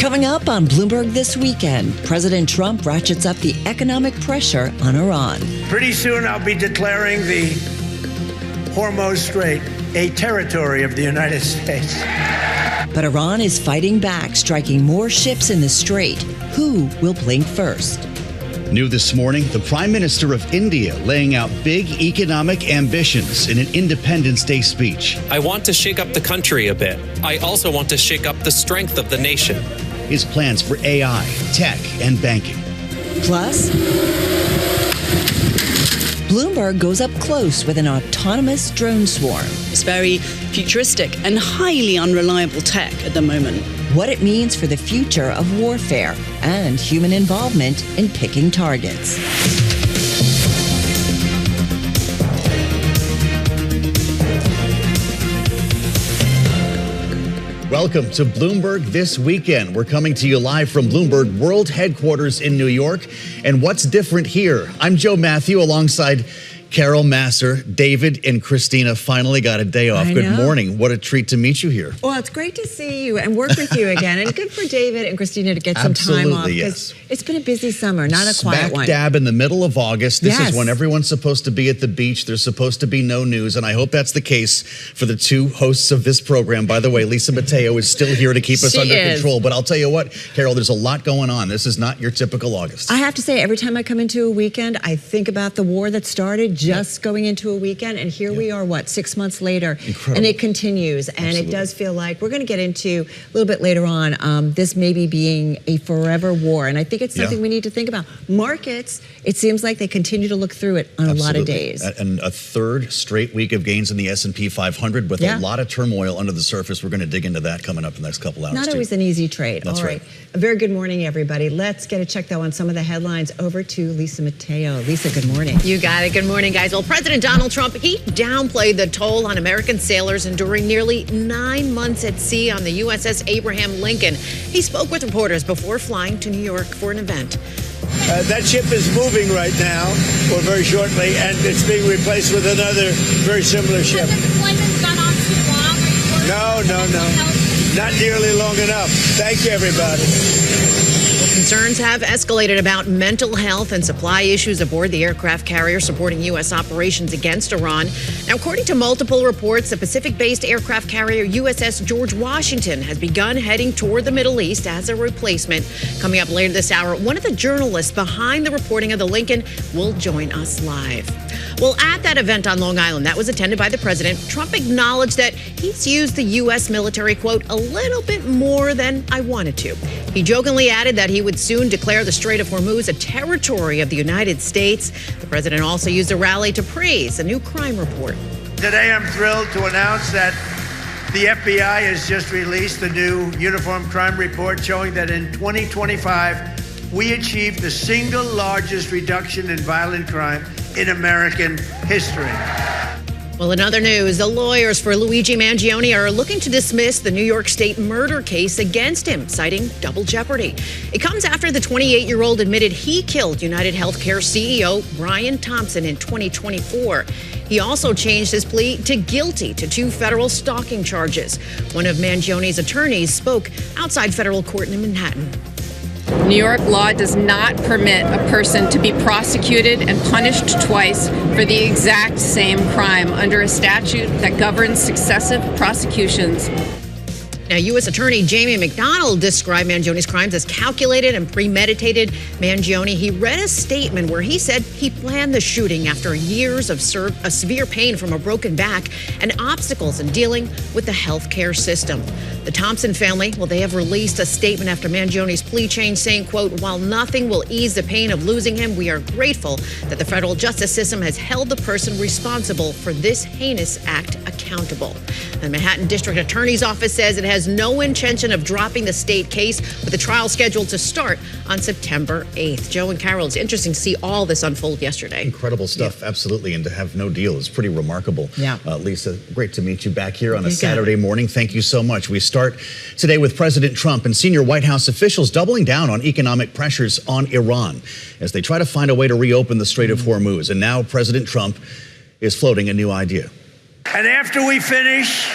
Coming up on Bloomberg this weekend, President Trump ratchets up the economic pressure on Iran. Pretty soon I'll be declaring the Hormuz Strait a territory of the United States. But Iran is fighting back, striking more ships in the strait. Who will blink first? New this morning, the Prime Minister of India laying out big economic ambitions in an Independence Day speech. I want to shake up the country a bit. I also want to shake up the strength of the nation. His plans for AI, tech, and banking. Plus, Bloomberg goes up close with an autonomous drone swarm. It's very futuristic and highly unreliable tech at the moment. What it means for the future of warfare and human involvement in picking targets. Welcome to Bloomberg This Weekend. We're coming to you live from Bloomberg World Headquarters in New York. And what's different here? I'm Joe Mathieu alongside Carol, Massar, David, and Christina finally got a day off. Good morning. What a treat to meet you here. Well, it's great to see you and work with you again. And good for David and Christina to get some time off. Yes. It's been a busy summer, not a quiet one. Smack dab in the middle of August. This is when everyone's supposed to be at the beach. There's supposed to be no news. And I hope that's the case for the two hosts of this program. By the way, Lisa Mateo is still here to keep us under control. But I'll tell you what, Carol, there's a lot going on. This is not your typical August. I have to say, every time I come into a weekend, I think about the war that started just going into a weekend, and here we are, 6 months later, and it continues. And it does feel like we're going to get into a little bit later on this maybe being a forever war, and I think it's something we need to think about. Markets, it seems like they continue to look through it on a lot of days. And a third straight week of gains in the S&P 500 with a lot of turmoil under the surface. We're going to dig into that coming up in the next couple hours. Not always an easy trade. That's right. A very good morning, everybody. Let's get a check, though, on some of the headlines. Over to Lisa Mateo. Lisa, good morning. You got it. Good morning, guys. Well, President Donald Trump, he downplayed the toll on American sailors enduring nearly 9 months at sea on the USS Abraham Lincoln. He spoke with reporters before flying to New York for an event. That ship is moving right now, or very shortly, and it's being replaced with another very similar ship. Has the deployment's gone on too long? No. Not nearly long enough. Thank you, everybody. Concerns have escalated about mental health and supply issues aboard the aircraft carrier supporting U.S. operations against Iran. Now, according to multiple reports, the Pacific-based aircraft carrier USS George Washington has begun heading toward the Middle East as a replacement. Coming up later this hour, one of the journalists behind the reporting of the Lincoln will join us live. Well, at that event on Long Island that was attended by the president, Trump acknowledged that he's used the U.S. military, quote, a little bit more than I wanted to. He jokingly added that he would soon declare the Strait of Hormuz a territory of the United States. The president also used a rally to praise a new crime report. Today, I'm thrilled to announce that the FBI has just released a new uniform crime report showing that in 2025, we achieved the single largest reduction in violent crime in American history. Well, in other news, the lawyers for Luigi Mangione are looking to dismiss the New York State murder case against him, citing double jeopardy. It comes after the 28-year-old admitted he killed United Healthcare CEO Brian Thompson in 2024. He also changed his plea to guilty to 2 federal stalking charges. One of Mangione's attorneys spoke outside federal court in Manhattan. New York law does not permit a person to be prosecuted and punished twice for the exact same crime under a statute that governs successive prosecutions. Now, U.S. Attorney Jamie McDonald described Mangione's crimes as calculated and premeditated. Mangione, he read a statement where he said he planned the shooting after years of severe pain from a broken back and obstacles in dealing with the healthcare system. The Thompson family, well, they have released a statement after Mangione's plea change saying, quote, while nothing will ease the pain of losing him, we are grateful that the federal justice system has held the person responsible for this heinous act accountable. The Manhattan District Attorney's Office says it has no intention of dropping the state case, with the trial scheduled to start on September 8th. Joe and Carol, it's interesting to see all this unfold yesterday. Incredible stuff, absolutely. And to have no deal is pretty remarkable. Yeah. Lisa, great to meet you back here on a Saturday morning. Thank you so much. We start today with President Trump and senior White House officials doubling down on economic pressures on Iran as they try to find a way to reopen the Strait of Hormuz. And now President Trump is floating a new idea. And after we finish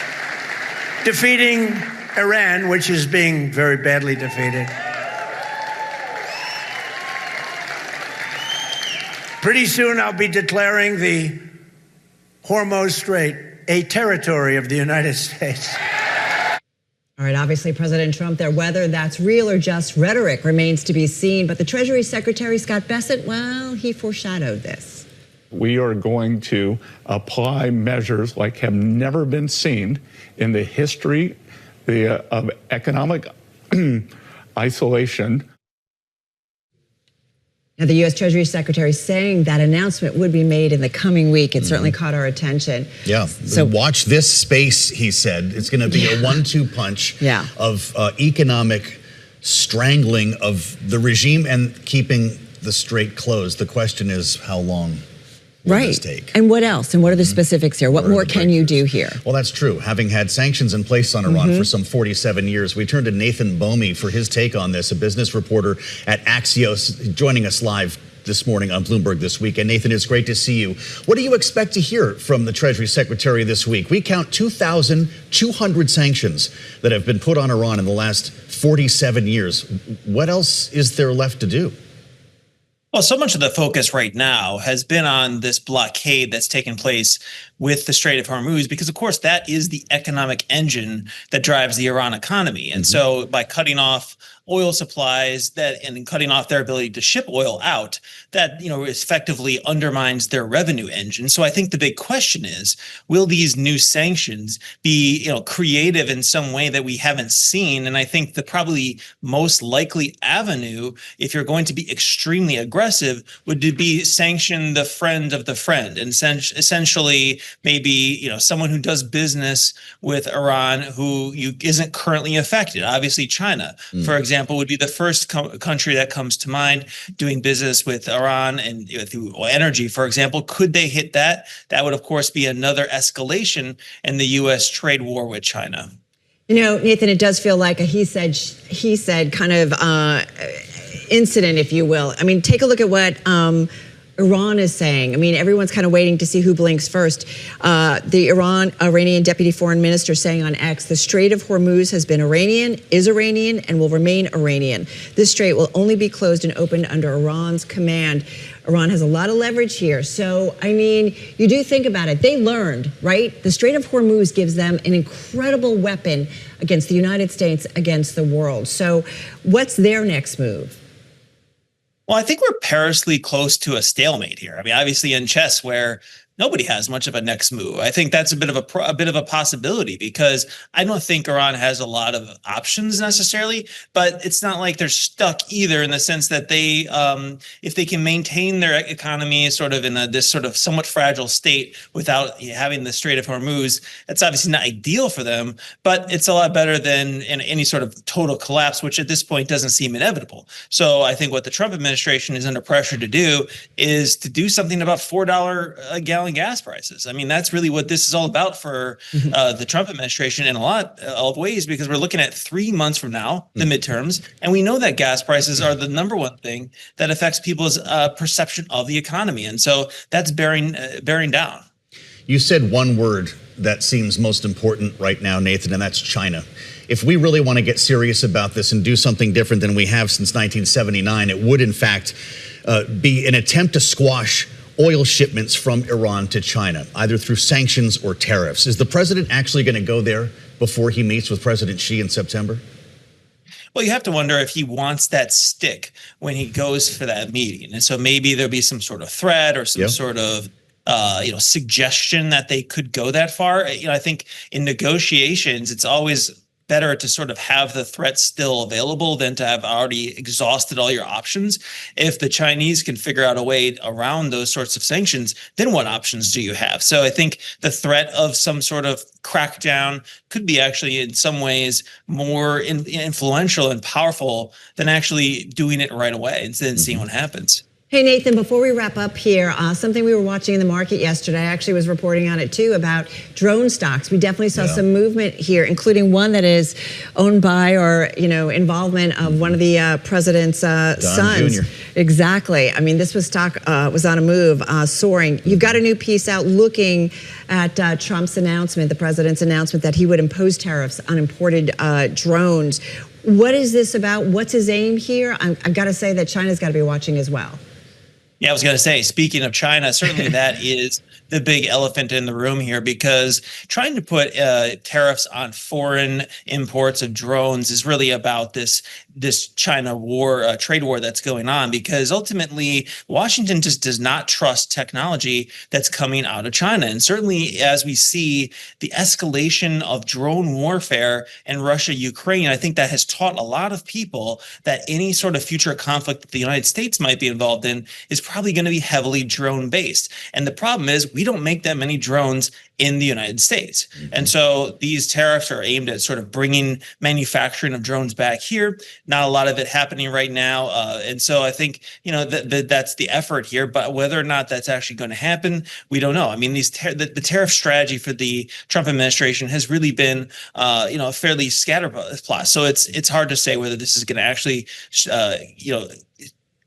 defeating Iran, which is being very badly defeated. Pretty soon I'll be declaring the Hormuz Strait a territory of the United States. All right, obviously, President Trump there, whether that's real or just rhetoric remains to be seen. But the Treasury Secretary, Scott Bessent, well, he foreshadowed this. We are going to apply measures like have never been seen in the history of economic isolation. Now, the U.S. Treasury Secretary saying that announcement would be made in the coming week. It certainly caught our attention. Yeah. So watch this space, he said. It's going to be a 1-2 punch of economic strangling of the regime and keeping the strait closed. The question is, how long will this take? And what else? And what are the specifics here? What more can you do here? Well, that's true. Having had sanctions in place on Iran for some 47 years, we turn to Nathan Bomey for his take on this, a business reporter at Axios, joining us live this morning on Bloomberg This Week. And Nathan, it's great to see you. What do you expect to hear from the Treasury Secretary this week? We count 2,200 sanctions that have been put on Iran in the last 47 years. What else is there left to do? Well, so much of the focus right now has been on this blockade that's taken place with the Strait of Hormuz, because, of course, that is the economic engine that drives the Iran economy. And so by cutting off oil supplies and cutting off their ability to ship oil out, that, effectively undermines their revenue engine. So I think the big question is, will these new sanctions be, creative in some way that we haven't seen? And I think the probably most likely avenue, if you're going to be extremely aggressive, would be sanction the friend of the friend, and essentially maybe, someone who does business with Iran who isn't currently affected. Obviously, China, for example, would be the first country that comes to mind doing business with Iran and through energy, for example. Could they hit that? That would, of course, be another escalation in the U.S. trade war with China. Nathan, it does feel like a he said kind of incident, if you will. I mean, take a look at what Iran is saying. I mean, everyone's kind of waiting to see who blinks first. The Iranian deputy foreign minister saying on X, the Strait of Hormuz has been Iranian, is Iranian, and will remain Iranian. This strait will only be closed and opened under Iran's command. Iran has a lot of leverage here. So, I mean, you do think about it. They learned, right? The Strait of Hormuz gives them an incredible weapon against the United States, against the world. So what's their next move? Well, I think we're perilously close to a stalemate here. I mean, obviously in chess, where nobody has much of a next move, I think that's a bit of a possibility, because I don't think Iran has a lot of options necessarily, but it's not like they're stuck either, in the sense that they, if they can maintain their economy sort of in this sort of somewhat fragile state without having the Strait of Hormuz, that's obviously not ideal for them, but it's a lot better than in any sort of total collapse, which at this point doesn't seem inevitable. So I think what the Trump administration is under pressure to do is to do something about $4 a gallon gas prices. I mean, that's really what this is all about for the Trump administration in a lot of ways, because we're looking at 3 months from now, the midterms, and we know that gas prices are the number one thing that affects people's perception of the economy. And so that's bearing down. You said one word that seems most important right now, Nathan, and that's China. If we really want to get serious about this and do something different than we have since 1979, it would, in fact, be an attempt to squash oil shipments from Iran to China, either through sanctions or tariffs. Is the president actually going to go there before he meets with President Xi in September? Well, you have to wonder if he wants that stick when he goes for that meeting. And so maybe there'll be some sort of threat or some sort of suggestion that they could go that far. I think in negotiations, it's always better to sort of have the threat still available than to have already exhausted all your options. If the Chinese can figure out a way around those sorts of sanctions, then what options do you have? So I think the threat of some sort of crackdown could be actually in some ways more influential and powerful than actually doing it right away and then seeing what happens. Hey, Nathan, before we wrap up here, something we were watching in the market yesterday, I actually was reporting on it too, about drone stocks. We definitely saw some movement here, including one that is owned by or, involvement of one of the president's sons. Jr. Exactly. I mean, this stock was on a move, soaring. You've got a new piece out looking at Trump's announcement, the president's announcement that he would impose tariffs on imported drones. What is this about? What's his aim here? I've got to say that China's got to be watching as well. Yeah, I was going to say, speaking of China, certainly that is the big elephant in the room here, because trying to put tariffs on foreign imports of drones is really about this China war, trade war that's going on, because ultimately Washington just does not trust technology that's coming out of China. And certainly as we see the escalation of drone warfare in Russia, Ukraine, I think that has taught a lot of people that any sort of future conflict that the United States might be involved in is probably going to be heavily drone based. And the problem is we don't make that many drones in the United States. And so these tariffs are aimed at sort of bringing manufacturing of drones back here. Not a lot of it happening right now. And so I think, that's the effort here. But whether or not that's actually going to happen, we don't know. I mean, the tariff strategy for the Trump administration has really been, a fairly scatterplot. So it's hard to say whether this is going to actually,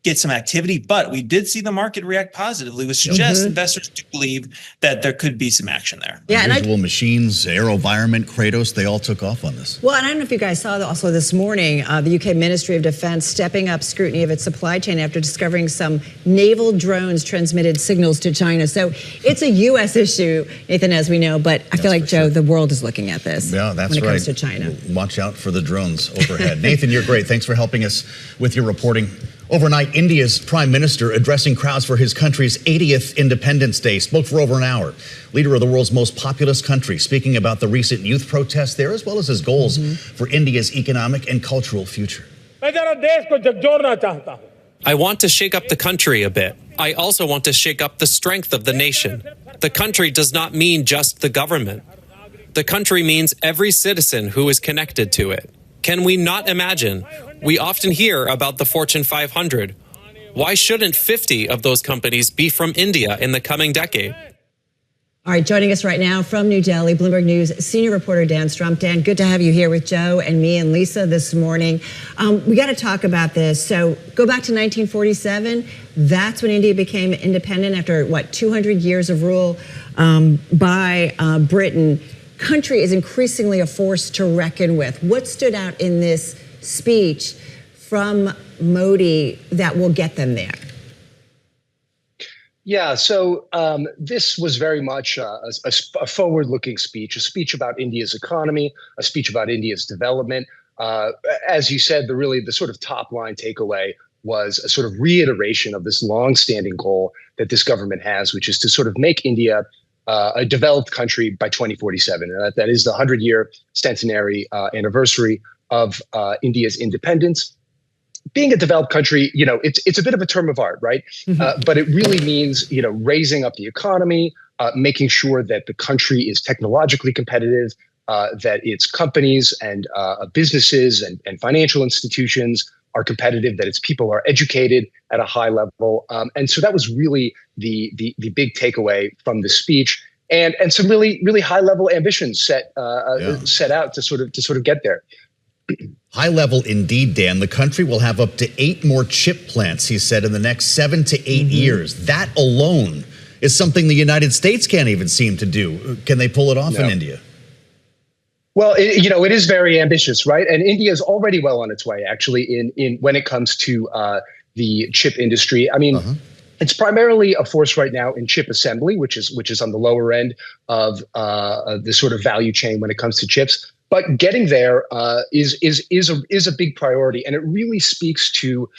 get some activity, but we did see the market react positively, which suggests investors do believe that there could be some action there. Yeah, Unusual Machines, AeroVironment, Kratos, they all took off on this. Well, and I don't know if you guys saw also this morning, the UK Ministry of Defense stepping up scrutiny of its supply chain after discovering some naval drones transmitted signals to China. So it's a U.S. issue, Nathan, as we know, but I feel like, Joe, the world is looking at this when it comes to China. Watch out for the drones overhead. Nathan, you're great. Thanks for helping us with your reporting. Overnight, India's prime minister addressing crowds for his country's 80th Independence Day spoke for over an hour. Leader of the world's most populous country, speaking about the recent youth protests there, as well as his goals for India's economic and cultural future. I want to shake up the country a bit. I also want to shake up the strength of the nation. The country does not mean just the government. The country means every citizen who is connected to it. Can we not imagine? We often hear about the Fortune 500. Why shouldn't 50 of those companies be from India in the coming decade? All right, joining us right now from New Delhi, Bloomberg News senior reporter Dan Strump. Dan, good to have you here with Joe and me and Lisa this morning. We got to talk about this. So go back to 1947. That's when India became independent after, 200 years of rule by Britain. Country is increasingly a force to reckon with. What stood out in this speech from Modi that will get them there? Yeah, so this was very much a forward-looking speech, a speech about India's economy, a speech about India's development. As you said, the sort of top-line takeaway was a sort of reiteration of this long-standing goal that this government has, which is to sort of make India a developed country by 2047. And that is the 100-year centenary anniversary of India's independence. Being a developed country, it's a bit of a term of art, right? But it really means, raising up the economy, making sure that the country is technologically competitive, that its companies and businesses and financial institutions are competitive, that its people are educated at a high level. And so that was really the big takeaway from the speech, and some really, really high level ambitions set out to sort of get there. High level indeed, Dan. The country will have up to 8 more chip plants, he said, in the next 7 to 8 years. That alone is something the United States can't even seem to do. Can they pull it off in India? Well, it is very ambitious, right? And India is already well on its way, actually, in when it comes to the chip industry. I mean, it's primarily a force right now in chip assembly, which is on the lower end of the sort of value chain when it comes to chips. But getting there is a big priority, and it really speaks to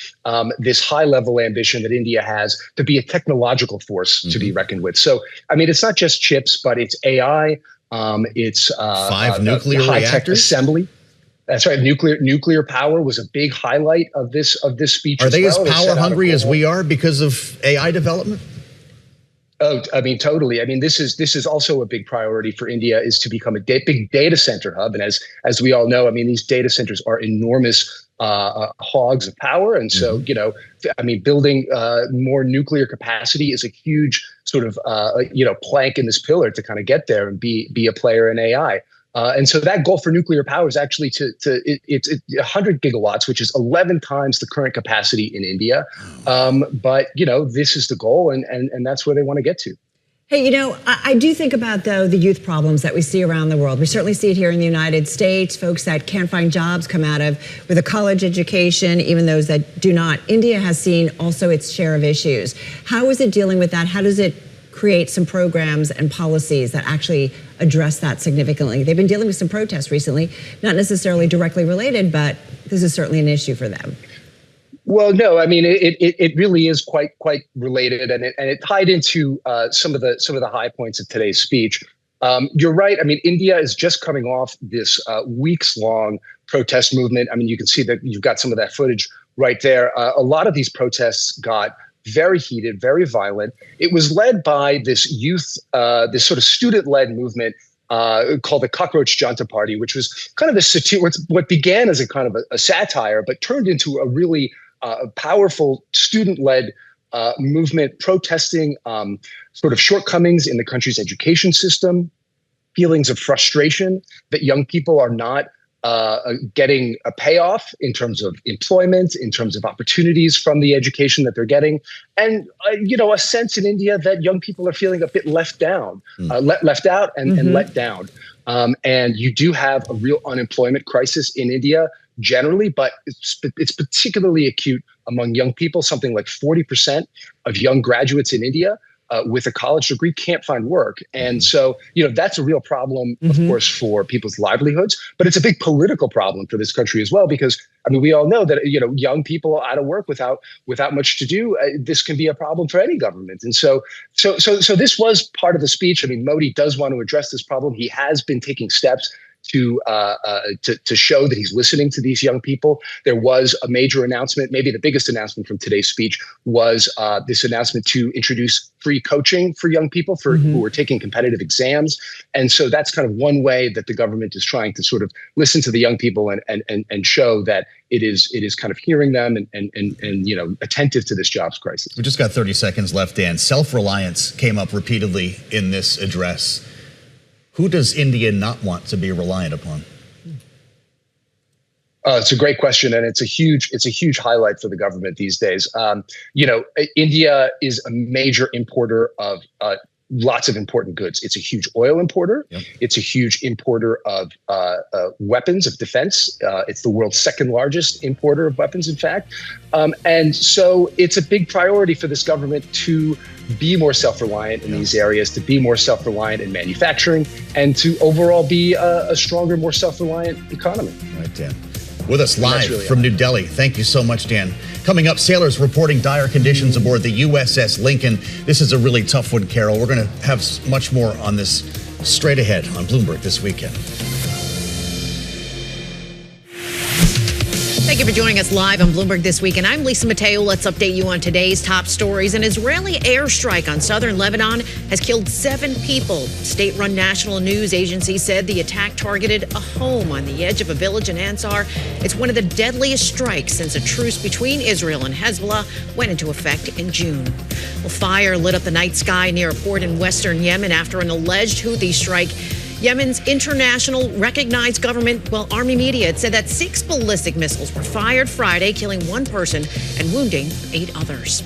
this high-level ambition that India has to be a technological force to be reckoned with. So, I mean, it's not just chips, but it's AI, it's 5 nuclear high-tech reactors? assembly. That's right. Nuclear power was a big highlight of this speech. Are they as well. power hungry as we are because of AI development? Oh, I mean, totally. I mean, this is also a big priority for India, is to become a big data center hub. And as we all know, I mean, these data centers are enormous hogs of power. And so, building more nuclear capacity is a huge sort of, plank in this pillar to kind of get there and be a player in AI. And so that goal for nuclear power is actually it's 100 gigawatts, which is 11 times the current capacity in India. But this is the goal, and that's where they want to get to. Hey, I do think about, though, the youth problems that we see around the world. We certainly see it here in the United States. Folks that can't find jobs come out of with a college education, even those that do not. India has seen also its share of issues. How is it dealing with that? How does it create some programs and policies that actually address that significantly? They've been dealing with some protests recently, not necessarily directly related, but this is certainly an issue for them. Well, no, I mean, it really is quite related, and it tied into some of the high points of today's speech. You're right. I mean, India is just coming off this weeks-long protest movement. I mean, you can see that you've got some of that footage right there. A lot of these protests got very heated, very violent. It was led by this youth, this sort of student-led movement called the Cockroach Janta Party, which was kind of what began as a kind of a satire, but turned into a really powerful student-led movement protesting sort of shortcomings in the country's education system, feelings of frustration that young people are not getting a payoff in terms of employment, in terms of opportunities from the education that they're getting, and a sense in India that young people are feeling a bit left out and let down. And you do have a real unemployment crisis in India generally, but it's particularly acute among young people. Something like 40% of young graduates in India with a college degree can't find work. And so, that's a real problem, of course, for people's livelihoods, but it's a big political problem for this country as well, because, I mean, we all know that, young people out of work without much to do, this can be a problem for any government. And so this was part of the speech. I mean, Modi does want to address this problem. He has been taking steps to show that he's listening to these young people. There was a major announcement. Maybe the biggest announcement from today's speech was this announcement to introduce free coaching for young people who are taking competitive exams. And so that's kind of one way that the government is trying to sort of listen to the young people and show that it is kind of hearing them and attentive to this jobs crisis. We just got 30 seconds left, Dan. Self-reliance came up repeatedly in this address. Who does India not want to be reliant upon? It's a great question, and it's a huge highlight for the government these days. India is a major importer of lots of important goods. It's a huge oil importer. Yep. It's a huge importer of weapons, of defense. It's the world's second largest importer of weapons, in fact. And so it's a big priority for this government to be more self-reliant in these areas, to be more self-reliant in manufacturing, and to overall be a stronger, more self-reliant economy. Right, Dan. With us live from New Delhi. Thank you so much, Dan. Coming up, sailors reporting dire conditions aboard the USS Lincoln. This is a really tough one, Carol. We're going to have much more on this straight ahead on Bloomberg this weekend. Thank you for joining us live on Bloomberg This Week. And I'm Lisa Mateo. Let's update you on today's top stories. An Israeli airstrike on southern Lebanon has killed 7 people. State-run national news agency said the attack targeted a home on the edge of a village in Ansar. It's one of the deadliest strikes since a truce between Israel and Hezbollah went into effect in June. Well, fire lit up the night sky near a port in western Yemen after an alleged Houthi strike. Yemen's international recognized government, army media, it said that 6 ballistic missiles were fired Friday, killing 1 person and wounding 8 others.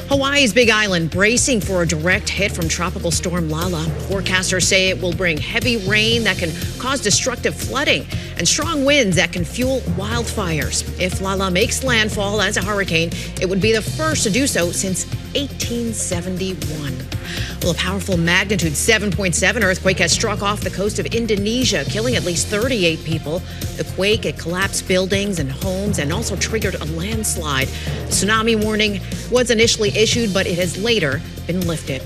Hawaii's Big Island bracing for a direct hit from tropical storm Lala. Forecasters say it will bring heavy rain that can cause destructive flooding and strong winds that can fuel wildfires. If Lala makes landfall as a hurricane, it would be the first to do so since 1871. Well, a powerful magnitude 7.7 earthquake has struck off the coast of Indonesia, killing at least 38 people. The quake, it collapsed buildings and homes and also triggered a landslide. The tsunami warning was initially issued, but it has later been lifted.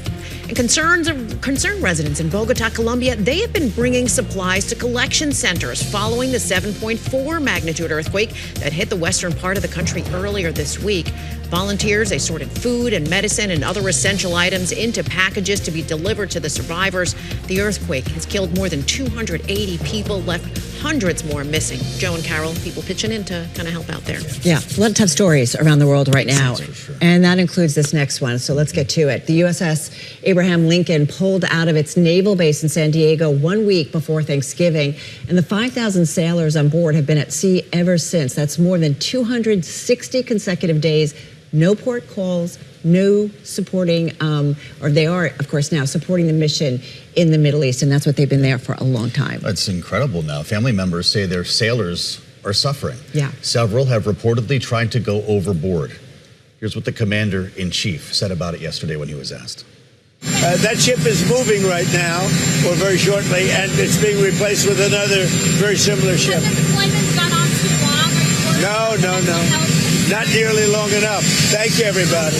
And concerned residents in Bogota, Colombia, they have been bringing supplies to collection centers following the 7.4 magnitude earthquake that hit the western part of the country earlier this week. Volunteers, they sorted food and medicine and other essential items into packages to be delivered to the survivors. The earthquake has killed more than 280 people, left hundreds more missing. Joe and Carol, people pitching in to kind of help out there. Yeah, a lot of tough stories around the world right now. And that includes this next one. So let's get to it. The USS Abraham Lincoln pulled out of its naval base in San Diego 1 week before Thanksgiving. And the 5,000 sailors on board have been at sea ever since. That's more than 260 consecutive days. No port calls, no supporting, or they are, of course, now supporting the mission in the Middle East. And that's what they've been there for a long time. It's incredible now. Family members say their sailors are suffering. Yeah. Several have reportedly tried to go overboard. Here's what the commander-in-chief said about it yesterday when he was asked. That ship is moving right now, or very shortly, and it's being replaced with another very similar ship. Has the deployment's gone on too long? No. Not nearly long enough. Thank you, everybody.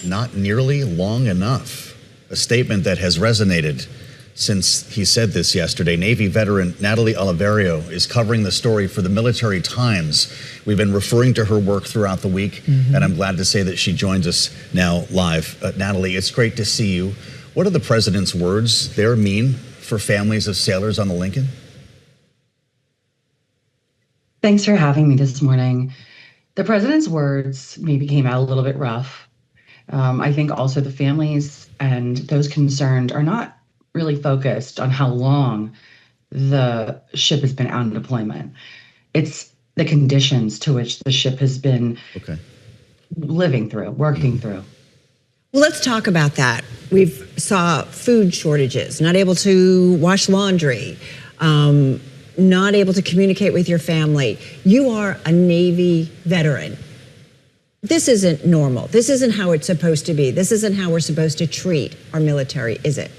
Not nearly long enough. A statement that has resonated since he said this yesterday. Navy veteran Natalie Oliverio is covering the story for the Military Times. We've been referring to her work throughout the week, and I'm glad to say that she joins us now live. Natalie, it's great to see you. What do the president's words there mean for families of sailors on the Lincoln? Thanks for having me this morning. The president's words maybe came out a little bit rough. I think also the families and those concerned are not really focused on how long the ship has been out on deployment. It's the conditions to which the ship has been living through, working through. Well, let's talk about that. We've saw food shortages, not able to wash laundry, not able to communicate with your family. You are a Navy veteran. This isn't normal. This isn't how it's supposed to be. This isn't how we're supposed to treat our military, is it?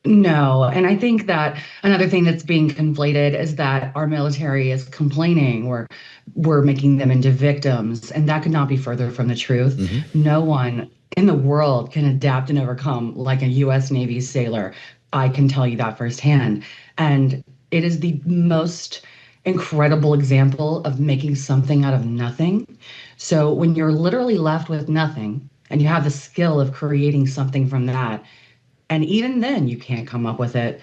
No, and I think that another thing that's being conflated is that our military is complaining, we're making them into victims, and that could not be further from the truth. No one in the world can adapt and overcome like a U.S. Navy sailor. I can tell you that firsthand. And it is the most incredible example of making something out of nothing. So when you're literally left with nothing and you have the skill of creating something from that, and even then you can't come up with it,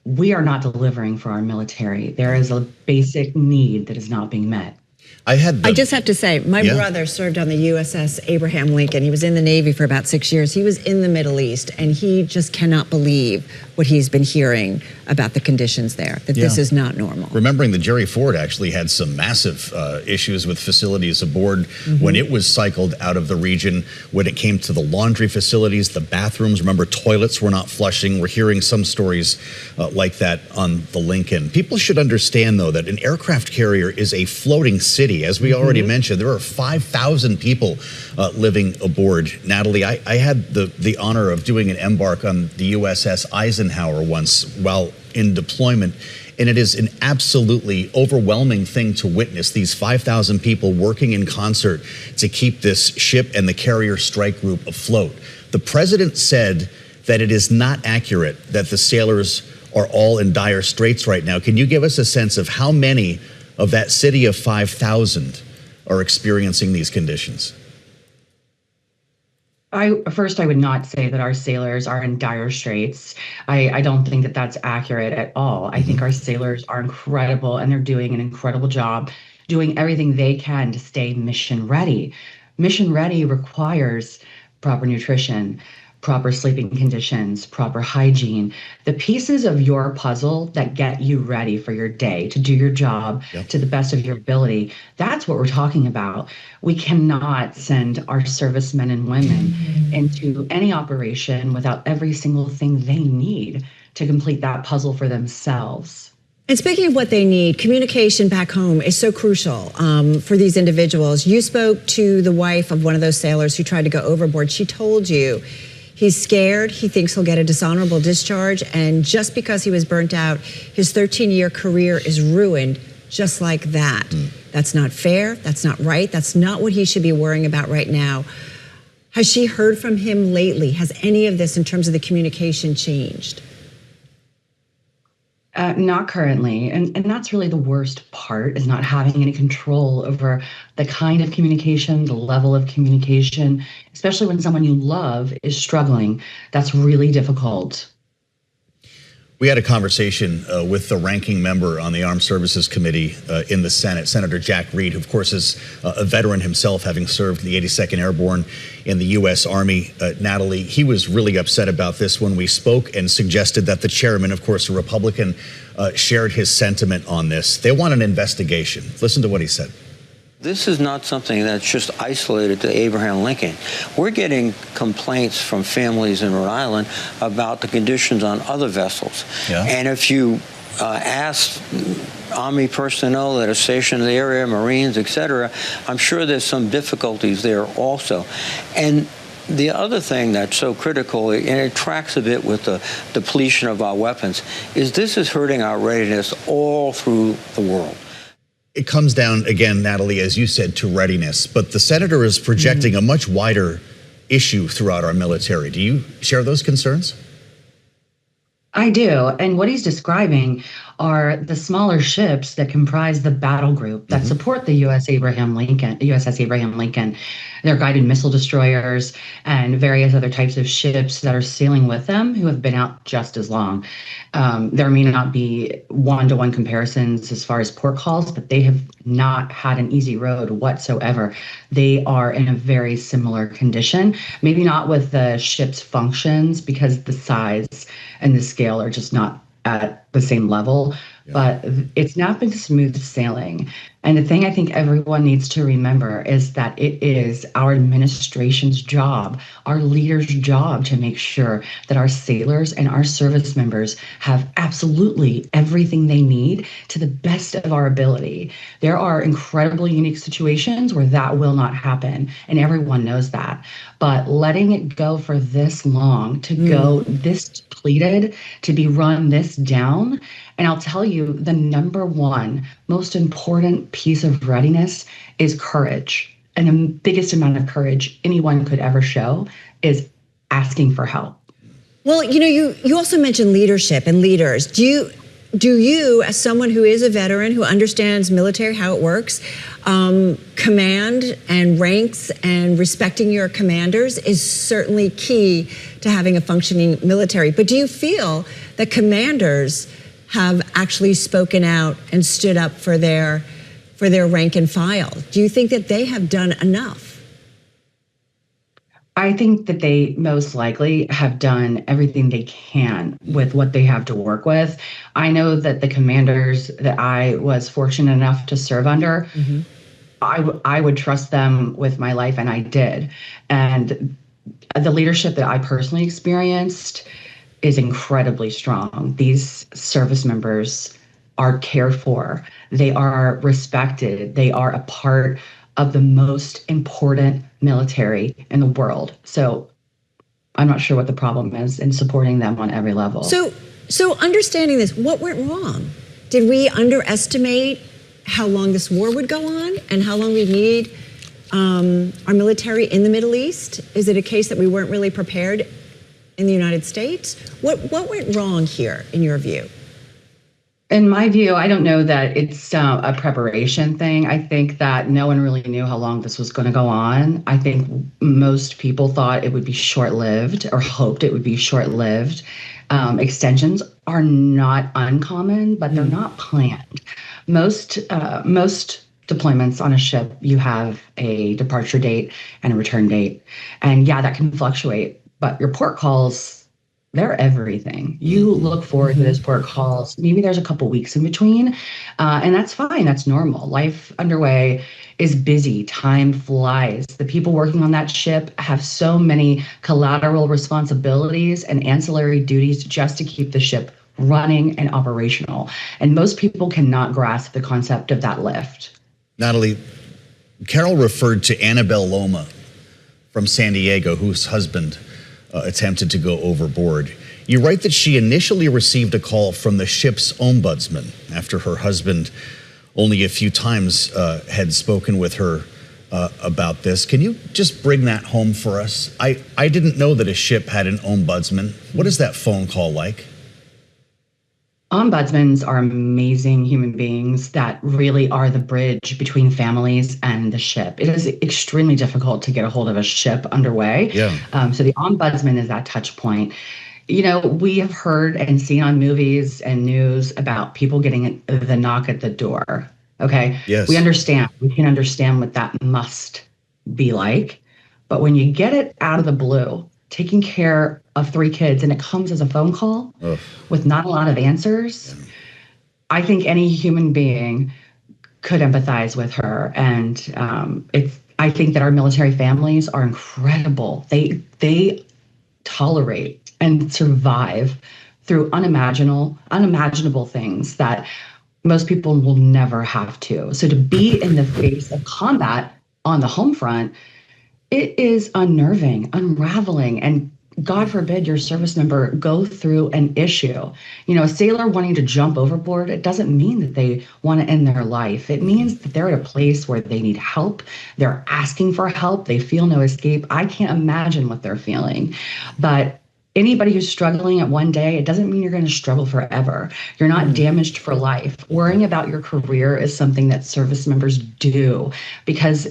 we are not delivering for our military. There is a basic need that is not being met. I just have to say, my brother served on the USS Abraham Lincoln. He was in the Navy for about 6 years. He was in the Middle East, and he just cannot believe what he's been hearing about the conditions there, that this is not normal. Remembering that Jerry Ford actually had some massive issues with facilities aboard when it was cycled out of the region. When it came to the laundry facilities, the bathrooms, remember, toilets were not flushing. We're hearing some stories like that on the Lincoln. People should understand, though, that an aircraft carrier is a floating city. As we already mentioned, there are 5,000 people living aboard. Natalie, I had the honor of doing an embark on the USS Eisenhower once while in deployment, and it is an absolutely overwhelming thing to witness these 5,000 people working in concert to keep this ship and the carrier strike group afloat. The president said that it is not accurate that the sailors are all in dire straits right now. Can you give us a sense of how many of that city of 5,000 are experiencing these conditions? I would not say that our sailors are in dire straits. I don't think that that's accurate at all. I think our sailors are incredible, and they're doing an incredible job, doing everything they can to stay mission ready. Mission ready requires proper nutrition, proper sleeping conditions, proper hygiene, the pieces of your puzzle that get you ready for your day to do your job to the best of your ability. That's what we're talking about. We cannot send our servicemen and women into any operation without every single thing they need to complete that puzzle for themselves. And speaking of what they need, communication back home is so crucial for these individuals. You spoke to the wife of one of those sailors who tried to go overboard. She told you he's scared. He thinks he'll get a dishonorable discharge. And just because he was burnt out, his 13-year career is ruined just like that. That's not fair. That's not right. That's not what he should be worrying about right now. Has she heard from him lately? Has any of this in terms of the communication changed? Not currently. And that's really the worst part, is not having any control over the kind of communication, the level of communication, especially when someone you love is struggling. That's really difficult. We had a conversation with the ranking member on the Armed Services Committee in the Senate, Senator Jack Reed, who, of course, is a veteran himself, having served the 82nd Airborne in the U.S. Army. Natalie, he was really upset about this when we spoke and suggested that the chairman, of course, a Republican, shared his sentiment on this. They want an investigation. Listen to what he said. This is not something that's just isolated to Abraham Lincoln. We're getting complaints from families in Rhode Island about the conditions on other vessels. Yeah. And if you ask Army personnel that are stationed in the area, Marines, etc., I'm sure there's some difficulties there also. And the other thing that's so critical, and it tracks a bit with the depletion of our weapons, is this is hurting our readiness all through the world. It comes down, again, Natalie, as you said, to readiness. But the senator is projecting a much wider issue throughout our military. Do you share those concerns? I do. And what he's describing are the smaller ships that comprise the battle group that support the USS Abraham Lincoln. They're guided missile destroyers and various other types of ships that are sailing with them who have been out just as long. There may not be one-to-one comparisons as far as port calls, but they have not had an easy road whatsoever. They are in a very similar condition, maybe not with the ship's functions because the size and the scale are just not at the same level, but it's not been smooth sailing. And the thing I think everyone needs to remember is that it is our administration's job, our leaders' job to make sure that our sailors and our service members have absolutely everything they need to the best of our ability. There are incredibly unique situations where that will not happen, and everyone knows that. But letting it go for this long, to go this depleted, to be run this down, and I'll tell you, the number one most important piece of readiness is courage. And the biggest amount of courage anyone could ever show is asking for help. Well, you also mentioned leadership and leaders. Do you, as someone who is a veteran, who understands military, how it works, command and ranks and respecting your commanders is certainly key to having a functioning military. But do you feel that commanders have actually spoken out and stood up for their rank and file? Do you think that they have done enough? I think that they most likely have done everything they can with what they have to work with. I know that the commanders that I was fortunate enough to serve under, I would trust them with my life, and I did. And the leadership that I personally experienced is incredibly strong. These service members are cared for. They are respected. They are a part of the most important military in the world. So I'm not sure what the problem is in supporting them on every level. So understanding this, what went wrong? Did we underestimate how long this war would go on and how long we need our military in the Middle East? Is it a case that we weren't really prepared in the United States? What went wrong here, in your view? In my view, I don't know that it's a preparation thing. I think that no one really knew how long this was going to go on. I think most people thought it would be short-lived or hoped it would be short-lived. Extensions are not uncommon, but they're not planned. Most deployments on a ship, you have a departure date and a return date. And yeah, that can fluctuate. But your port calls, they're everything. You look forward to those port calls. Maybe there's a couple weeks in between, and that's fine. That's normal. Life underway is busy. Time flies. The people working on that ship have so many collateral responsibilities and ancillary duties just to keep the ship running and operational. And most people cannot grasp the concept of that lift. Natalie, Carol referred to Annabelle Loma from San Diego, whose husband attempted to go overboard. You write that she initially received a call from the ship's ombudsman after her husband only a few times had spoken with her about this. Can you just bring that home for us? I didn't know that a ship had an ombudsman. What is that phone call like? Ombudsmen are amazing human beings that really are the bridge between families and the ship. It is extremely difficult to get a hold of a ship underway. So the ombudsman is that touch point. we have heard and seen on movies and news about people getting the knock at the door. Okay. Yes. We understand. We can understand what that must be like. But when you get it out of the blue, taking care of 3 kids, and it comes as a phone call with not a lot of answers, I think any human being could empathize with her. And I think that our military families are incredible. They tolerate and survive through unimaginable things that most people will never have to. So to be in the face of combat on the home front, it is unnerving, unraveling, and God forbid your service member go through an issue. A sailor wanting to jump overboard, it doesn't mean that they want to end their life. It means that they're at a place where they need help. They're asking for help. They feel no escape. I can't imagine what they're feeling. But anybody who's struggling at one day, it doesn't mean you're going to struggle forever. You're not damaged for life. Worrying about your career is something that service members do, because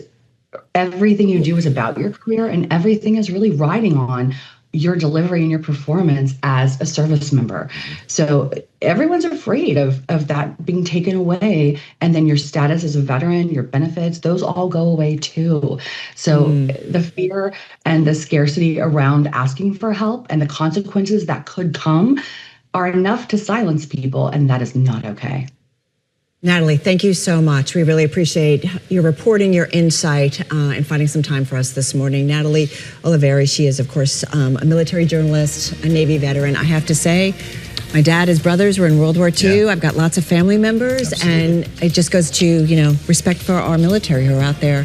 everything you do is about your career, and everything is really riding on your delivery and your performance as a service member. So everyone's afraid of that being taken away. And then your status as a veteran, your benefits, those all go away too. So the fear and the scarcity around asking for help and the consequences that could come are enough to silence people. And that is not okay. Natalie, thank you so much. We really appreciate your reporting, your insight, and finding some time for us this morning. Natalie Oliverio, she is, of course, a military journalist, a Navy veteran. I have to say, my dad, his brothers were in World War II. Yeah. I've got lots of family members. Absolutely. And it just goes to, respect for our military who are out there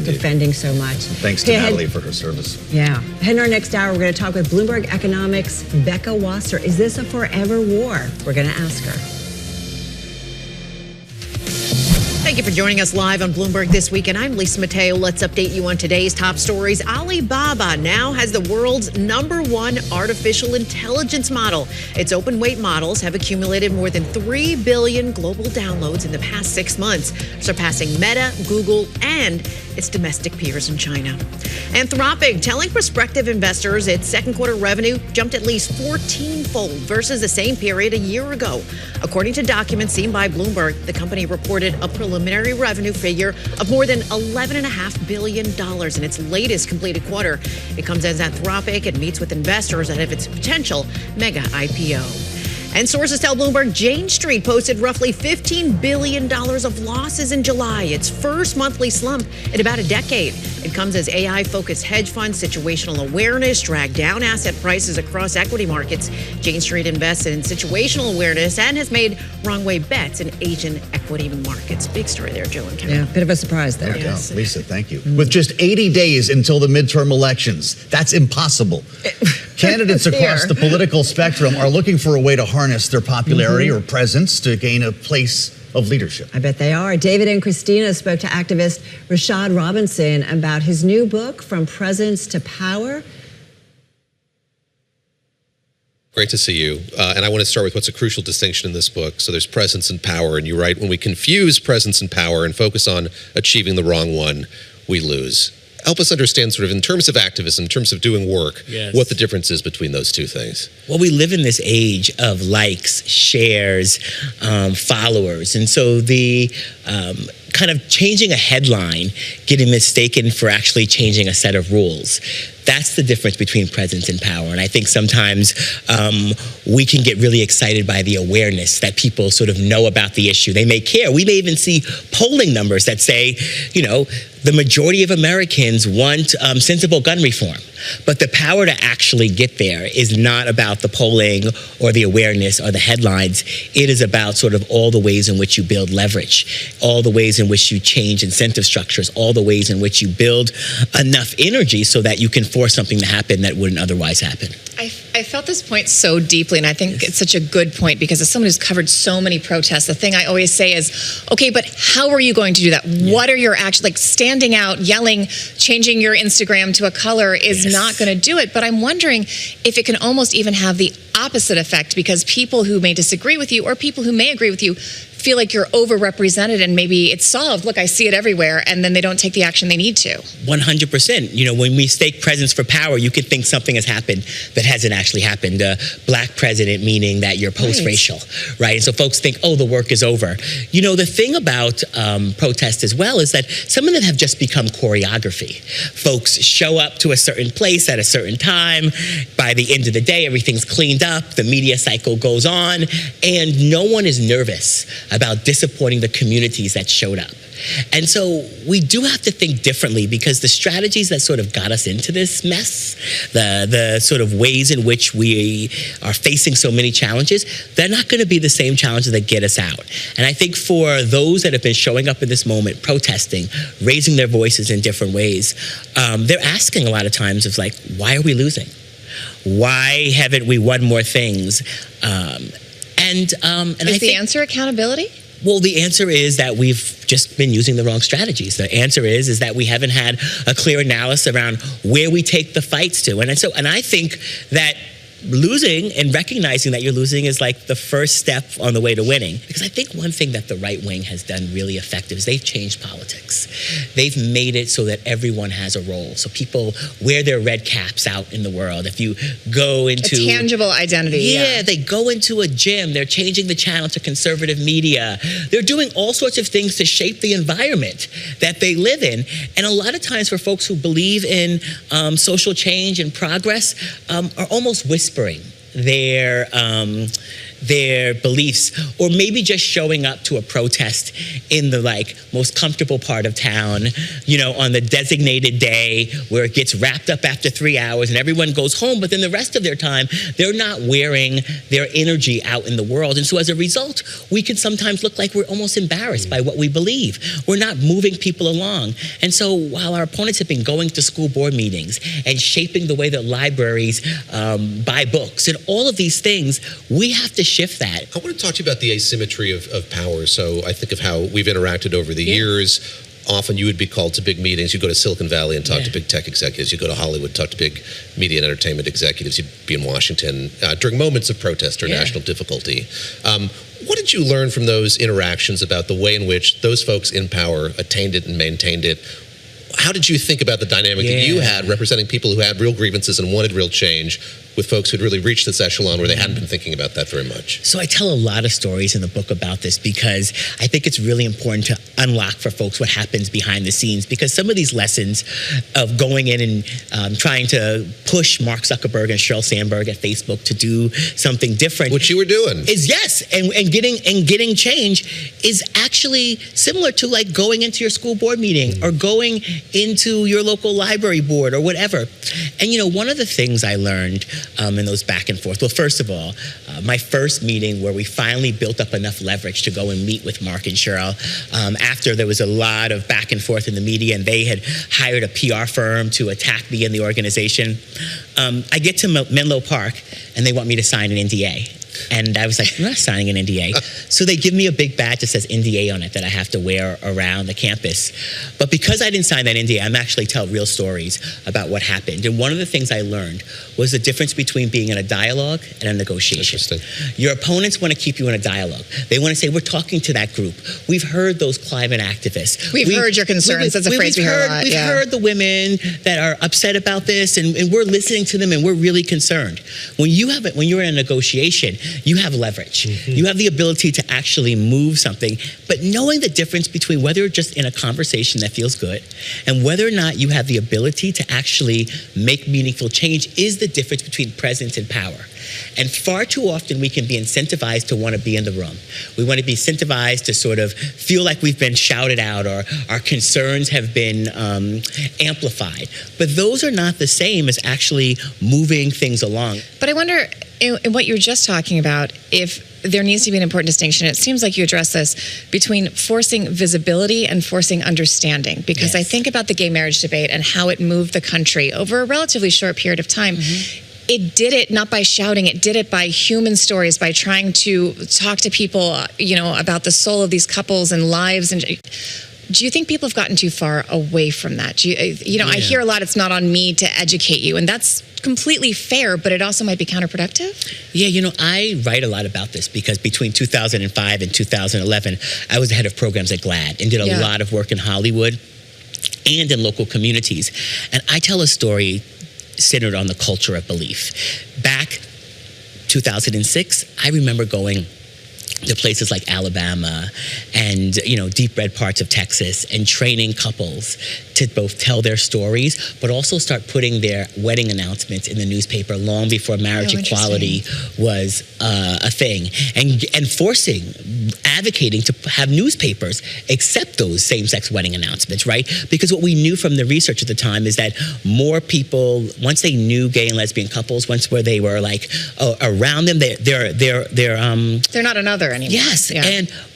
defending so much. Thanks to Natalie for her service. Yeah. In our next hour, we're going to talk with Bloomberg Economics' Becca Wasser. Is this a forever war? We're going to ask her. Thank you for joining us live on Bloomberg This Week, and I'm Lisa Mateo. Let's update you on today's top stories. Alibaba now has the world's #1 artificial intelligence model. Its open weight models have accumulated more than 3 billion global downloads in the past 6 months, surpassing Meta, Google, and its domestic peers in China. Anthropic telling prospective investors its second quarter revenue jumped at least 14-fold versus the same period a year ago. According to documents seen by Bloomberg, the company reported a preliminary revenue figure of more than $11.5 billion in its latest completed quarter. It comes as Anthropic and meets with investors ahead of its potential mega IPO. And sources tell Bloomberg Jane Street posted roughly $15 billion of losses in July, its first monthly slump in about a decade. It comes as AI-focused hedge funds, situational awareness dragged down asset prices across equity markets. Jane Street invested in situational awareness and has made wrong-way bets in Asian equity markets. Big story there, Joe and Karen. Yeah, bit of a surprise there. Yes. Lisa, thank you. With just 80 days until the midterm elections, that's impossible. Candidates across the political spectrum are looking for a way to harness their popularity or presence to gain a place of leadership. I bet they are. David and Christina spoke to activist Rashad Robinson about his new book, From Presence to Power. Great to see you. And I want to start with what's a crucial distinction in this book. So there's presence and power. And you write, when we confuse presence and power and focus on achieving the wrong one, we lose. Help us understand, sort of in terms of activism, in terms of doing work, what the difference is between those two things. Well, we live in this age of likes, shares, followers. And so the kind of changing a headline, getting mistaken for actually changing a set of rules. That's the difference between presence and power. And I think sometimes we can get really excited by the awareness that people sort of know about the issue. They may care. We may even see polling numbers that say, the majority of Americans want sensible gun reform. But the power to actually get there is not about the polling or the awareness or the headlines. It is about sort of all the ways in which you build leverage, all the ways in which you change incentive structures, all the ways in which you build enough energy so that you can force something to happen that wouldn't otherwise happen. I felt this point so deeply, and I think it's such a good point because as someone who's covered so many protests, the thing I always say is, okay, but how are you going to do that? What are your actions? Like standing out, yelling, changing your Instagram to a color is not going to do it. But I'm wondering if it can almost even have the opposite effect, because people who may disagree with you or people who may agree with you feel like you're overrepresented and maybe it's solved. Look, I see it everywhere, and then they don't take the action they need to. 100%. You know, when we stake presence for power, you could think something has happened that hasn't actually happened. Black president, meaning that you're post-racial, right? And so folks think, oh, the work is over. You know, the thing about protest as well is that some of them have just become choreography. Folks show up to a certain place at a certain time. By the end of the day, everything's cleaned up. The media cycle goes on, and no one is nervous about disappointing the communities that showed up. And so we do have to think differently, because the strategies that sort of got us into this mess, the sort of ways in which we are facing so many challenges, they're not going to be the same challenges that get us out. And I think for those that have been showing up in this moment, protesting, raising their voices in different ways, they're asking a lot of times of like, why are we losing? Why haven't we won more things? Is the answer accountability? Well, the answer is that we've just been using the wrong strategies. The answer is that we haven't had a clear analysis around where we take the fights to. And I think that losing and recognizing that you're losing is like the first step on the way to winning. Because I think one thing that the right wing has done really effective is they've changed politics. They've made it so that everyone has a role. So people wear their red caps out in the world. If you go into a tangible identity. Yeah, they go into a gym. They're changing the channel to conservative media. They're doing all sorts of things to shape the environment that they live in. And a lot of times for folks who believe in social change and progress are almost whispering their beliefs, or maybe just showing up to a protest in the like most comfortable part of town, you know, on the designated day where it gets wrapped up after 3 hours and everyone goes home, but then the rest of their time they're not wearing their energy out in the world. And so as a result, we can sometimes look like we're almost embarrassed by what we believe. We're not moving people along. And so while our opponents have been going to school board meetings and shaping the way that libraries buy books and all of these things, we have to shift that. I want to talk to you about the asymmetry of power. So I think of how we've interacted over the years. Often you would be called to big meetings. You go to Silicon Valley and talk to big tech executives. You go to Hollywood, talk to big media and entertainment executives. You'd be in Washington during moments of protest or national difficulty. What did you learn from those interactions about the way in which those folks in power attained it and maintained it? How did you think about the dynamic that you had representing people who had real grievances and wanted real change with folks who'd really reached this echelon where they hadn't been thinking about that very much? So I tell a lot of stories in the book about this because I think it's really important to unlock for folks what happens behind the scenes, because some of these lessons of going in and trying to push Mark Zuckerberg and Sheryl Sandberg at Facebook to do something different, which you were doing, is and getting change is actually similar to like going into your school board meeting or going into your local library board or whatever. And you know, one of the things I learned in those back and forth. Well, first of all, my first meeting where we finally built up enough leverage to go and meet with Mark and Sheryl, after there was a lot of back and forth in the media and they had hired a PR firm to attack me in the organization, I get to Menlo Park and they want me to sign an NDA. And I was like, I'm not signing an NDA. So they give me a big badge that says NDA on it that I have to wear around the campus. But because I didn't sign that NDA, I'm actually tell real stories about what happened. And one of the things I learned was the difference between being in a dialogue and a negotiation. Your opponents want to keep you in a dialogue. They want to say, we're talking to that group. We've heard those climate activists. We've heard your concerns. That's a phrase we heard a lot. We've heard the women that are upset about this, and we're listening to them, and we're really concerned. When you're in a negotiation, you have leverage. You have the ability to actually move something, but knowing the difference between whether you're just in a conversation that feels good and whether or not you have the ability to actually make meaningful change is the difference between presence and power. And far too often we can be incentivized to want to be in the room. We want to be incentivized to sort of feel like we've been shouted out or our concerns have been amplified. But those are not the same as actually moving things along. But I wonder, in what you were just talking about, if there needs to be an important distinction. It seems like you address this between forcing visibility and forcing understanding, because I think about the gay marriage debate and how it moved the country over a relatively short period of time. It did it not by shouting, it did it by human stories, by trying to talk to people, you know, about the soul of these couples and lives. And Do you think people have gotten too far away from that? I hear a lot, it's not on me to educate you, and that's completely fair, but it also might be counterproductive? Yeah, I write a lot about this because between 2005 and 2011, I was the head of programs at GLAAD and did a lot of work in Hollywood and in local communities. And I tell a story centered on the culture of belief. Back 2006, I remember going to places like Alabama and, deep red parts of Texas and training couples to both tell their stories, but also start putting their wedding announcements in the newspaper long before marriage equality was a thing, and advocating to have newspapers accept those same-sex wedding announcements, right? Because what we knew from the research at the time is that more people, once they knew gay and lesbian couples, once where they were around them, they're not another anymore. Yes,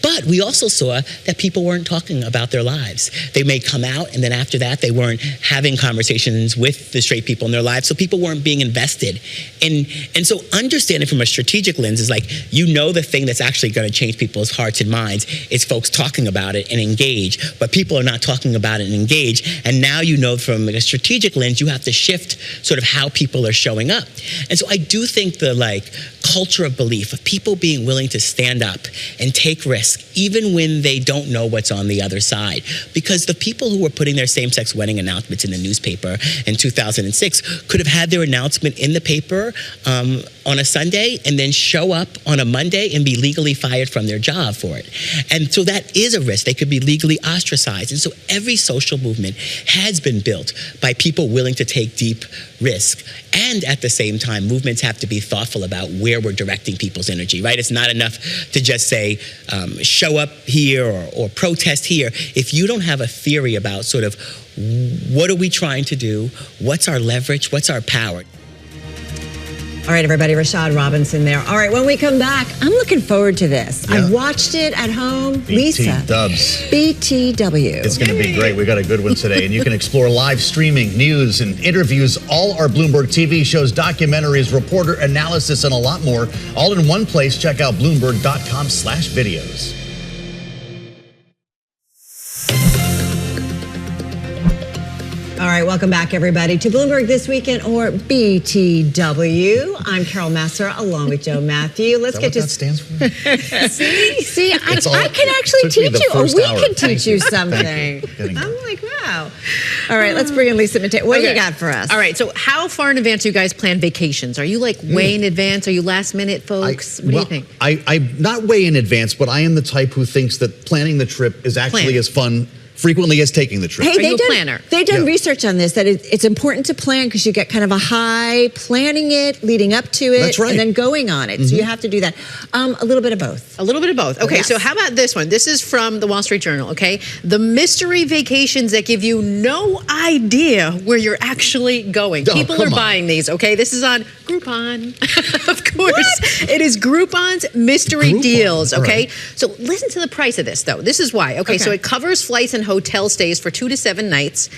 but we also saw that people weren't talking about their lives. They may come out, and then after that, they weren't having conversations with the straight people in their lives, so people weren't being invested. And so understanding from a strategic lens is the thing that's actually going to change people's hearts and minds is folks talking about it and engage, but people are not talking about it and engage, and now from a strategic lens, you have to shift sort of how people are showing up. And so I do think the culture of belief, of people being willing to stand up and take risks, even when they don't know what's on the other side. Because the people who were putting their same-sex wedding announcements in the newspaper in 2006 could have had their announcement in the paper on a Sunday and then show up on a Monday and be legally fired from their job for it. And so that is a risk. They could be legally ostracized. And so every social movement has been built by people willing to take deep risk. And at the same time, movements have to be thoughtful about where we're directing people's energy, right? It's not enough to just say, show up here or protest here. If you don't have a theory about sort of what are we trying to do, what's our leverage, what's our power. All right, everybody, Rashad Robinson there. All right, when we come back, I'm looking forward to this. Yeah. I watched it at home. Lisa. BTW. It's going to be great. We got a good one today. And you can explore live streaming, news, and interviews, all our Bloomberg TV shows, documentaries, reporter analysis, and a lot more, all in one place. Check out Bloomberg.com/videos. All right, welcome back, everybody, to Bloomberg This Weekend, or BTW. I'm Carol Massar, along with Joe Mathieu. Let's get to that stands for. See, I can actually teach you, or we can teach you something. I'm like, wow. All right, let's bring in Lisa Mateo. What do you got for us? All right, so how far in advance do you guys plan vacations? Are you way in advance? Are you last minute, folks? What do you think? I'm not way in advance, but I am the type who thinks that planning the trip is actually as fun frequently as taking the trip. Hey, they've done research on this, that it's important to plan because you get kind of a high planning it, leading up to it, That's right. and then going on it. So you have to do that. A little bit of both. A little bit of both. Okay, so how about this one? This is from the Wall Street Journal, okay? The mystery vacations that give you no idea where you're actually going. People are buying these, okay? This is on Groupon, of course. It is Groupon's mystery deals, okay? Right. So listen to the price of this, though. This is why. Okay, so it covers flights and hotel stays for 2 to 7 nights.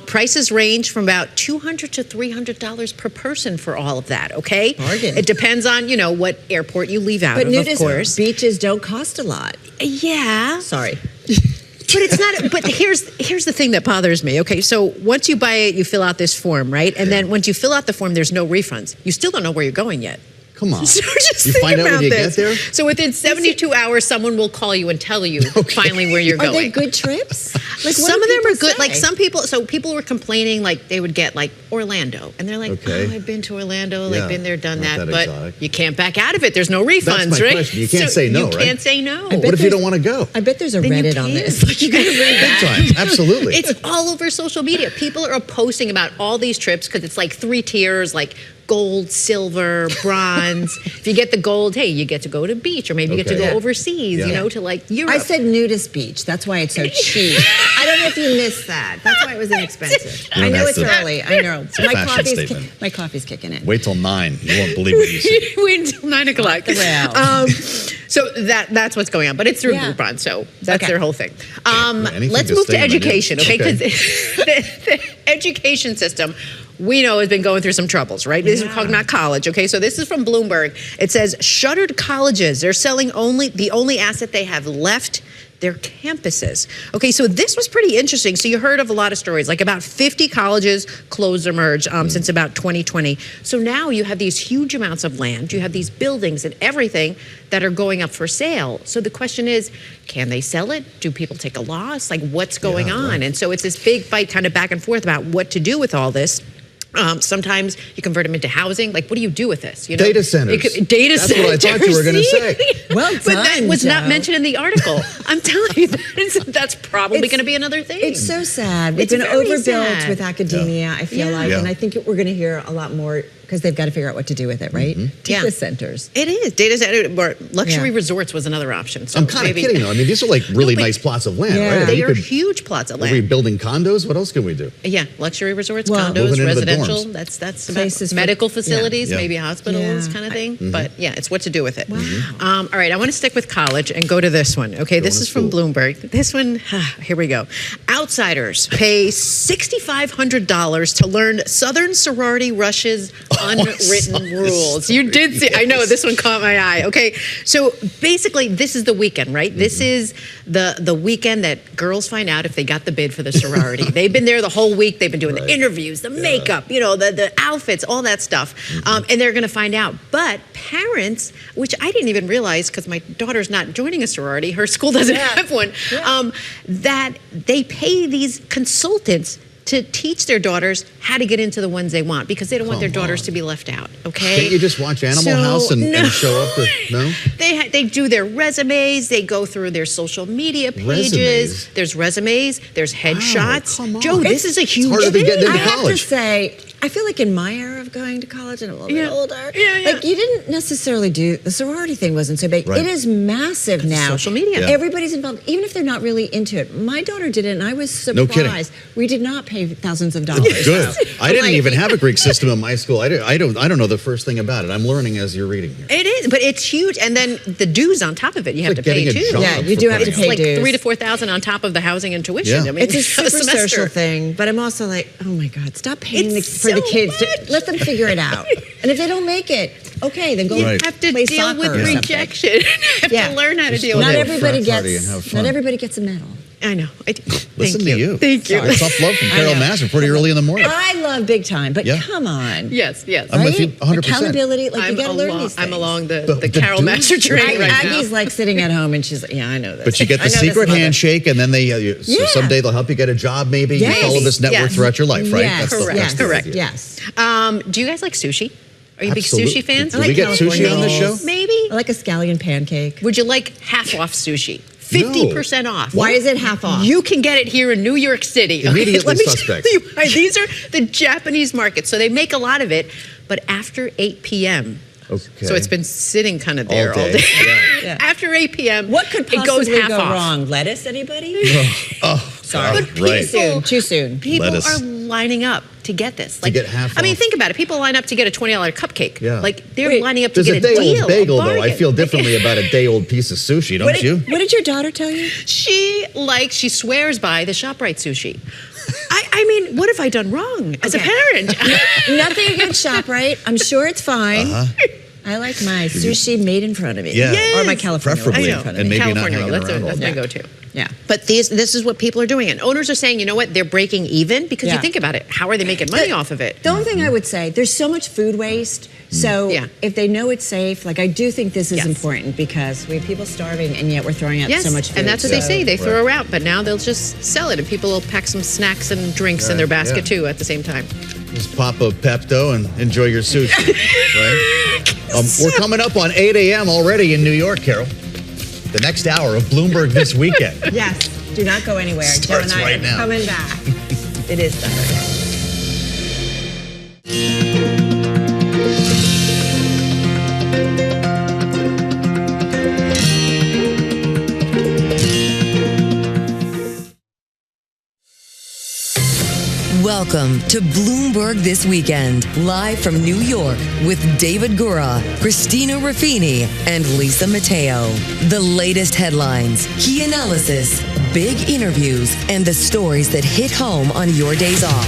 Prices range from about $200 to $300 per person for all of that, okay? Bargain. It depends on, what airport you leave out of course. Beaches don't cost a lot. Yeah. Sorry. But it's not, but here's the thing that bothers me. Okay, so once you buy it, you fill out this form, right? And then once you fill out the form, there's no refunds. You still don't know where you're going yet. Come on. So just you think find out about when you this. get there? So within 72 hours, someone will call you and tell you finally where you're going. Are they good trips? Some of them are good. Like some people, so people were complaining like they would get like Orlando. And they're like, oh, I've been to Orlando, like been there, done that. But exotic. You can't back out of it. There's no refunds, That's my right? question. You can't say no, right? You can't say no. What if you don't want to go? I bet there's a Reddit on this. Like you got to bring Big time. Absolutely. It's all over social media. People are posting about all these trips because it's like 3 tiers, like gold, silver, bronze. If you get the gold, hey, you get to go to beach, or maybe you get to go overseas, to like Europe. I said nudist beach. That's why it's so cheap. I don't know if you missed that. That's why it was inexpensive. I know it's early. I know. My coffee's kicking in. Wait till 9. You won't believe what you see. Wait until 9 o'clock. So that's what's going on. But it's through Groupon, so that's their whole thing. Let's move to education, okay? Because the education system, we know has been going through some troubles, right? This is not college, okay? So this is from Bloomberg. It says shuttered colleges. They're selling the only asset they have left. their campuses. Okay, so this was pretty interesting. So you heard of a lot of stories, like about 50 colleges closed or merged since about 2020. So now you have these huge amounts of land, you have these buildings and everything that are going up for sale. So the question is, can they sell it? Do people take a loss? Like, what's going on? Right. And so it's this big fight kind of back and forth about what to do with all this. Sometimes you convert them into housing. Like, what do you do with this? You know, data centers. Data centers. That's what I thought you were going to say. Well done, but that was Joe. not mentioned in the article. I'm telling you, that's probably going to be another thing. It's so sad. We've been overbuilt with academia, I feel like, and I think we're going to hear a lot more because they've got to figure out what to do with it, right? Data centers. It is. Data center, or luxury resorts was another option. So I'm kind of kidding, though. I mean, these are like really nice plots of land, right? They are huge plots of land. Are we building condos? What else can we do? Yeah, luxury resorts, condos, residential. That's places, medical facilities, maybe hospitals, kind of thing. But yeah, it's what to do with it. Wow. All right, I want to stick with college and go to this one. Okay, this is from Bloomberg. This one, here we go. Outsiders pay $6,500 to learn Southern sorority rush's unwritten rules. You did see, I know, this one caught my eye. Okay, so basically this is the weekend, right? This is the weekend that girls find out if they got the bid for the sorority. They've been there the whole week. They've been doing the interviews, the makeup, you know, the outfits, all that stuff. And they're going to find out. But parents, which I didn't even realize because my daughter's not joining a sorority, her school doesn't have one, that they pay these consultants to teach their daughters how to get into the ones they want because they don't want their daughters to be left out, okay? Can't you just watch Animal House and show up? They do their resumes. They go through their social media pages. There's resumes. There's headshots. Joe, this is a huge harder thing. to get into college. I have to say, I feel like in my era of going to college and I'm a little bit older, like you didn't necessarily do, the sorority thing wasn't so big. It is massive now. Social media. Everybody's involved, even if they're not really into it. My daughter did it and I was surprised. No kidding. We did not pay thousands of dollars. Good. I didn't even have a Greek system in my school. I don't know the first thing about it. I'm learning as you're reading here. It is, but it's huge. And then the dues on top of it, you have to pay too. Yeah, you do have to pay dues. Like $3,000 to $4,000 on top of the housing and tuition. Yeah. I mean, it's a super social thing, but I'm also like, oh my God, stop paying for the kids. Let them figure it out. And if they don't make it, okay, then go you have to play deal soccer with rejection. You have to learn how to deal with it. Not everybody gets a medal. I know. Listen to you. Thank you. Tough love from Carol Massar pretty early in the morning. I love big time, but come on. Yes. I'm with you 100%. Accountability, like you got to learn these things. I'm along the Carol Massar train right now. Aggie's like sitting at home and she's like, I know this. But you get the secret handshake and then so someday they'll help you get a job maybe. You follow this network throughout your life, right? Yes, correct. Yes. Do you guys like sushi? Are you big sushi fans? Do we get sushi on this show? Maybe. I like a scallion pancake. Would you like half off sushi? 50% off. Why is it half off? You can get it here in New York City. Immediately suspect. These are the Japanese markets, so they make a lot of it, but after 8 p.m. Okay. So it's been sitting kind of there all day. Yeah. After 8 p.m., what could possibly it goes half go off. wrong? Lettuce, anybody? Sorry. But too soon. People are lining up to get this. Like, to get half off. I mean, think about it. People line up to get a $20 cupcake. Yeah. Like, they're lining up to get a deal. There's a day-old bagel, a though. I feel differently about a day-old piece of sushi, don't you? What did your daughter tell you? She swears by the ShopRite sushi. I mean, what have I done wrong as a parent? Nothing against ShopRite. I'm sure it's fine. I like my sushi made in front of me. Yeah. Or my California roll in front of me. And maybe California not roll. That's my go-to. Yeah. But this is what people are doing. And owners are saying, you know what, they're breaking even because you think about it. How are they making money off of it? The only thing I would say, there's so much food waste. So if they know it's safe, like I do think this is important because we have people starving and yet we're throwing out so much food. And that's what they say. They throw out, but now they'll just sell it and people will pack some snacks and drinks in their basket too at the same time. Just pop a Pepto and enjoy your sushi, right? We're coming up on 8 a.m. already in New York, Carol. The next hour of Bloomberg This Weekend. Yes, do not go anywhere. Starts Joe and I right are now. coming back. It is Saturday. Welcome to Bloomberg This Weekend, live from New York with David Gura, Christina Ruffini, and Lisa Mateo. The latest headlines, key analysis, big interviews, and the stories that hit home on your days off.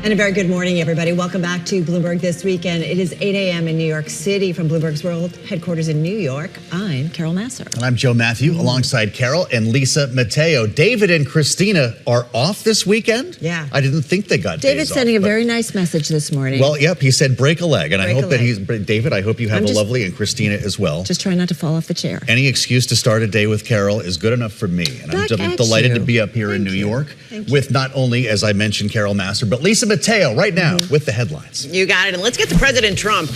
And a very good morning, everybody. Welcome back to Bloomberg This Weekend. It is 8 a.m. in New York City from Bloomberg's World Headquarters in New York. I'm Carol Massar. And I'm Joe Mathieu, alongside Carol and Lisa Mateo. David and Christina are off this weekend? Yeah. I didn't think they got David's days sending off, a very nice message this morning. Well, yep, he said break a leg. And Break I hope a that leg. David, I hope you have a lovely, and Christina as well. Just trying not to fall off the chair. Any excuse to start a day with Carol is good enough for me. And I'm delighted to be up here in New York with not only, as I mentioned, Carol Massar, but Lisa Mateo right now with the headlines. You got it. And let's get to President Trump.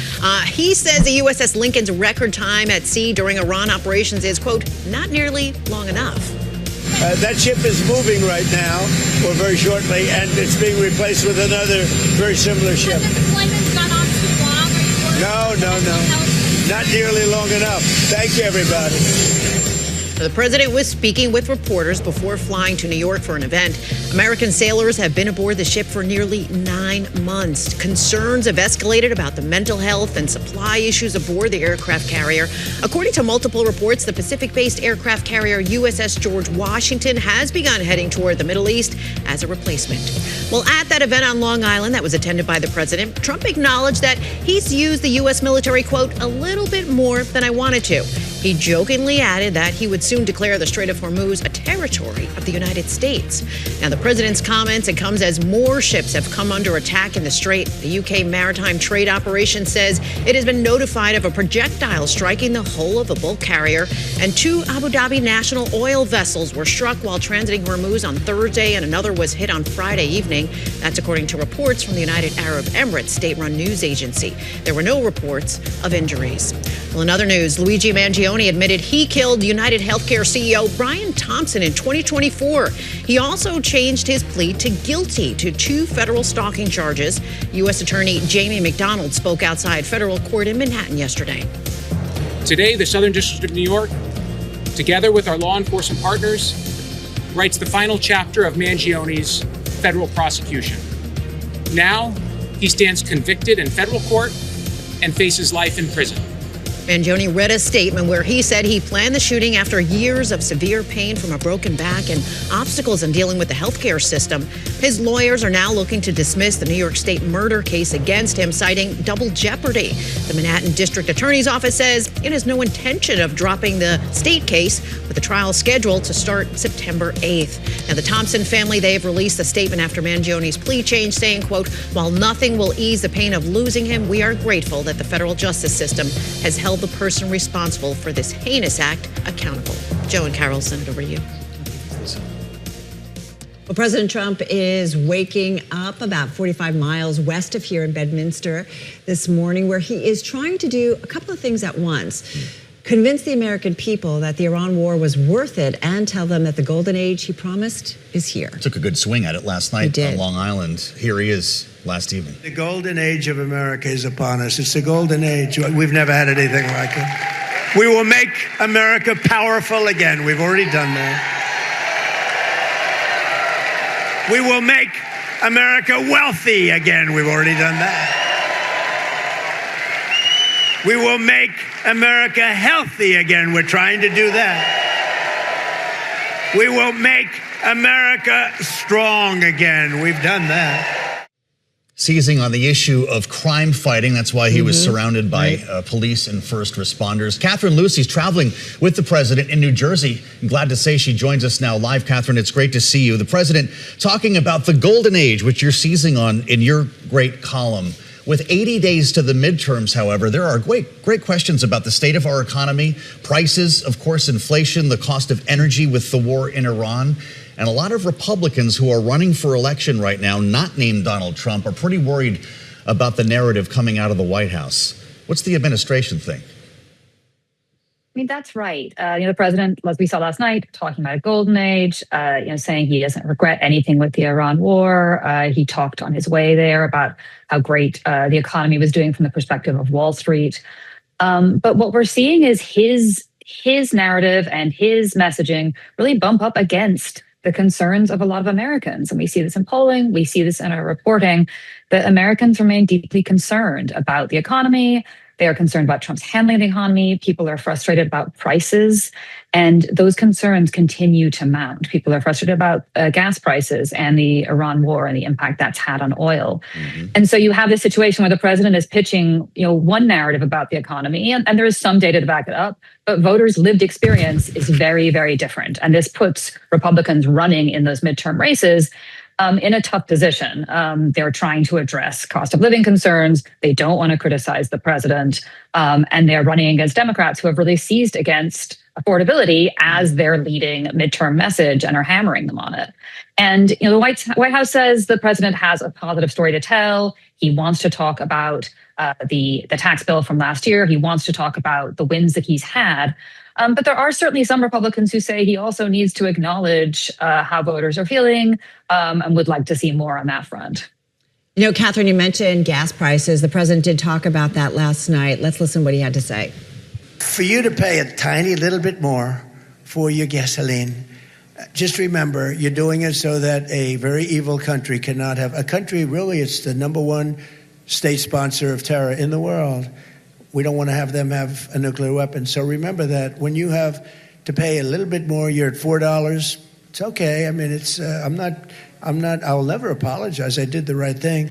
He says the USS Lincoln's record time at sea during Iran operations is, quote, not nearly long enough. That ship is moving right now, or very shortly, and it's being replaced with another very similar ship. No. Not nearly long enough. Thank you, everybody. The president was speaking with reporters before flying to New York for an event. American sailors have been aboard the ship for nearly 9 months. Concerns have escalated about the mental health and supply issues aboard the aircraft carrier. According to multiple reports, the Pacific-based aircraft carrier USS George Washington has begun heading toward the Middle East as a replacement. Well, at that event on Long Island that was attended by the president, Trump acknowledged that he's used the U.S. military, quote, a little bit more than I wanted to. He jokingly added that he would soon declare the Strait of Hormuz a territory of the United States. Now, the president's comments, it comes as more ships have come under attack in the Strait. The UK Maritime Trade Operation says it has been notified of a projectile striking the hull of a bulk carrier, and 2 Abu Dhabi national oil vessels were struck while transiting Hormuz on Thursday, and another was hit on Friday evening. That's according to reports from the United Arab Emirates state-run news agency. There were no reports of injuries. Well, in other news, Luigi Mangione admitted he killed United Healthcare CEO Brian Thompson in 2024. He also changed his plea to guilty to 2 federal stalking charges. U.S. Attorney Jamie McDonald spoke outside federal court in Manhattan yesterday. Today, the Southern District of New York, together with our law enforcement partners, writes the final chapter of Mangione's federal prosecution. Now, he stands convicted in federal court and faces life in prison. Mangione read a statement where he said he planned the shooting after years of severe pain from a broken back and obstacles in dealing with the healthcare system. His lawyers are now looking to dismiss the New York State murder case against him, citing double jeopardy. The Manhattan District Attorney's Office says it has no intention of dropping the state case, with the trial scheduled to start September 8th. Now, the Thompson family, they have released a statement after Mangione's plea change, saying, quote, while nothing will ease the pain of losing him, we are grateful that the federal justice system has held the person responsible for this heinous act accountable. Joe and Carol, send it over to you. Well, President Trump is waking up about 45 miles west of here in Bedminster this morning, where he is trying to do a couple of things at once. Convince the American people that the Iran war was worth it, and tell them that the golden age he promised is here. Took a good swing at it last night on Long Island. Here he is last evening. The golden age of America is upon us. It's the golden age. We've never had anything like it. We will make America powerful again. We've already done that. We will make America wealthy again. We've already done that. We will make America healthy again. We're trying to do that. We will make America strong again. We've done that. Seizing on the issue of crime fighting. That's why he was surrounded by police and first responders. Catherine Lucy's traveling with the president in New Jersey. I'm glad to say she joins us now live. Catherine, it's great to see you. The president talking about the golden age, which you're seizing on in your great column. With 80 days to the midterms, however, there are great questions about the state of our economy, prices, of course, inflation, the cost of energy with the war in Iran. And a lot of Republicans who are running for election right now, not named Donald Trump, are pretty worried about the narrative coming out of the White House. What's the administration think? I mean, that's right. The president, as we saw last night, talking about a golden age, saying he doesn't regret anything with the Iran war. He talked on his way there about how great the economy was doing from the perspective of Wall Street. But what we're seeing is his narrative and his messaging really bump up against the concerns of a lot of Americans. And we see this in polling, we see this in our reporting, that Americans remain deeply concerned about the economy, They are concerned about Trump's handling of the economy. People are frustrated about prices. And those concerns continue to mount. People are frustrated about gas prices and the Iran war and the impact that's had on oil. And so you have this situation where the president is pitching, one narrative about the economy, and there is some data to back it up, but voters' lived experience is very, very different. And this puts Republicans running in those midterm races in a tough position. They're trying to address cost of living concerns. They don't want to criticize the president. And they're running against Democrats who have really seized against affordability as their leading midterm message and are hammering them on it. And the White House says the president has a positive story to tell. He wants to talk about the tax bill from last year. He wants to talk about the wins that he's had. But there are certainly some Republicans who say he also needs to acknowledge how voters are feeling and would like to see more on that front. Catherine, you mentioned gas prices. The president did talk about that last night. Let's listen to what he had to say. For you to pay a tiny little bit more for your gasoline, just remember you're doing it so that a very evil country cannot have a country. Really, it's the number one state sponsor of terror in the world. We don't want to have them have a nuclear weapon. So remember that when you have to pay a little bit more, you're at $4. It's okay. I mean, it's I'll never apologize. I did the right thing.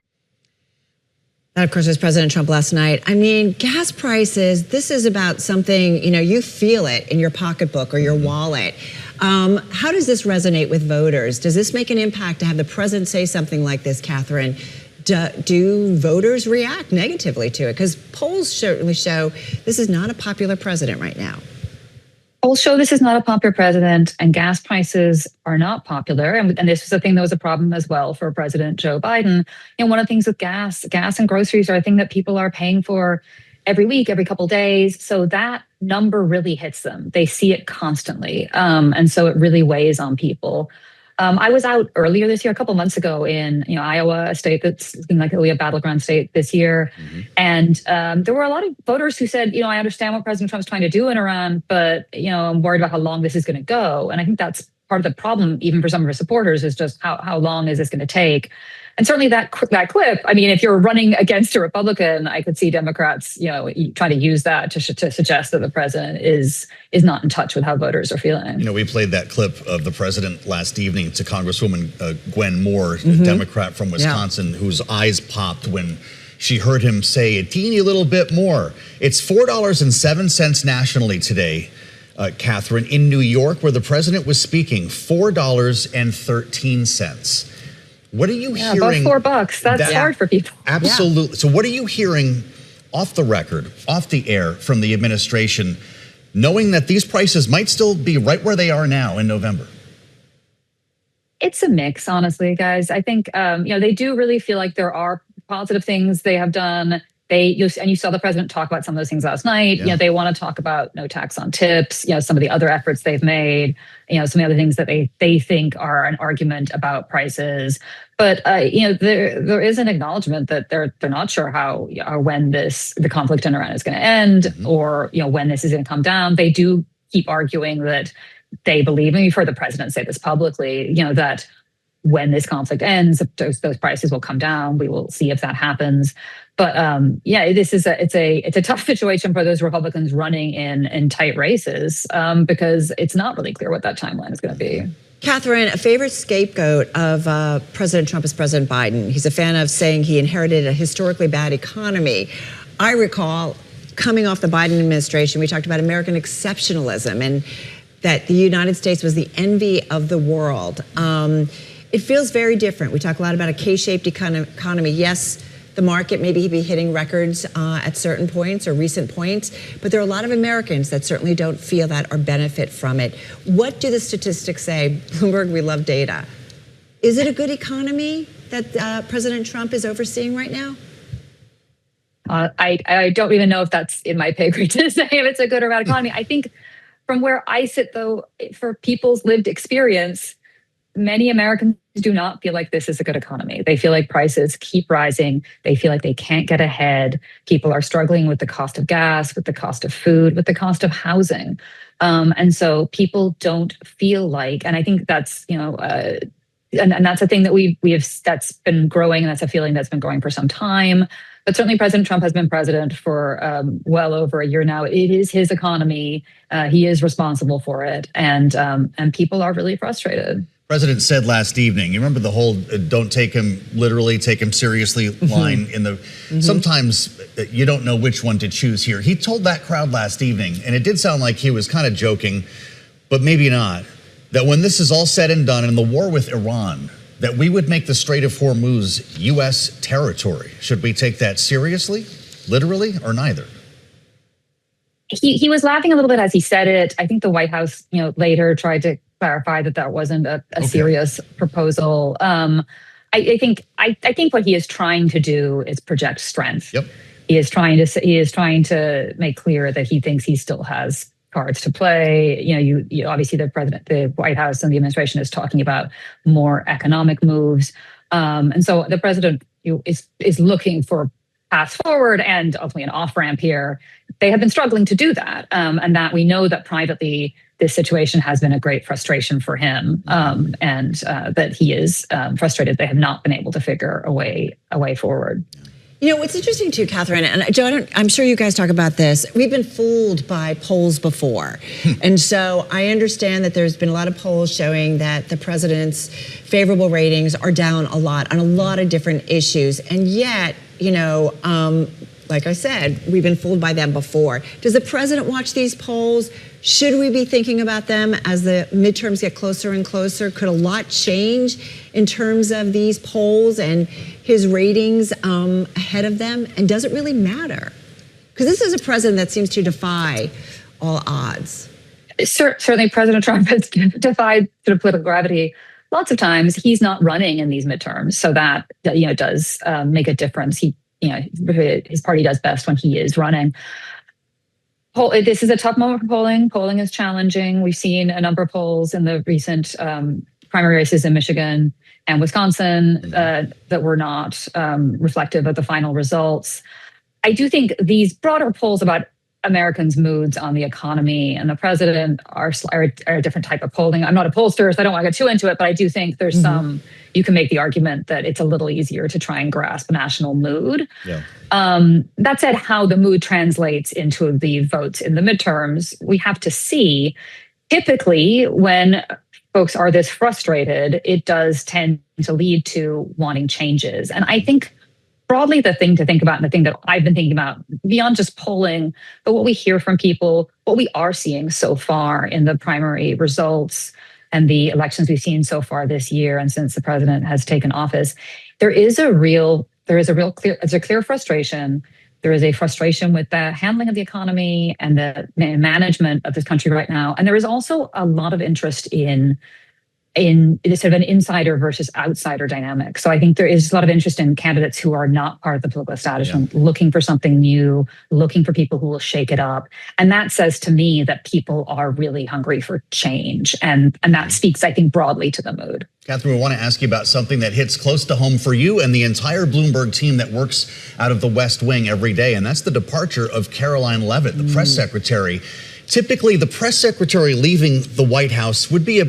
That, of course, was President Trump last night. I mean, gas prices, this is about something, you feel it in your pocketbook or your wallet. How does this resonate with voters? Does this make an impact to have the president say something like this, Catherine? Do voters react negatively to it? Because polls certainly show this is not a popular president right now. Polls show this is not a popular president, and gas prices are not popular. And this was a thing that was a problem as well for President Joe Biden. One of the things with gas and groceries are a thing that people are paying for every week, every couple of days. So that number really hits them. They see it constantly. And so it really weighs on people. I was out earlier this year, a couple months ago, in Iowa, a state that's looking like it'll be a battleground state this year. And there were a lot of voters who said, I understand what President Trump's trying to do in Iran, but I'm worried about how long this is going to go. And I think that's part of the problem, even for some of his supporters, is just how long is this going to take? And certainly that clip, I mean, if you're running against a Republican, I could see Democrats, trying to use that to suggest that the president is not in touch with how voters are feeling. We played that clip of the president last evening to Congresswoman Gwen Moore, a Democrat from Wisconsin, whose eyes popped when she heard him say a teeny little bit more. It's $4.07 nationally today, Catherine. In New York, where the president was speaking, $4.13. What are you hearing? About $4. That's hard for people. Absolutely. Yeah. So what are you hearing off the record, off the air from the administration, knowing that these prices might still be right where they are now in November? It's a mix, honestly, guys. I think, they do really feel like there are positive things they have done. You saw the president talk about some of those things last night. Yeah. They want to talk about no tax on tips, some of the other efforts they've made, some of the other things that they think are an argument about prices. But, there is an acknowledgement that they're not sure how or when the conflict in Iran is going to end, or, when this is going to come down. They do keep arguing that they believe, and you've heard the president say this publicly, that when this conflict ends, those prices will come down. We will see if that happens. But this is it's a tough situation for those Republicans running in tight races because it's not really clear what that timeline is going to be. Catherine, a favorite scapegoat of President Trump is President Biden. He's a fan of saying he inherited a historically bad economy. I recall coming off the Biden administration, we talked about American exceptionalism and that the United States was the envy of the world. It feels very different. We talk a lot about a K-shaped economy. Yes, the market maybe be hitting records at certain points or recent points, but there are a lot of Americans that certainly don't feel that or benefit from it. What do the statistics say? Bloomberg, we love data. Is it a good economy that President Trump is overseeing right now? I don't even know if that's in my pay grade to say if it's a good or bad economy. I think from where I sit, though, for people's lived experience, many Americans do not feel like this is a good economy. They feel like prices keep rising. They feel like they can't get ahead. People are struggling with the cost of gas, with the cost of food, with the cost of housing. And so people don't feel like, and I think that's, and that's a thing that we have, that's been growing, and that's a feeling that's been growing for some time. But certainly President Trump has been president for well over a year now. It is his economy. He is responsible for it. And people are really frustrated. President said last evening, you remember the whole don't take him literally, take him seriously line in the, sometimes you don't know which one to choose here. He told that crowd last evening, and it did sound like he was kind of joking, but maybe not, that when this is all said and done in the war with Iran, that we would make the Strait of Hormuz U.S. territory. Should we take that seriously, literally, or neither? He was laughing a little bit as he said it. I think the White House, later tried to clarify that wasn't a serious proposal. I think what he is trying to do is project strength. Yep. He is trying to make clear that he thinks he still has cards to play. You obviously the White House and the administration is talking about more economic moves, and so the president is looking for paths forward and ultimately an off ramp here. They have been struggling to do that, and that we know that privately this situation has been a great frustration for him, and that he is frustrated they have not been able to figure a way forward. What's interesting too, Catherine, and Joe, I'm sure you guys talk about this. We've been fooled by polls before. And so I understand that there's been a lot of polls showing that the president's favorable ratings are down a lot on a lot of different issues. And yet, like I said, we've been fooled by them before. Does the president watch these polls? Should we be thinking about them as the midterms get closer and closer? Could a lot change in terms of these polls and his ratings ahead of them? And does it really matter? Because this is a president that seems to defy all odds. Certainly, President Trump has defied sort of political gravity lots of times. He's not running in these midterms, so that does make a difference. His party does best when he is running. This is a tough moment for polling. Polling is challenging. We've seen a number of polls in the recent primary races in Michigan and Wisconsin that were not reflective of the final results. I do think these broader polls about Americans' moods on the economy and the president are a different type of polling. I'm not a pollster, so I don't want to get too into it, but I do think there's you can make the argument that it's a little easier to try and grasp national mood. Yeah. That said, how the mood translates into the votes in the midterms, we have to see. Typically, when folks are this frustrated, it does tend to lead to wanting changes. And I think broadly the thing to think about, and the thing that I've been thinking about beyond just polling, but what we hear from people, what we are seeing so far in the primary results and the elections we've seen so far this year and since the president has taken office, there is a clear frustration. There is a frustration with the handling of the economy and the management of this country right now. And there is also a lot of interest in sort of an insider versus outsider dynamic. So I think there is a lot of interest in candidates who are not part of the political establishment, looking for something new, looking for people who will shake it up. And that says to me that people are really hungry for change. And that speaks, I think, broadly to the mood. Catherine, we want to ask you about something that hits close to home for you and the entire Bloomberg team that works out of the West Wing every day. And that's the departure of Caroline Leavitt, the press secretary. Typically, the press secretary leaving the White House would be a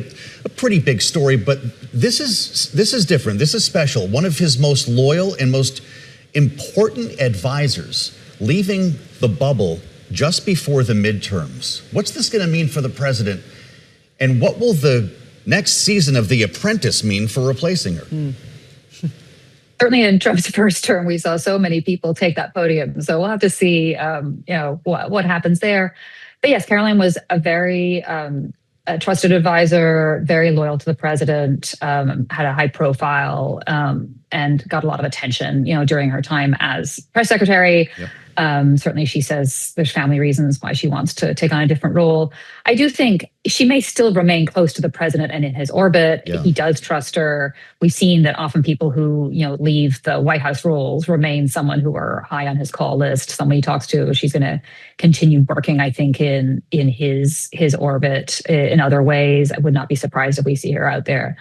pretty big story, but this is different. This is special. One of his most loyal and most important advisors leaving the bubble just before the midterms. What's this going to mean for the president? And what will the next season of The Apprentice mean for replacing her? Certainly in Trump's first term, we saw so many people take that podium. So we'll have to see, what happens there. But yes, Caroline was a very a trusted advisor, very loyal to the president, had a high profile, and got a lot of attention, during her time as press secretary. Yep. Certainly she says there's family reasons why she wants to take on a different role. I do think she may still remain close to the president and in his orbit. Yeah. He does trust her. We've seen that often people who, leave the White House roles remain someone who are high on his call list, someone he talks to. She's going to continue working, I think, in his orbit in other ways. I would not be surprised if we see her out there,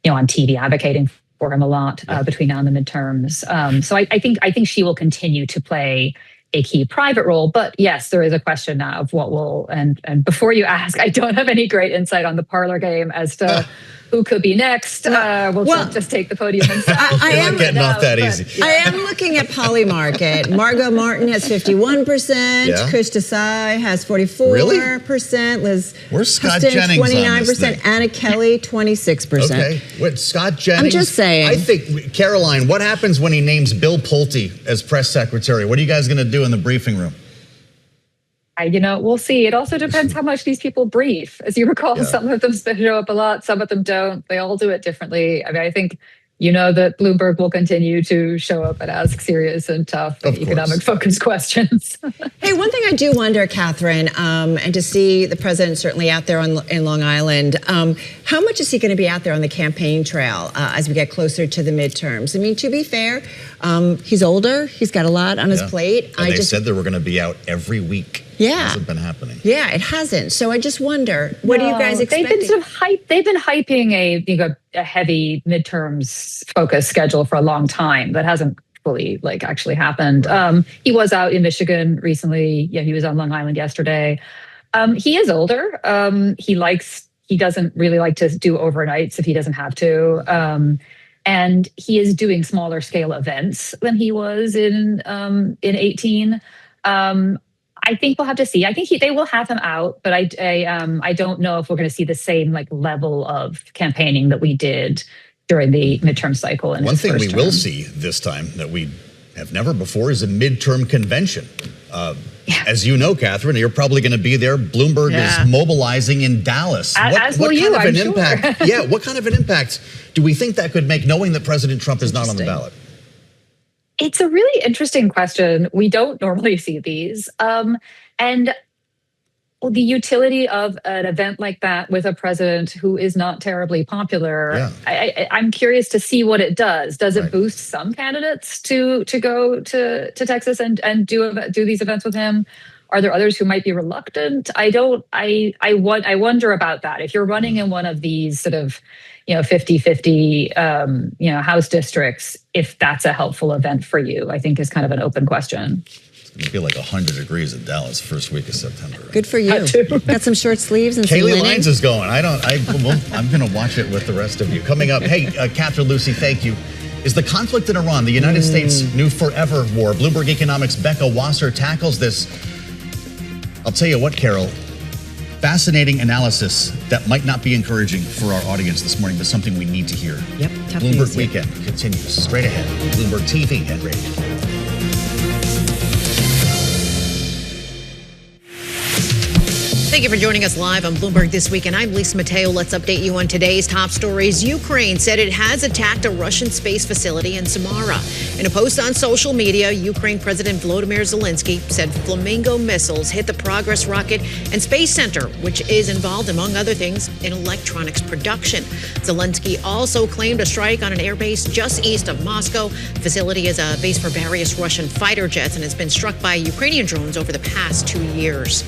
on TV advocating for him a lot between now and the midterms. So I think she will continue to play a key private role. But yes, there is a question now of what will, and before you ask, I don't have any great insight on the parlor game as to who could be next. Will Trump just take the podium himself? I'm not getting off that easy. I am looking at Polymarket. Margot Martin has 51%. Yeah. Krish Desai has 44%. Really? Liz Where's Scott Huston, Jennings on this 29%. thing? Anna Kelly, 26%. Okay. What, Scott Jennings? I'm just saying. I think, Caroline, what happens when he names Bill Pulte as press secretary? What are you guys going to do in the briefing room? We'll see. It also depends how much these people brief. As you recall, some of them show up a lot, some of them don't. They all do it differently. I mean, I think that Bloomberg will continue to show up and ask serious and tough economic-focused questions. Hey, one thing I do wonder, Catherine, and to see the president certainly out there in Long Island, how much is he going to be out there on the campaign trail as we get closer to the midterms? I mean, to be fair, he's older. He's got a lot on his plate. And they said they were going to be out every week. Yeah. It hasn't been happening. Yeah, it hasn't. So I just wonder, what are you guys expecting? They've been hyping a heavy midterms focused schedule for a long time. That hasn't fully actually happened. He was out in Michigan recently. Yeah, he was on Long Island yesterday. He is older. He doesn't really like to do overnights if he doesn't have to. And he is doing smaller scale events than he was in 18. I think we'll have to see. I think they will have him out, but I don't know if we're going to see the same level of campaigning that we did during the midterm cycle. One thing we will see this time that we have never before is a midterm convention. As you know, Catherine, you're probably going to be there. Bloomberg is mobilizing in Dallas. As will you, I'm sure. Impact? Yeah, what kind of an impact do we think that could make, knowing that President Trump is not on the ballot? It's a really interesting question. We don't normally see these. And the utility of an event like that with a president who is not terribly popular, I'm curious to see what it does. Does it boost some candidates to go to Texas and do these events with him? Are there others who might be reluctant? I wonder about that. If you're running in one of these sort of 50-50, House districts, if that's a helpful event for you, I think is kind of an open question. It's going to feel like 100 degrees in Dallas first week of September. Right? Good for you. Got some short sleeves and some Kaylee linen. Lines is going. I'm going to watch it with the rest of you. Coming up, hey, Catherine, Lucy, thank you. Is the conflict in Iran the United States' new forever war? Bloomberg Economics' Becca Wasser tackles this. I'll tell you what, Carol. Fascinating analysis that might not be encouraging for our audience this morning, but something we need to hear. Yep. Bloomberg Weekend continues straight ahead. Bloomberg TV and radio. Thank you for joining us live on Bloomberg This Week, and I'm Lisa Mateo. Let's update you on today's top stories. Ukraine said it has attacked a Russian space facility in Samara. In a post on social media, Ukraine President Volodymyr Zelensky said Flamingo missiles hit the Progress rocket and space center, which is involved, among other things, in electronics production. Zelensky also claimed a strike on an airbase just east of Moscow. The facility is a base for various Russian fighter jets and has been struck by Ukrainian drones over the past 2 years.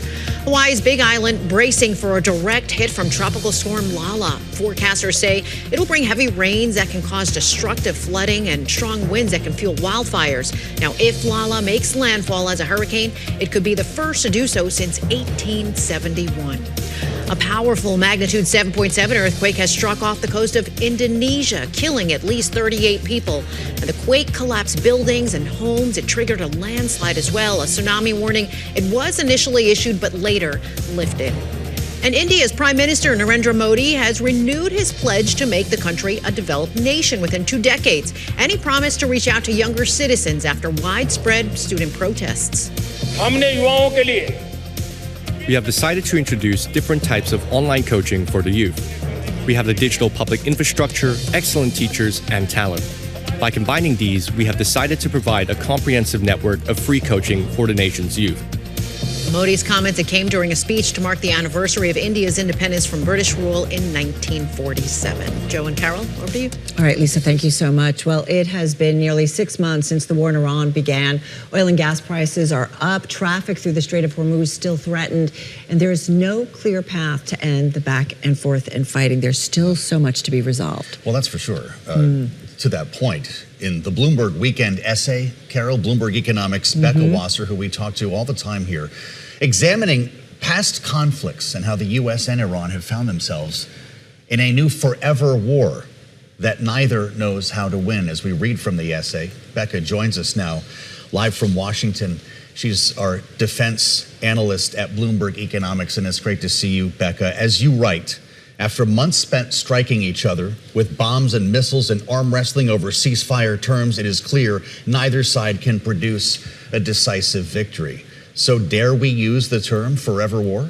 Hawaii's Big Island bracing for a direct hit from tropical storm Lala. Forecasters say it'll bring heavy rains that can cause destructive flooding and strong winds that can fuel wildfires. Now, if Lala makes landfall as a hurricane, it could be the first to do so since 1871. A powerful magnitude 7.7 earthquake has struck off the coast of Indonesia, killing at least 38 people. And the quake collapsed buildings and homes. It triggered a landslide as well. A tsunami warning. It was initially issued, but later lifted. And India's Prime Minister Narendra Modi has renewed his pledge to make the country a developed nation within 2 decades. And he promised to reach out to younger citizens after widespread student protests. We have decided to introduce different types of online coaching for the youth. We have the digital public infrastructure, excellent teachers, and talent. By combining these, we have decided to provide a comprehensive network of free coaching for the nation's youth. Modi's comments came during a speech to mark the anniversary of India's independence from British rule in 1947. Joe and Carol, over to you. All right, Lisa, thank you so much. Well, it has been nearly 6 months since the war in Iran began. Oil and gas prices are up. Traffic through the Strait of Hormuz still threatened. And there is no clear path to end the back and forth and fighting. There's still so much to be resolved. Well, that's for sure. To that point, in the Bloomberg Weekend essay, Carol, Bloomberg Economics' Becca Wasser, who we talk to all the time here, examining past conflicts and how the U.S. and Iran have found themselves in a new forever war that neither knows how to win, as we read from the essay. Becca joins us now live from Washington. She's our defense analyst at Bloomberg Economics, and it's great to see you, Becca. As you write, after months spent striking each other with bombs and missiles and arm wrestling over ceasefire terms, it is clear neither side can produce a decisive victory. So dare we use the term forever war?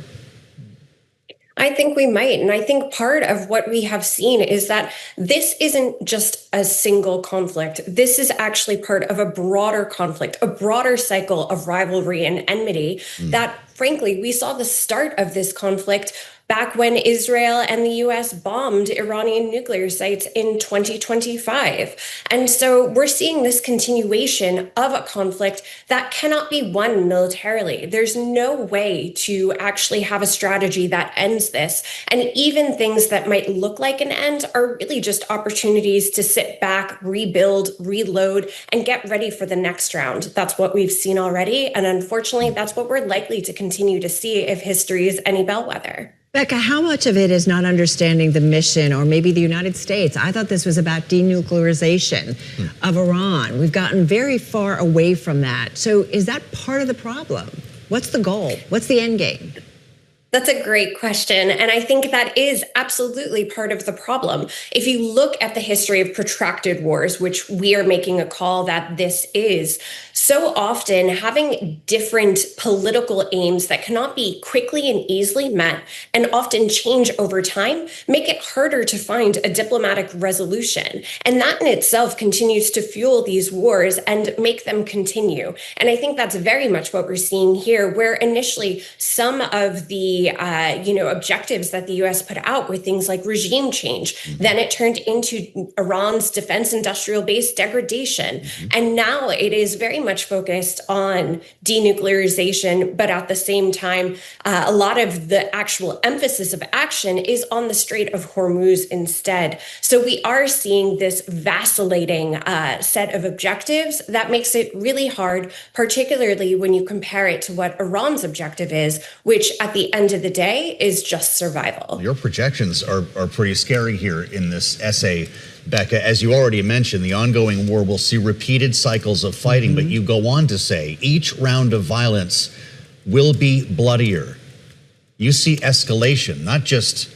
I think we might. And I think part of what we have seen is that this isn't just a single conflict. This is actually part of a broader conflict, a broader cycle of rivalry and enmity that, frankly, we saw the start of this conflict back when Israel and the US bombed Iranian nuclear sites in 2025. And so we're seeing this continuation of a conflict that cannot be won militarily. There's no way to actually have a strategy that ends this. And even things that might look like an end are really just opportunities to sit back, rebuild, reload, and get ready for the next round. That's what we've seen already. And unfortunately, that's what we're likely to continue to see if history is any bellwether. Becca, how much of it is not understanding the mission, or maybe the United States? I thought this was about denuclearization of Iran. We've gotten very far away from that. So is that part of the problem? What's the goal? What's the end game? That's a great question. And I think that is absolutely part of the problem. If you look at the history of protracted wars, which we are making a call that this is, so often having different political aims that cannot be quickly and easily met and often change over time make it harder to find a diplomatic resolution. And that in itself continues to fuel these wars and make them continue. And I think that's very much what we're seeing here, where initially some of the objectives that the U.S. put out were things like regime change. Then it turned into Iran's defense industrial base degradation. And now it is very much focused on denuclearization, but at the same time, a lot of the actual emphasis of action is on the Strait of Hormuz instead. So we are seeing this vacillating set of objectives that makes it really hard, particularly when you compare it to what Iran's objective is, which at the end of the day is just survival. Your projections are pretty scary here in this essay, Becca. As you already mentioned, the ongoing war will see repeated cycles of fighting, but you go on to say each round of violence will be bloodier. You see escalation, not just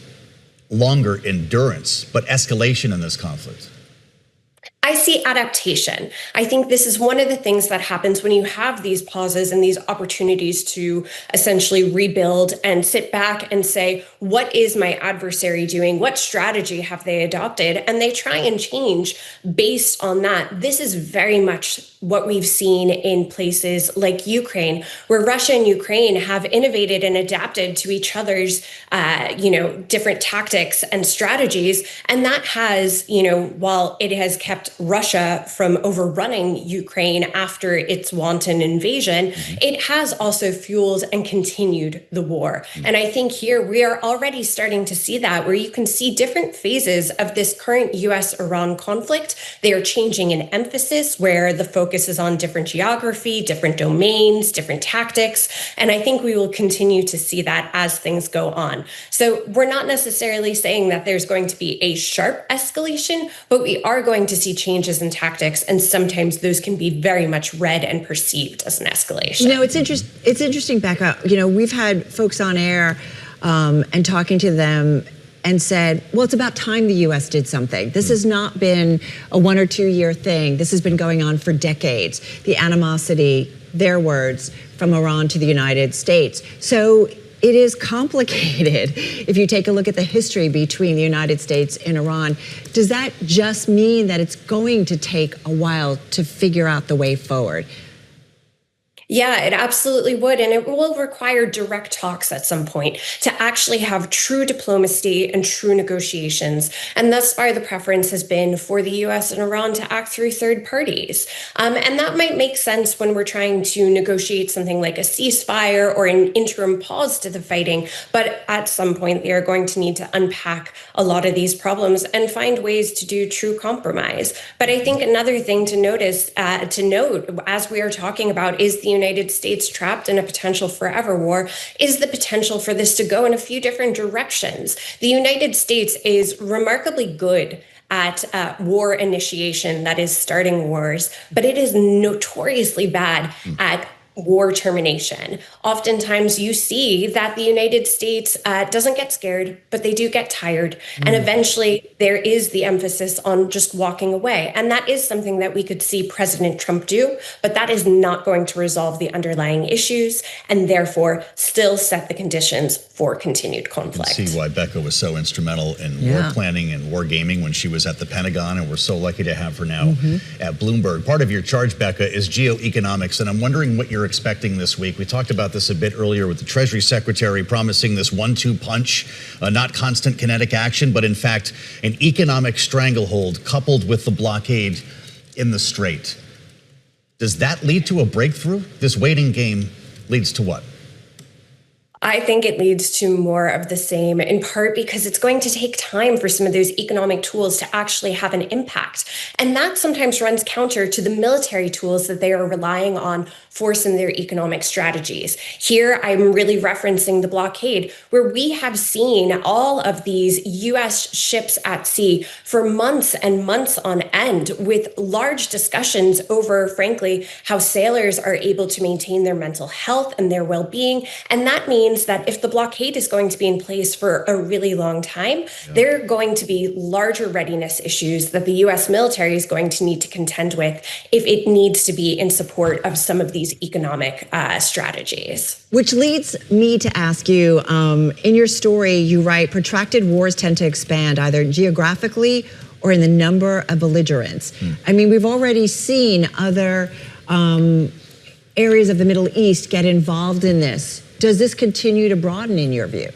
longer endurance, but escalation in this conflict. I see adaptation. I think this is one of the things that happens when you have these pauses and these opportunities to essentially rebuild and sit back and say, what is my adversary doing? What strategy have they adopted? And they try and change based on that. This is very much what we've seen in places like Ukraine, where Russia and Ukraine have innovated and adapted to each other's, different tactics and strategies. And that has, while it has kept Russia from overrunning Ukraine after its wanton invasion, it has also fueled and continued the war. And I think here we are already starting to see that, where you can see different phases of this current US-Iran conflict. They are changing in emphasis, where the focus is on different geography, different domains, different tactics. And I think we will continue to see that as things go on. So we're not necessarily saying that there's going to be a sharp escalation, but we are going to see changes in tactics, and sometimes those can be very much read and perceived as an escalation. It's interesting, Becca. We've had folks on air and talking to them and said, well, it's about time the U.S. did something. This has not been a 1 or 2 year thing. This has been going on for decades. The animosity, their words, from Iran to the United States. So it is complicated. If you take a look at the history between the United States and Iran, does that just mean that it's going to take a while to figure out the way forward? Yeah, it absolutely would. And it will require direct talks at some point to actually have true diplomacy and true negotiations. And thus far, the preference has been for the U.S. and Iran to act through third parties. And that might make sense when we're trying to negotiate something like a ceasefire or an interim pause to the fighting. But at some point, they are going to need to unpack a lot of these problems and find ways to do true compromise. But I think another thing to note as we are talking about is the United States trapped in a potential forever war is the potential for this to go in a few different directions. The United States is remarkably good at war initiation, that is starting wars, but it is notoriously bad at war termination. Oftentimes you see that the United States doesn't get scared, but they do get tired. And eventually there is the emphasis on just walking away. And that is something that we could see President Trump do, but that is not going to resolve the underlying issues and therefore still set the conditions for continued conflict. You can see why Becca was so instrumental in war planning and war gaming when she was at the Pentagon, and we're so lucky to have her now at Bloomberg. Part of your charge, Becca, is geoeconomics, and I'm wondering what you're expecting this week. We talked about this a bit earlier with the Treasury Secretary promising this 1-2 punch, not constant kinetic action, but in fact an economic stranglehold coupled with the blockade in the Strait. Does that lead to a breakthrough? This waiting game leads to what? I think it leads to more of the same, in part because it's going to take time for some of those economic tools to actually have an impact. And that sometimes runs counter to the military tools that they are relying on for some of their economic strategies. Here, I'm really referencing the blockade, where we have seen all of these U.S. ships at sea for months and months on end, with large discussions over, frankly, how sailors are able to maintain their mental health and their well-being. And that means that if the blockade is going to be in place for a really long time, there are going to be larger readiness issues that the U.S. military is going to need to contend with if it needs to be in support of some of these economic strategies. Which leads me to ask you, in your story, you write, protracted wars tend to expand either geographically or in the number of belligerents. I mean, we've already seen other areas of the Middle East get involved in this. Does this continue to broaden in your view?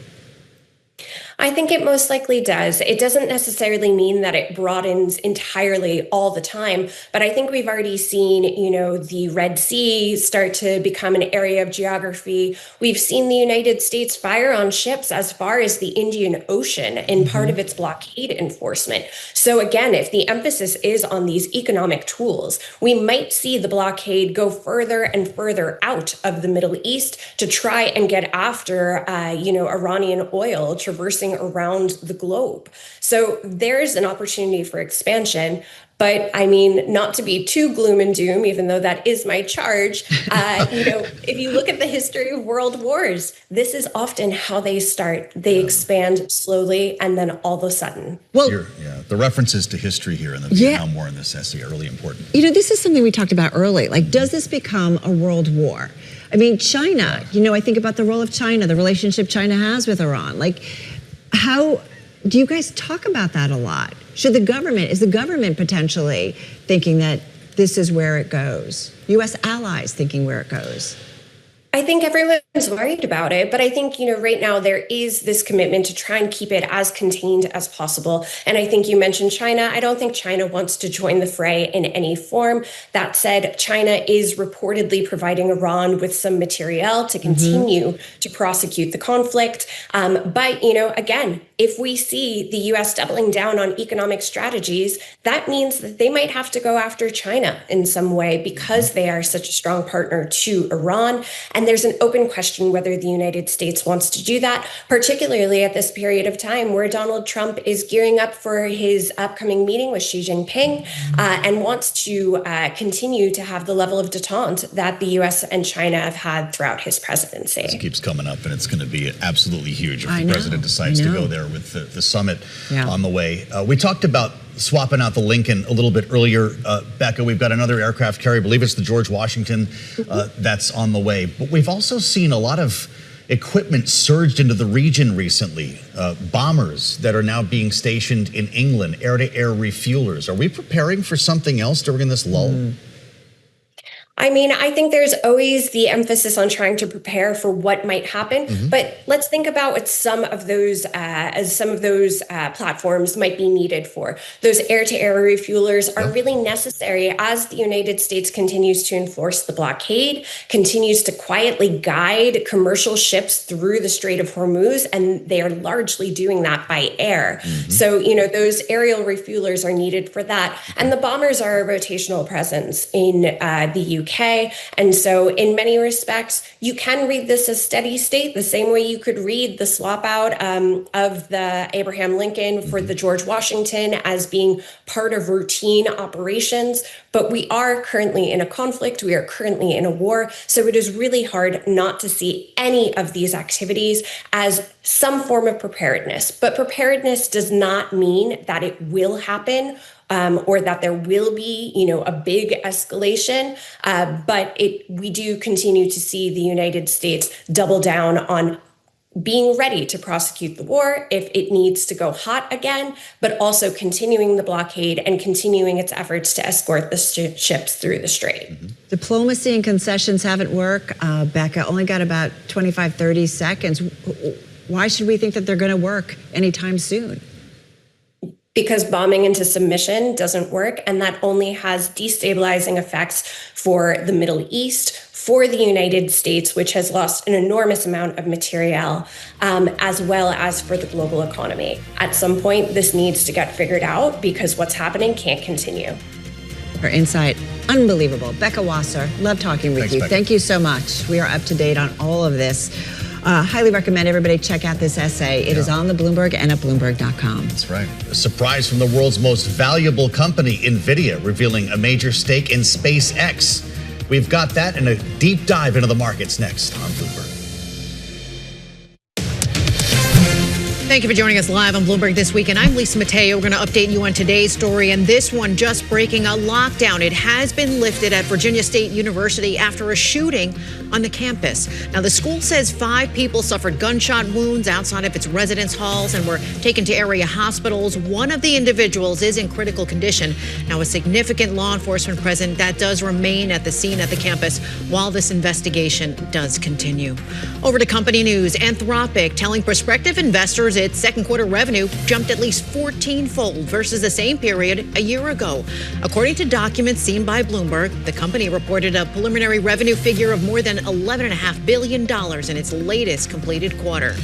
I think it most likely does. It doesn't necessarily mean that it broadens entirely all the time, but I think we've already seen, the Red Sea start to become an area of geography. We've seen the United States fire on ships as far as the Indian Ocean in part of its blockade enforcement. So again, if the emphasis is on these economic tools, we might see the blockade go further and further out of the Middle East to try and get after, Iranian oil traversing around the globe. So there's an opportunity for expansion. But I mean, not to be too gloom and doom, even though that is my charge, if you look at the history of world wars, this is often how they start. They expand slowly and then all of a sudden. Well, the references to history here in the Vietnam War in this essay are really important. This is something we talked about early. Like, does this become a world war? I mean, China, I think about the role of China, the relationship China has with Iran. Like, how do you guys talk about that a lot? Is the government potentially thinking that this is where it goes? U.S. allies thinking where it goes? I think everyone's worried about it, but I think, right now there is this commitment to try and keep it as contained as possible. And I think you mentioned China. I don't think China wants to join the fray in any form. That said, China is reportedly providing Iran with some material to continue to prosecute the conflict. But, again, if we see the U.S. doubling down on economic strategies, that means that they might have to go after China in some way because they are such a strong partner to Iran. And there's an open question whether the United States wants to do that, particularly at this period of time where Donald Trump is gearing up for his upcoming meeting with Xi Jinping and wants to continue to have the level of detente that the U.S. and China have had throughout his presidency. This keeps coming up, and it's going to be absolutely huge if the president decides to go there with the summit on the way. We talked about swapping out the Lincoln a little bit earlier. Becca, we've got another aircraft carrier. I believe it's the George Washington that's on the way. But we've also seen a lot of equipment surged into the region recently. Bombers that are now being stationed in England, air-to-air refuelers. Are we preparing for something else during this lull? I mean, I think there's always the emphasis on trying to prepare for what might happen. But let's think about what some of those platforms might be needed for. Those air-to-air refuelers are really necessary as the United States continues to enforce the blockade, continues to quietly guide commercial ships through the Strait of Hormuz, and they are largely doing that by air. So, those aerial refuelers are needed for that. And the bombers are a rotational presence in the UK. UK. And so in many respects, you can read this as steady state, the same way you could read the swap out of the Abraham Lincoln for the George Washington as being part of routine operations. But we are currently in a conflict. We are currently in a war. So it is really hard not to see any of these activities as some form of preparedness. But preparedness does not mean that it will happen or that there will be, a big escalation. But we do continue to see the United States double down on being ready to prosecute the war if it needs to go hot again, but also continuing the blockade and continuing its efforts to escort the ships through the strait. Diplomacy and concessions haven't worked. Becca, only got about 25, 30 seconds. Why should we think that they're going to work anytime soon? Because bombing into submission doesn't work, and that only has destabilizing effects for the Middle East, for the United States, which has lost an enormous amount of materiel, as well as for the global economy. At some point, this needs to get figured out because what's happening can't continue. Her insight, unbelievable. Becca Wasser, love talking with you. Becca. Thank you so much. We are up to date on all of this. Highly recommend everybody check out this essay. It is on the Bloomberg and at Bloomberg.com. That's right. A surprise from the world's most valuable company, NVIDIA, revealing a major stake in SpaceX. We've got that and a deep dive into the markets next on Bloomberg. Thank you for joining us live on Bloomberg This Weekend. I'm Lisa Mateo. We're going to update you on today's story, and this one just breaking a lockdown. It has been lifted at Virginia State University after a shooting on the campus. Now, the school says 5 people suffered gunshot wounds outside of its residence halls and were taken to area hospitals. One of the individuals is in critical condition. Now, a significant law enforcement presence that does remain at the scene at the campus while this investigation does continue. Over to company news. Anthropic telling prospective investors its second quarter revenue jumped at least 14-fold versus the same period a year ago. According to documents seen by Bloomberg, the company reported a preliminary revenue figure of more than $11.5 billion in its latest completed quarter.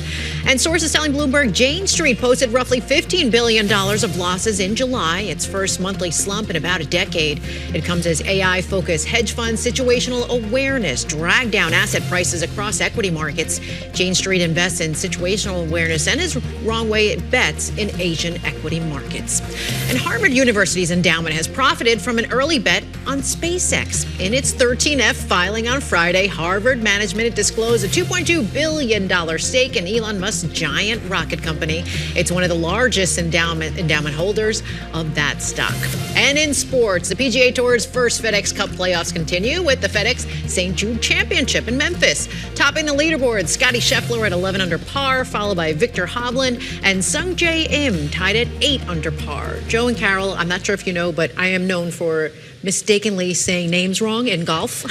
And sources telling Bloomberg Jane Street posted roughly $15 billion of losses in July, its first monthly slump in about a decade. It comes as AI-focused hedge funds situational awareness dragged down asset prices across equity markets. Jane Street invests in situational awareness and is wrong way bets in Asian equity markets. And Harvard University's endowment has profited from an early bet on SpaceX. In its 13F filing on Friday, Harvard management disclosed a $2.2 billion stake in Elon Musk's giant rocket company. It's one of the largest endowment holders of that stock. And in sports, the PGA Tour's first FedEx Cup playoffs continue with the FedEx St. Jude Championship in Memphis. Topping the leaderboard, Scotty Scheffler at 11 under par, followed by Victor Hovland and Sung Jae Im tied at 8 under par. Joe and Carol, I'm not sure if you know, but I am known for mistakenly saying names wrong in golf.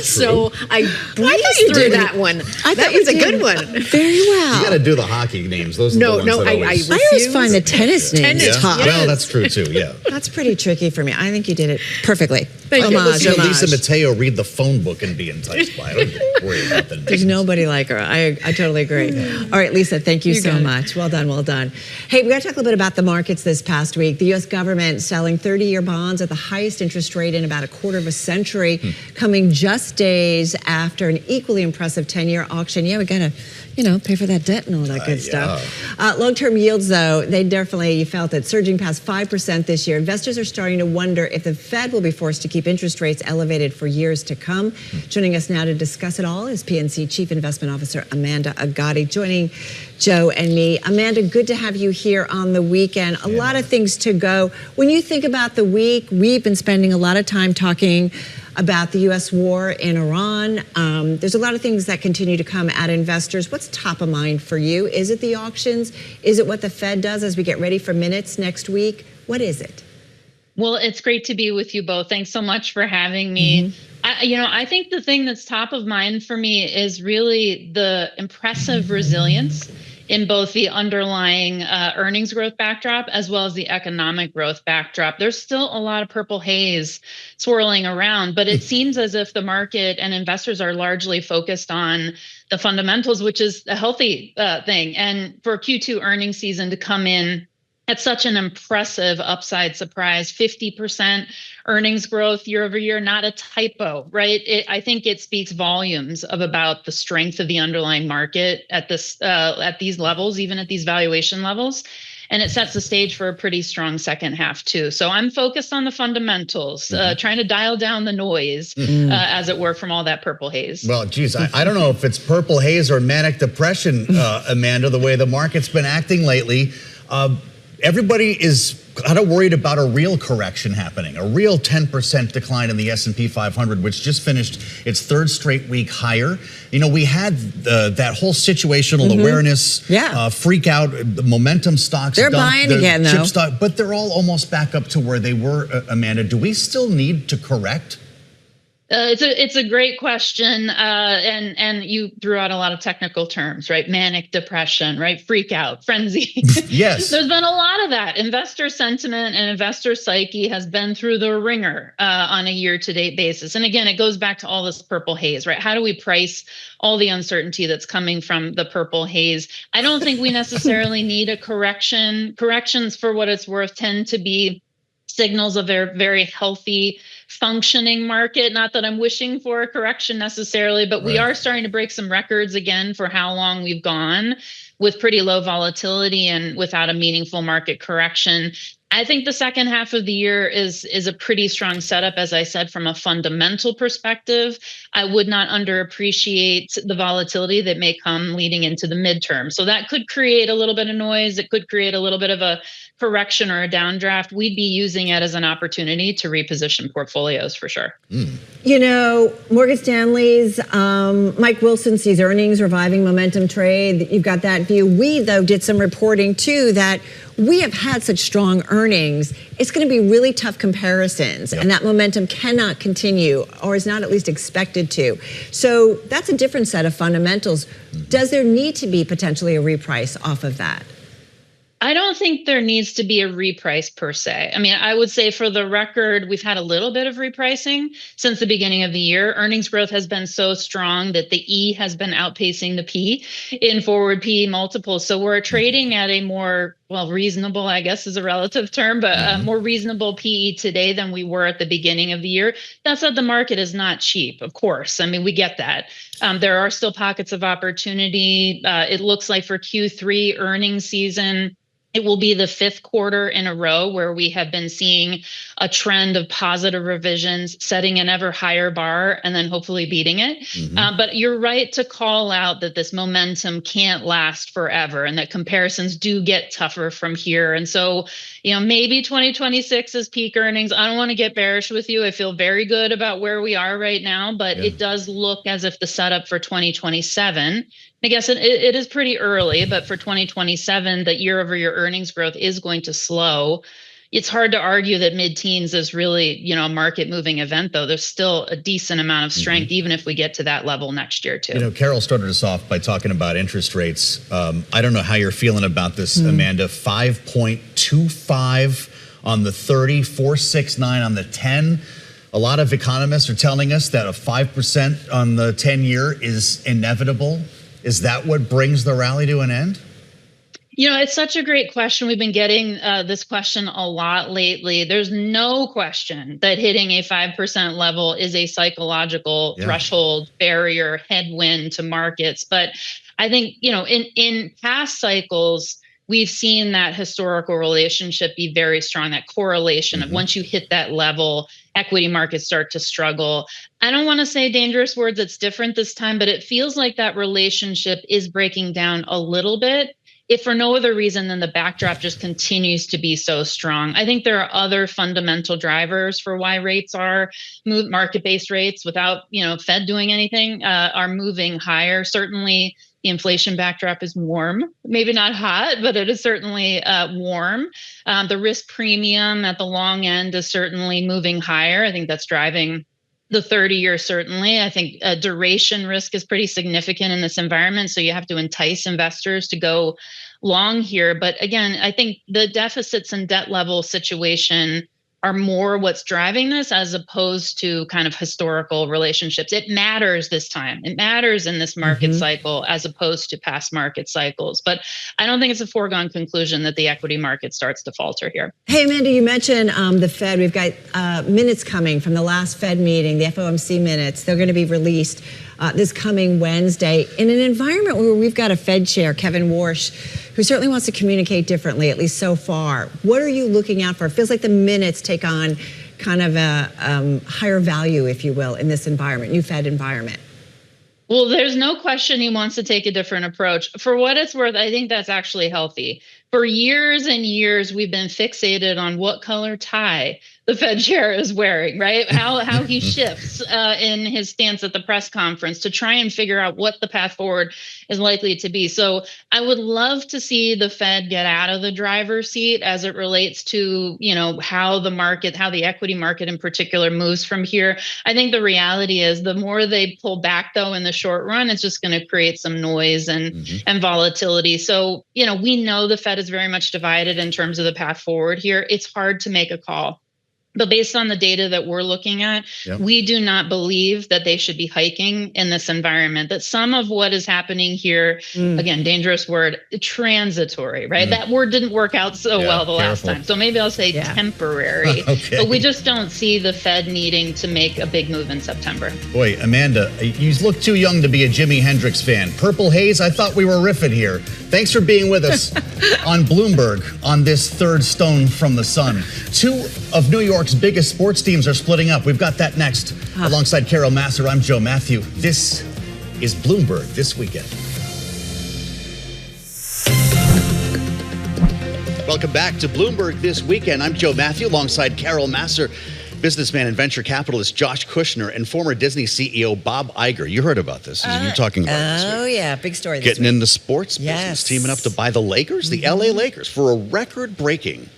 So I breezed through that one. That was a good one. Very well. You got to do the hockey names. Those are No, the ones that I always find the tennis names tough. Yes. Well, that's true too, yeah. That's pretty tricky for me. I think you did it perfectly. Listen to Lisa Mateo read the phone book and be enticed by it. I don't worry about the names. There's nobody like her. I totally agree. All right, Lisa, thank you so much. Well done, well done. Hey, we got to talk a little bit about the markets this past week. The U.S. government selling 30-year bonds at the highest interest rate in about a quarter of a century, coming just days after an equally impressive 10-year auction. Yeah, we got to, pay for that debt and all that good stuff. Long-term yields, though, they definitely felt it surging past 5% this year. Investors are starting to wonder if the Fed will be forced to keep interest rates elevated for years to come. Joining us now to discuss it all is PNC Chief Investment Officer Amanda Agati, joining Joe and me. Amanda, good to have you here on the weekend. A lot of things to go. When you think about the week, we've been spending a lot of time talking about the U.S. war in Iran. There's a lot of things that continue to come at investors. What's top of mind for you? Is it the auctions? Is it what the Fed does as we get ready for minutes next week? What is it? Well, it's great to be with you both. Thanks so much for having me. I think the thing that's top of mind for me is really the impressive resilience in both the underlying earnings growth backdrop as well as the economic growth backdrop. There's still a lot of purple haze swirling around, but it seems as if the market and investors are largely focused on the fundamentals, which is a healthy thing. And for Q2 earnings season to come in That's such an impressive upside surprise. 50% earnings growth year over year, not a typo, right? I think it speaks volumes about the strength of the underlying market at these levels, even at these valuation levels. And it sets the stage for a pretty strong second half too. So I'm focused on the fundamentals, trying to dial down the noise, as it were, from all that purple haze. Well, geez, I don't know if it's purple haze or manic depression, Amanda, the way the market's been acting lately. Everybody is kind of worried about a real correction happening, a real 10% decline in the S&P 500, which just finished its third straight week higher. You know, we had that whole situational awareness freak out, the momentum stocks. They're buying again, though. Chip stock, but they're all almost back up to where they were, Amanda. Do we still need to correct? It's a great question, and you threw out a lot of technical terms, right? Manic depression, right? Freak out, frenzy. Yes. There's been a lot of that. Investor sentiment and investor psyche has been through the ringer on a year-to-date basis. And again, it goes back to all this purple haze, right? How do we price all the uncertainty that's coming from the purple haze? I don't think we necessarily need a correction. Corrections, for what it's worth, tend to be signals of a very healthy, functioning market. Not that I'm wishing for a correction necessarily, but we are starting to break some records again for how long we've gone with pretty low volatility and without a meaningful market correction. I think the second half of the year is a pretty strong setup, as I said, from a fundamental perspective. I would not underappreciate the volatility that may come leading into the midterm. So that could create a little bit of noise. It could create a little bit of a correction or a downdraft. We'd be using it as an opportunity to reposition portfolios for sure. You know, Morgan Stanley's Mike Wilson sees earnings reviving momentum trade. You've got that view. We, though, did some reporting, too, that we have had such strong earnings. It's going to be really tough comparisons, and that momentum cannot continue, or is not at least expected to. So that's a different set of fundamentals. Does there need to be potentially a reprice off of that? I don't think there needs to be a reprice per se. I mean, I would say for the record, we've had a little bit of repricing since the beginning of the year. Earnings growth has been so strong that the E has been outpacing the P in forward PE multiples. So we're trading at a more, well, reasonable, I guess is a relative term, but a more reasonable PE today than we were at the beginning of the year. That said, the market is not cheap, of course. I mean, we get that. There are still pockets of opportunity. It looks like for Q3 earnings season, it will be the fifth quarter in a row where we have been seeing a trend of positive revisions, setting an ever higher bar, and then hopefully beating it. But you're right to call out that this momentum can't last forever and that comparisons do get tougher from here. And so, you know, maybe 2026 is peak earnings. I don't want to get bearish with you. I feel very good about where we are right now, but it does look as if the setup for 2027, I guess it is pretty early, but for 2027, the year-over-year earnings growth is going to slow. It's hard to argue that mid-teens is really, you know, a market-moving event, though. There's still a decent amount of strength, even if we get to that level next year, too. You know, Carol started us off by talking about interest rates. I don't know how you're feeling about this, Amanda. 5.25 on the 30, 4.69 on the 10. A lot of economists are telling us that a 5% on the 10-year is inevitable. Is that what brings the rally to an end? You know, it's such a great question. We've been getting this question a lot lately. There's no question that hitting a 5% level is a psychological threshold, barrier, headwind to markets. But I think, you know, in past cycles, we've seen that historical relationship be very strong, that correlation of once you hit that level, equity markets start to struggle. I don't want to say dangerous words, it's different this time, but it feels like that relationship is breaking down a little bit, if for no other reason than the backdrop just continues to be so strong. I think there are other fundamental drivers for why rates are market-based rates without, you know, Fed doing anything, are moving higher. Certainly, the inflation backdrop is warm, maybe not hot, but it is certainly warm. The risk premium at the long end is certainly moving higher. I think that's driving the 30-year, certainly. I think duration risk is pretty significant in this environment, so you have to entice investors to go long here. But again, I think the deficits and debt level situation are more what's driving this as opposed to kind of historical relationships. It matters this time. It matters in this market cycle as opposed to past market cycles. But I don't think it's a foregone conclusion that the equity market starts to falter here. Hey, Amanda, you mentioned the Fed. We've got minutes coming from the last Fed meeting, the FOMC minutes. They're going to be released this coming Wednesday in an environment where we've got a Fed chair, Kevin Warsh, who certainly wants to communicate differently, at least so far. What are you looking out for? It feels like the minutes take on kind of a higher value, if you will, in this environment, new Fed environment. Well, there's no question he wants to take a different approach. For what it's worth, I think that's actually healthy. For years and years, we've been fixated on what color tie the Fed chair is wearing, right? How he shifts in his stance at the press conference to try and figure out what the path forward is likely to be. So I would love to see the Fed get out of the driver's seat as it relates to, how the equity market in particular moves from here. I think the reality is the more they pull back, though, in the short run, it's just going to create some noise and volatility. So, we know the Fed is very much divided in terms of the path forward here. It's hard to make a call. But based on the data that we're looking at, we do not believe that they should be hiking in this environment, that some of what is happening here, again, dangerous word, transitory, right? That word didn't work out so well the last time. So maybe I'll say temporary. But we just don't see the Fed needing to make a big move in September. Boy, Amanda, you look too young to be a Jimi Hendrix fan. Purple Haze, I thought we were riffing here. Thanks for being with us on Bloomberg on this third stone from the sun. Two of New York's biggest sports teams are splitting up. We've got that next. Alongside Carol Massar, I'm Joe Mathieu. This is Bloomberg This Weekend. Welcome back to Bloomberg This Weekend. I'm Joe Mathieu alongside Carol Massar, businessman and venture capitalist Josh Kushner, and former Disney CEO Bob Iger. You heard about this. You're talking about this week. Oh, yeah. Big story this Getting week. into sports business, teaming up to buy the Lakers, the LA Lakers, for a record-breaking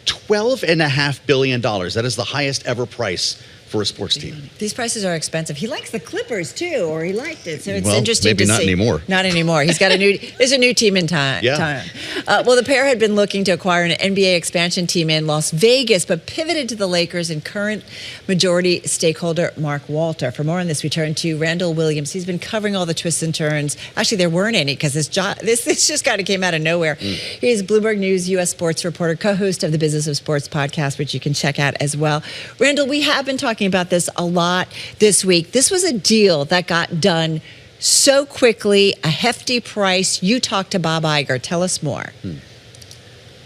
$12.5 billion. That is the highest ever price for a sports team. These prices are expensive. He likes the Clippers too, or he liked it. So it's Well, interesting maybe to not see. anymore. Not anymore. He's got there's a new team in time. Yeah. Well, the pair had been looking to acquire an NBA expansion team in Las Vegas, but pivoted to the Lakers and current majority stakeholder Mark Walter. For more on this, we turn to Randall Williams. He's been covering all the twists and turns. Actually, there weren't any because this just kind of came out of nowhere. He's Bloomberg News U.S. sports reporter, co-host of the Business of Sports podcast, which you can check out as well. Randall, we have been talking about this a lot this week. This was a deal that got done so quickly, a hefty price. You talked to Bob Iger. Tell us more.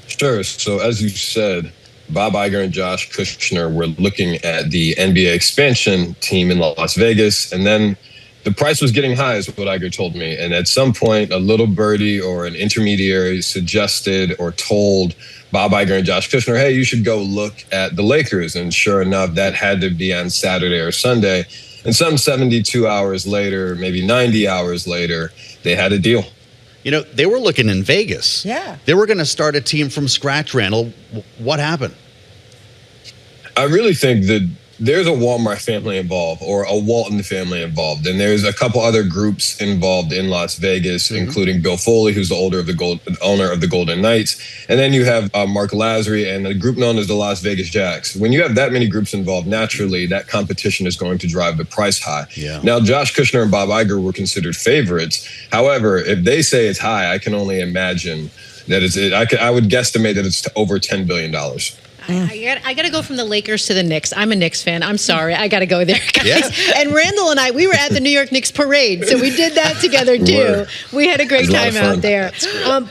Sure. So as you said, Bob Iger and Josh Kushner were looking at the NBA expansion team in Las Vegas, and then the price was getting high, is what Iger told me. And at some point, a little birdie or an intermediary suggested or told Bob Iger and Josh Kushner, hey, you should go look at the Lakers. And sure enough, that had to be on Saturday or Sunday. And some 72 hours later, maybe 90 hours later, they had a deal. They were looking in Vegas. Yeah. They were going to start a team from scratch, Randall. What happened? I really think that there's a Walmart family involved, or a Walton family involved. And there's a couple other groups involved in Las Vegas, including Bill Foley, who's the owner of the Golden Knights. And then you have Mark Lazary and a group known as the Las Vegas Jacks. When you have that many groups involved, naturally, that competition is going to drive the price high. Yeah. Now, Josh Kushner and Bob Iger were considered favorites. However, if they say it's high, I can only imagine that I would guesstimate that it's over $10 billion. I got to go from the Lakers to the Knicks. I'm a Knicks fan. I'm sorry. I got to go there, guys. Yeah. And Randall and I, we were at the New York Knicks parade, so we did that together, too. We had a great time out there.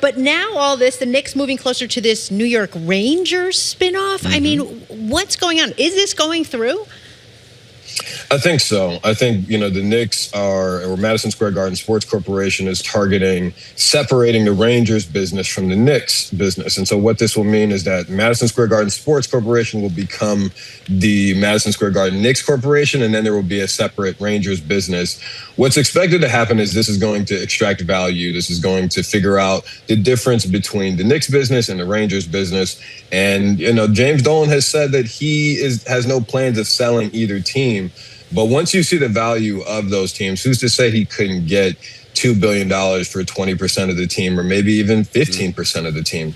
But now all this, the Knicks moving closer to this New York Rangers spinoff. I mean, what's going on? Is this going through? I think so. I think, the Knicks or Madison Square Garden Sports Corporation is targeting separating the Rangers business from the Knicks business. And so what this will mean is that Madison Square Garden Sports Corporation will become the Madison Square Garden Knicks Corporation, and then there will be a separate Rangers business. What's expected to happen is this is going to extract value. This is going to figure out the difference between the Knicks business and the Rangers business. And, James Dolan has said that he has no plans of selling either team. But once you see the value of those teams, who's to say he couldn't get $2 billion for 20% of the team, or maybe even 15% of the team?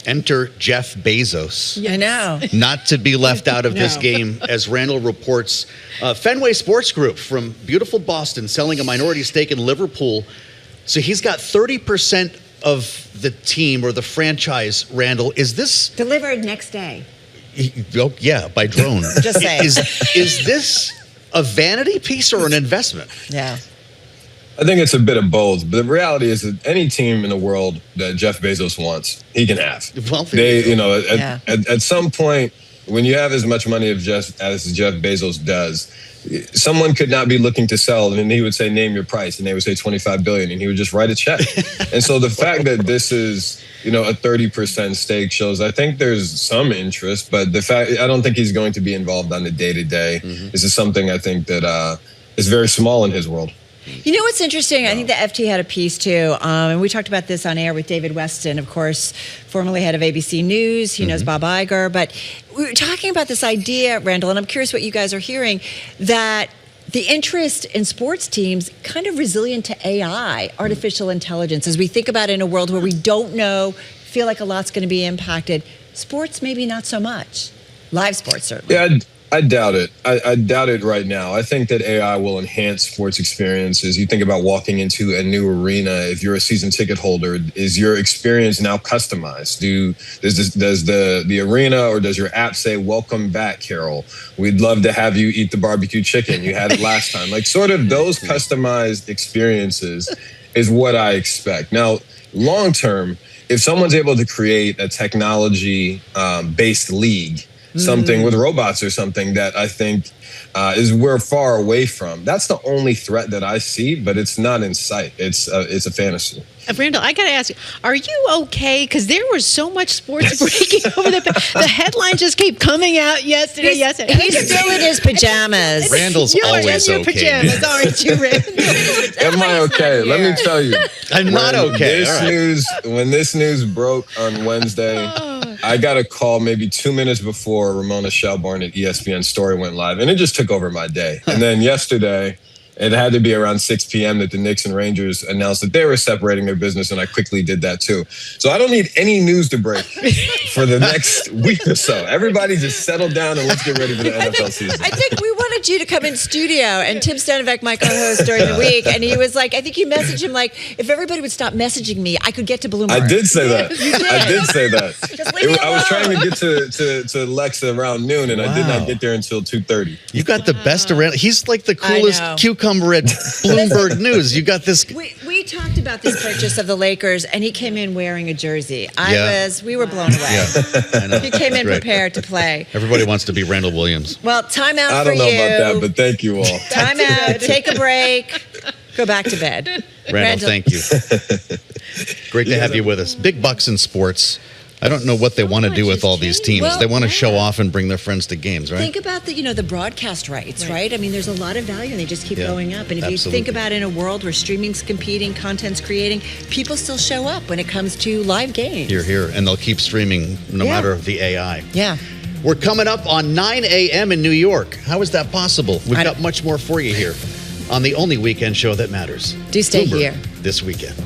Enter Jeff Bezos. I know. Not to be left out of this game, as Randall reports. Fenway Sports Group from beautiful Boston selling a minority stake in Liverpool. So he's got 30% of the team or the franchise, Randall. Is this... Delivered next day. Yeah, by drone. Just saying. Is this a vanity piece or an investment? Yeah. I think it's a bit of both, but the reality is that any team in the world that Jeff Bezos wants, he can have. Well, at some point, when you have as much money as Jeff Bezos does, someone could not be looking to sell, and he would say, "Name your price," and they would say $25 billion, and he would just write a check. And so the fact that this is, a 30% stake shows, I think there's some interest, but I don't think he's going to be involved on the day-to-day. This is something I think that is very small in his world. You know what's interesting? I think the FT had a piece too, and we talked about this on air with David Weston, of course, formerly head of ABC News. He knows Bob Iger, but we were talking about this idea, Randall, and I'm curious what you guys are hearing, that the interest in sports teams kind of resilient to AI, artificial intelligence, as we think about it in a world where we don't know, feel like a lot's going to be impacted. Sports, maybe not so much. Live sports, certainly. Yeah, I doubt it. I doubt it right now. I think that AI will enhance sports experiences. You think about walking into a new arena. If you're a season ticket holder, is your experience now customized? Does the arena or does your app say, "Welcome back, Carol. We'd love to have you eat the barbecue chicken. You had it last time." Like sort of those customized experiences is what I expect. Now, long term, if someone's able to create a technology-based league, something with robots or something that I think is we're far away from. That's the only threat that I see, but it's not in sight. It's a fantasy. Randall, I got to ask you, are you okay? Because there was so much sports breaking over the headlines just keep coming out yesterday. He's still in his pajamas. Randall's always okay. Pajamas, aren't you, Randall? Am I okay? Let me tell you. I'm not okay. When this news broke on Wednesday, I got a call maybe 2 minutes before Ramona Shelburne at ESPN story went live, and it just took over my day. And then yesterday, it had to be around 6 p.m. that the Knicks and Rangers announced that they were separating their business, and I quickly did that too. So I don't need any news to break for the next week or so. Everybody just settle down and let's get ready for the NFL season. I think we wanted you to come in studio, and Tim Stenevec, my co-host during the week, and he was like, I think you messaged him like, if everybody would stop messaging me, I could get to Bloomberg. I did say that. You did. I did say that. Just leave me alone. I was trying to get to Lexa around noon, and I did not get there until 2:30. You got the best around. He's like the coolest cucumber at Bloomberg News. You got this. We talked about this purchase of the Lakers, and he came in wearing a jersey. We were blown away. Yeah, I know. He came in prepared to play. Everybody wants to be Randall Williams. Well, time out I for don't know you. about that, but thank you all. Time out. Take a break. Go back to bed. Randall, thank you. Great to have you with us. Big bucks in sports. I don't know what they want to do with all these teams. Well, they want to show off and bring their friends to games, right? Think about the broadcast rights, right? I mean, there's a lot of value, and they just keep going up. And if you think about in a world where streaming's competing, content's creating, people still show up when it comes to live games. Here, and they'll keep streaming no matter the AI. Yeah. We're coming up on 9 a.m. in New York. How is that possible? We've got much more for you here on the only weekend show that matters. Do stay Bloomberg here this weekend.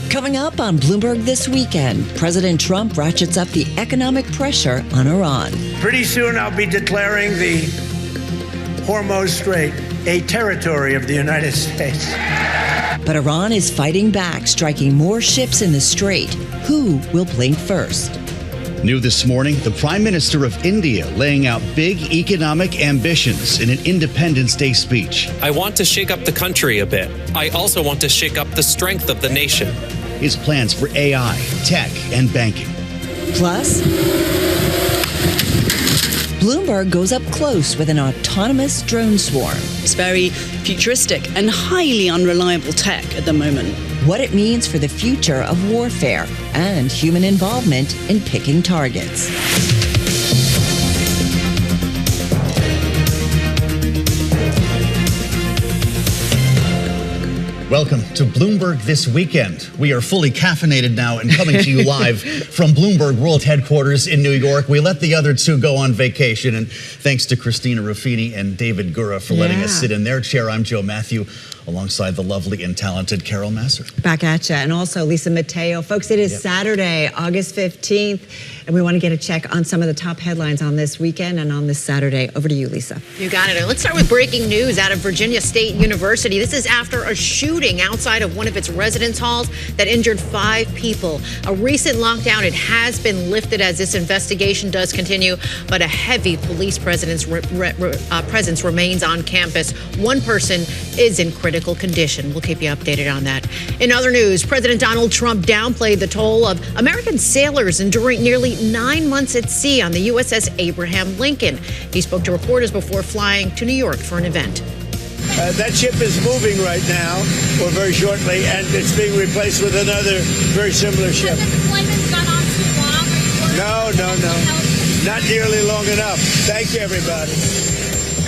Coming up on Bloomberg this weekend, President Trump ratchets up the economic pressure on Iran. Pretty soon I'll be declaring the Hormuz Strait a territory of the United States. But Iran is fighting back, striking more ships in the strait. Who will blink first? New this morning, the Prime Minister of India laying out big economic ambitions in an Independence Day speech. I want to shake up the country a bit. I also want to shake up the strength of the nation. His plans for AI, tech, and banking. Plus, Bloomberg goes up close with an autonomous drone swarm. It's very futuristic and highly unreliable tech at the moment. What it means for the future of warfare and human involvement in picking targets. Welcome to Bloomberg This Weekend. We are fully caffeinated now and coming to you live from Bloomberg World Headquarters in New York. We let the other two go on vacation, and thanks to Christina Ruffini and David Gura for letting us sit in their chair. I'm Joe Mathieu, alongside the lovely and talented Carol Massar. Back at you, and also Lisa Mateo. Folks, it is Saturday, August 15th, and we want to get a check on some of the top headlines on this weekend and on this Saturday. Over to you, Lisa. You got it. Let's start with breaking news out of Virginia State University. This is after a shooting outside of one of its residence halls that injured 5 people. A recent lockdown, it has been lifted as this investigation does continue, but a heavy police presence remains on campus. One person is in critical condition. We'll keep you updated on that. In other news, President Donald Trump downplayed the toll of American sailors enduring nearly 9 months at sea on the USS Abraham Lincoln. He spoke to reporters before flying to New York for an event. That ship is moving right now, or very shortly, and it's being replaced with another very similar ship. Has the deployment gone on too long? No. Not nearly long enough. Thank you, everybody.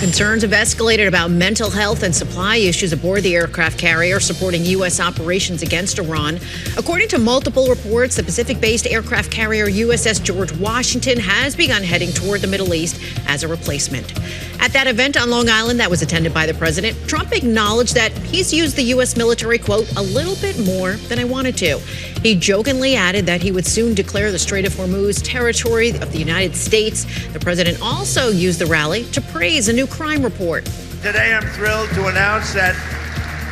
Concerns have escalated about mental health and supply issues aboard the aircraft carrier supporting U.S. operations against Iran. According to multiple reports, the Pacific-based aircraft carrier USS George Washington has begun heading toward the Middle East as a replacement. At that event on Long Island that was attended by the president, Trump acknowledged that he's used the U.S. military, quote, a little bit more than I wanted to. He jokingly added that he would soon declare the Strait of Hormuz territory of the United States. The president also used the rally to praise a new crime report. Today, I'm thrilled to announce that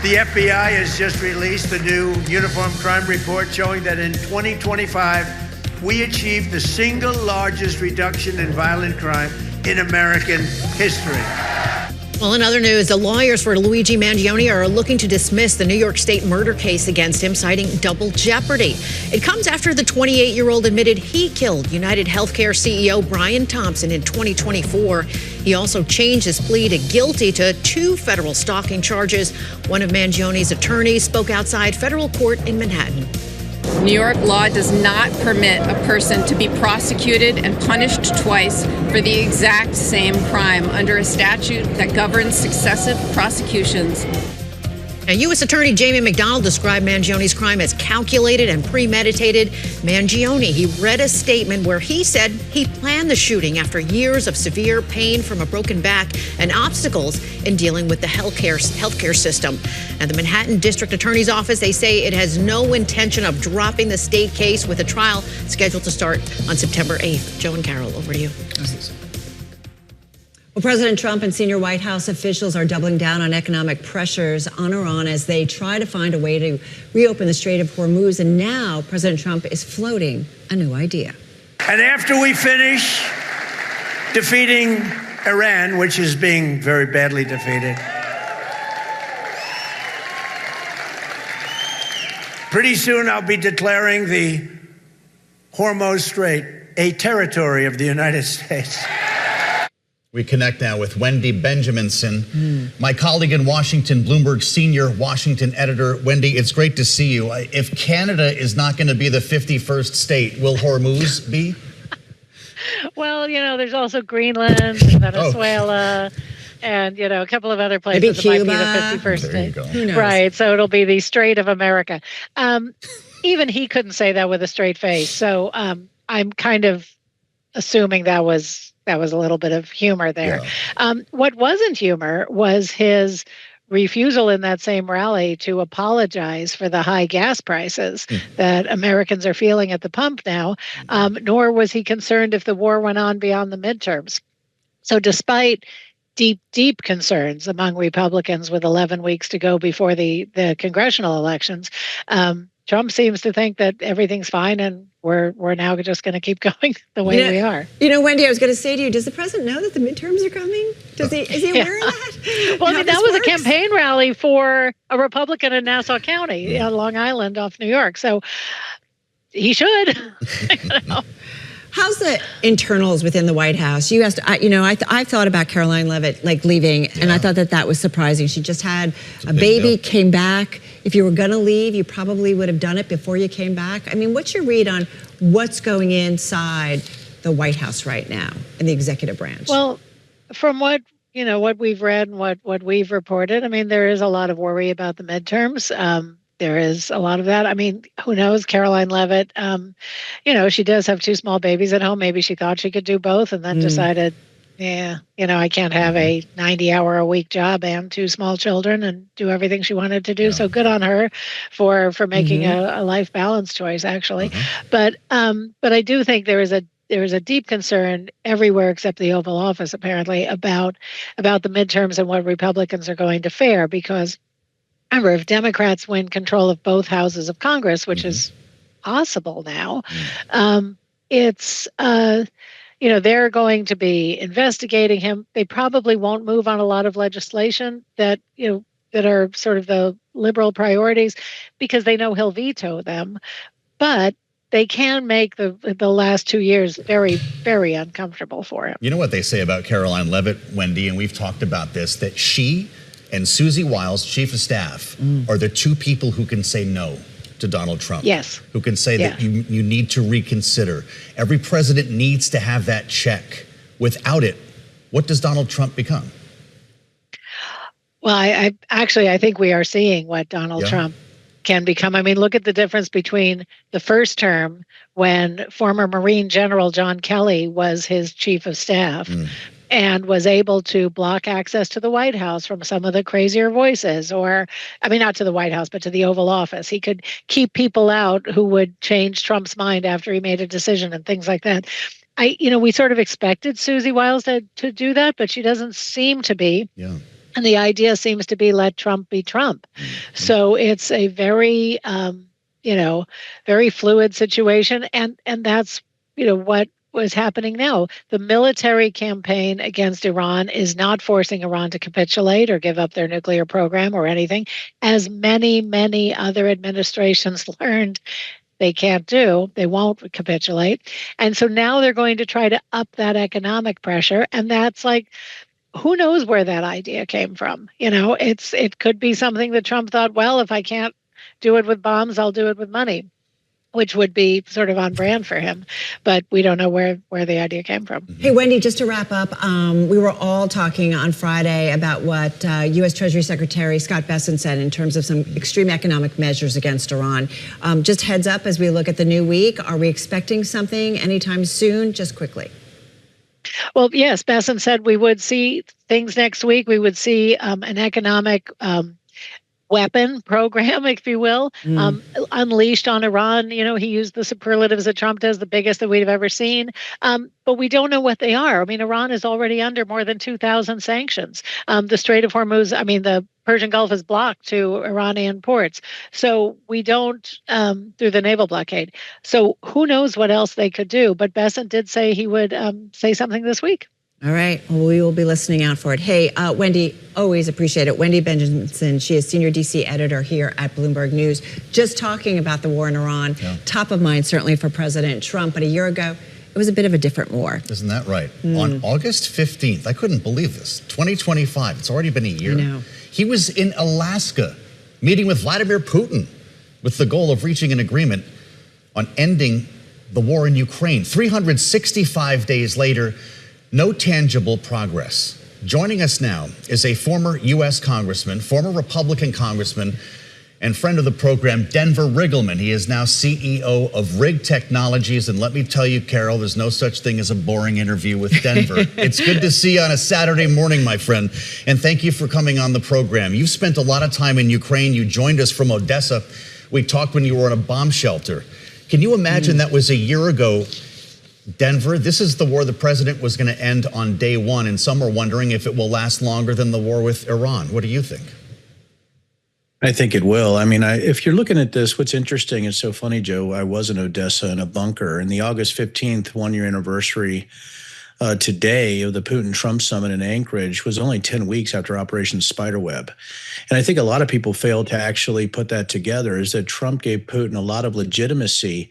the FBI has just released a new uniform crime report showing that in 2025, we achieved the single largest reduction in violent crime in American history. Well, in other news, the lawyers for Luigi Mangione are looking to dismiss the New York State murder case against him, citing double jeopardy. It comes after the 28-year-old admitted he killed United Healthcare CEO Brian Thompson in 2024. He also changed his plea to guilty to 2 federal stalking charges. One of Mangione's attorneys spoke outside federal court in Manhattan. New York law does not permit a person to be prosecuted and punished twice for the exact same crime under a statute that governs successive prosecutions. Now, U.S. Attorney Jamie McDonald described Mangione's crime as calculated and premeditated. Mangione, he read a statement where he said he planned the shooting after years of severe pain from a broken back and obstacles in dealing with the healthcare system. And the Manhattan District Attorney's Office, they say it has no intention of dropping the state case, with a trial scheduled to start on September 8th. Joe and Carol, over to you. Well, President Trump and senior White House officials are doubling down on economic pressures on Iran as they try to find a way to reopen the Strait of Hormuz. And now President Trump is floating a new idea. And after we finish defeating Iran, which is being very badly defeated, pretty soon I'll be declaring the Hormuz Strait a territory of the United States. We connect now with Wendy Benjaminson, my colleague in Washington, Bloomberg senior Washington editor. Wendy, it's great to see you. If Canada is not going to be the 51st state, will Hormuz be? Well, there's also Greenland and Venezuela and, a couple of other places that might be the 51st state. Who knows? Right. So it'll be the Strait of America. Even he couldn't say that with a straight face. So I'm kind of assuming that was a little bit of humor there. Yeah. What wasn't humor was his refusal in that same rally to apologize for the high gas prices that Americans are feeling at the pump now, nor was he concerned if the war went on beyond the midterms. So despite deep concerns among Republicans with 11 weeks to go before the congressional elections, Trump seems to think that everything's fine and we're now just going to keep going the way we are. Wendy, I was going to say to you, does the president know that the midterms are coming? Is he aware of that? Well, that was a campaign rally for a Republican in Nassau County, on Long Island off New York. So he should. How's the internals within the White House? You asked, I thought about Caroline Leavitt leaving, and I thought that was surprising. She just had a baby, came back. If you were going to leave, you probably would have done it before you came back. I mean, what's your read on what's going inside the White House right now in the executive branch? Well, from what what we've read and what we've reported, I mean, there is a lot of worry about the midterms. There is a lot of that. I mean, who knows? Caroline Leavitt, she does have 2 small babies at home. Maybe she thought she could do both and then decided, I can't have a 90-hour-a-week job and 2 small children and do everything she wanted to do. So good on her for making a life balance choice, actually. But I do think there is a deep concern everywhere except the Oval Office, apparently, about the midterms and what Republicans are going to fare. Because remember, if Democrats win control of both houses of Congress, which is possible now, it's they're going to be investigating him. They probably won't move on a lot of legislation that are sort of the liberal priorities because they know he'll veto them. But they can make the last 2 years very, very uncomfortable for him. You know what they say about Caroline Leavitt, Wendy, and we've talked about this, that she and Susie Wiles, Chief of Staff, are the 2 people who can say no to Donald Trump. Yes. Who can say that you need to reconsider. Every president needs to have that check. Without it, what does Donald Trump become? Well, I think we are seeing what Donald Trump can become. I mean, look at the difference between the first term when former Marine General John Kelly was his chief of staff and was able to block access to the White House from some of the crazier voices, not to the White House, but to the Oval Office. He could keep people out who would change Trump's mind after he made a decision and things like that. We sort of expected Susie Wiles to do that, but she doesn't seem to be. Yeah. And the idea seems to be let Trump be Trump. So it's a very, very fluid situation. And that's, what was happening now. The military campaign against Iran is not forcing Iran to capitulate or give up their nuclear program or anything, as many, many other administrations learned they can't do. They won't capitulate. And so now they're going to try to up that economic pressure. And that's like, who knows where that idea came from? It could be something that Trump thought, well, if I can't do it with bombs, I'll do it with money, which would be sort of on brand for him. But we don't know where the idea came from. Hey, Wendy, just to wrap up, we were all talking on Friday about what U.S. Treasury Secretary Scott Bessent said in terms of some extreme economic measures against Iran. Just heads up as we look at the new week, are we expecting something anytime soon? Just quickly. Well, yes, Bessent said we would see things next week. We would see an economic weapon program, if you will, unleashed on Iran. He used the superlatives that Trump does, the biggest that we've ever seen. But we don't know what they are. I mean, Iran is already under more than 2,000 sanctions. The Strait of Hormuz, the Persian Gulf is blocked to Iranian ports. So we don't, through the naval blockade. So who knows what else they could do. But Bessent did say he would say something this week. All right. Well, we will be listening out for it. Hey, Wendy, always appreciate it. Wendy Benjamin, she is senior DC editor here at Bloomberg News. Just talking about the war in Iran, top of mind certainly for President Trump. But a year ago, it was a bit of a different war. Isn't that right? On August 15th, I couldn't believe this, 2025, it's already been a year. I know. He was in Alaska meeting with Vladimir Putin with the goal of reaching an agreement on ending the war in Ukraine. 365 days later, no tangible progress. Joining us now is a former U.S. congressman, former Republican congressman, and friend of the program, Denver Riggleman. He is now CEO of Rig Technologies. And let me tell you, Carol, there's no such thing as a boring interview with Denver. It's good to see you on a Saturday morning, my friend. And thank you for coming on the program. You've spent a lot of time in Ukraine. You joined us from Odessa. We talked when you were in a bomb shelter. Can you imagine that was a year ago, Denver? This is the war the president was going to end on day one. And some are wondering if it will last longer than the war with Iran. What do you think? I think it will. I mean, if you're looking at this, what's interesting, it's so funny, Joe, I was in Odessa in a bunker, and the August 15th one-year anniversary today of the Putin-Trump summit in Anchorage was only 10 weeks after Operation Spiderweb. And I think a lot of people failed to actually put that together, is that Trump gave Putin a lot of legitimacy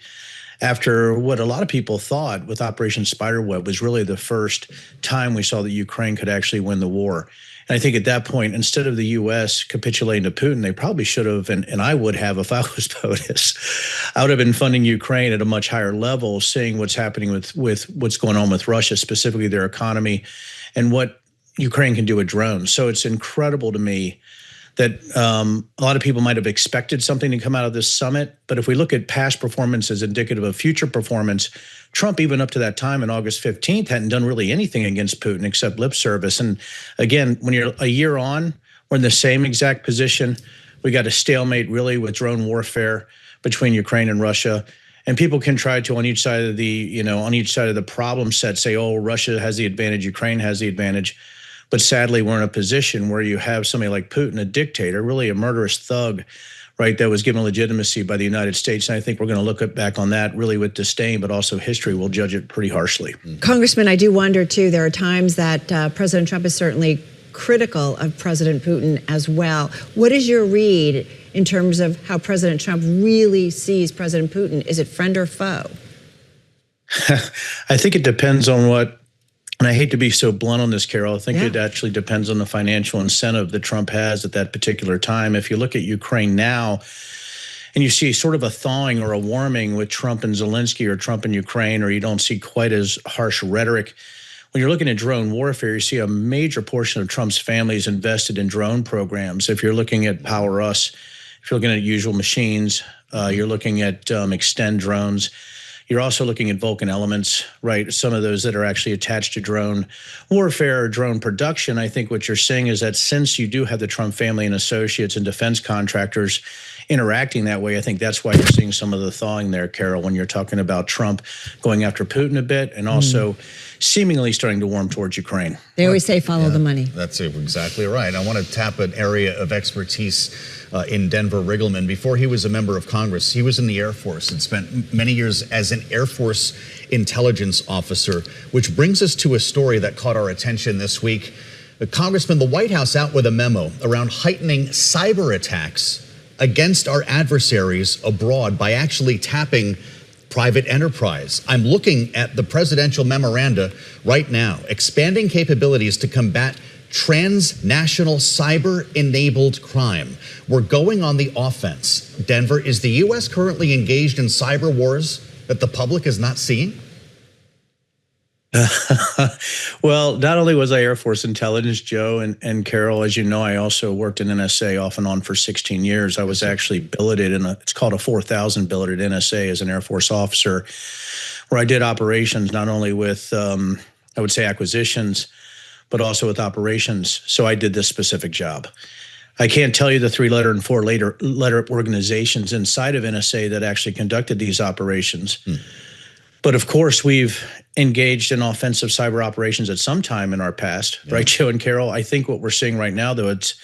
after what a lot of people thought with Operation Spiderweb was really the first time we saw that Ukraine could actually win the war. And I think at that point, instead of the U.S. capitulating to Putin, they probably should have, and I would have if I was POTUS, I would have been funding Ukraine at a much higher level, seeing what's happening with what's going on with Russia, specifically their economy, and what Ukraine can do with drones. So it's incredible to me that a lot of people might have expected something to come out of this summit. But if we look at past performance as indicative of future performance, Trump, even up to that time on August 15th, hadn't done really anything against Putin except lip service. And again, when you're a year on, we're in the same exact position. We got a stalemate really with drone warfare between Ukraine and Russia. And people can try to, on each side of the problem set, say, oh, Russia has the advantage, Ukraine has the advantage. But sadly, we're in a position where you have somebody like Putin, a dictator, really a murderous thug, right, that was given legitimacy by the United States. And I think we're going to look back on that really with disdain, but also history will judge it pretty harshly. Congressman, I do wonder, too, there are times that President Trump is certainly critical of President Putin as well. What is your read in terms of how President Trump really sees President Putin? Is it friend or foe? I think it depends on what, and I hate to be so blunt on this, Carol, I think it actually depends on the financial incentive that Trump has at that particular time. If you look at Ukraine now, and you see sort of a thawing or a warming with Trump and Zelensky or Trump and Ukraine, or you don't see quite as harsh rhetoric. When you're looking at drone warfare, you see a major portion of Trump's family is invested in drone programs. If you're looking at Power Us, if you're looking at Usual Machines, you're looking at Extend drones. You're also looking at Vulcan Elements, right? Some of those that are actually attached to drone warfare or drone production. I think what you're seeing is that since you do have the Trump family and associates and defense contractors interacting that way, I think that's why you're seeing some of the thawing there, Carol, when you're talking about Trump going after Putin a bit and also seemingly starting to warm towards Ukraine. They always say follow the money. That's exactly right. I want to tap an area of expertise in Denver. Riggleman, before he was a member of Congress, he was in the Air Force and spent many years as an Air Force intelligence officer, which brings us to a story that caught our attention this week. Congressman, the White House out with a memo around heightening cyber attacks against our adversaries abroad by actually tapping private enterprise. I'm looking at the presidential memoranda right now, expanding capabilities to combat transnational cyber-enabled crime. We're going on the offense. Denver, is the U.S. currently engaged in cyber wars that the public is not seeing? Well, not only was I Air Force intelligence, Joe and Carol, as you know, I also worked in NSA off and on for 16 years. I was actually billeted in it's called a 4,000 billeted NSA as an Air Force officer, where I did operations not only with, I would say, acquisitions, but also with operations. So I did this specific job. I can't tell you the 3-letter and 4-letter organizations inside of NSA that actually conducted these operations. But of course, we've engaged in offensive cyber operations at some time in our past, right, Joe and Carol? I think what we're seeing right now, though, it's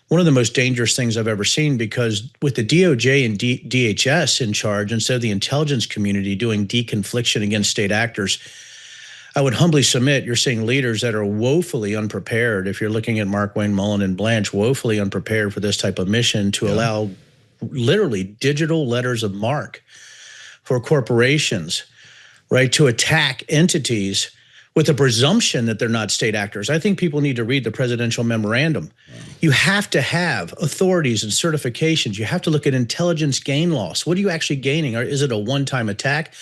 one of the most dangerous things I've ever seen, because with the DOJ and DHS in charge, instead of the intelligence community doing deconfliction against state actors, I would humbly submit you're seeing leaders that are woefully unprepared. If you're looking at Mark Wayne Mullen and Blanche, woefully unprepared for this type of mission to allow literally digital letters of marque for corporations, right, to attack entities with a presumption that they're not state actors. I think people need to read the presidential memorandum. You have to have authorities and certifications. You have to look at intelligence gain loss. What are you actually gaining? Or is it a one-time attack?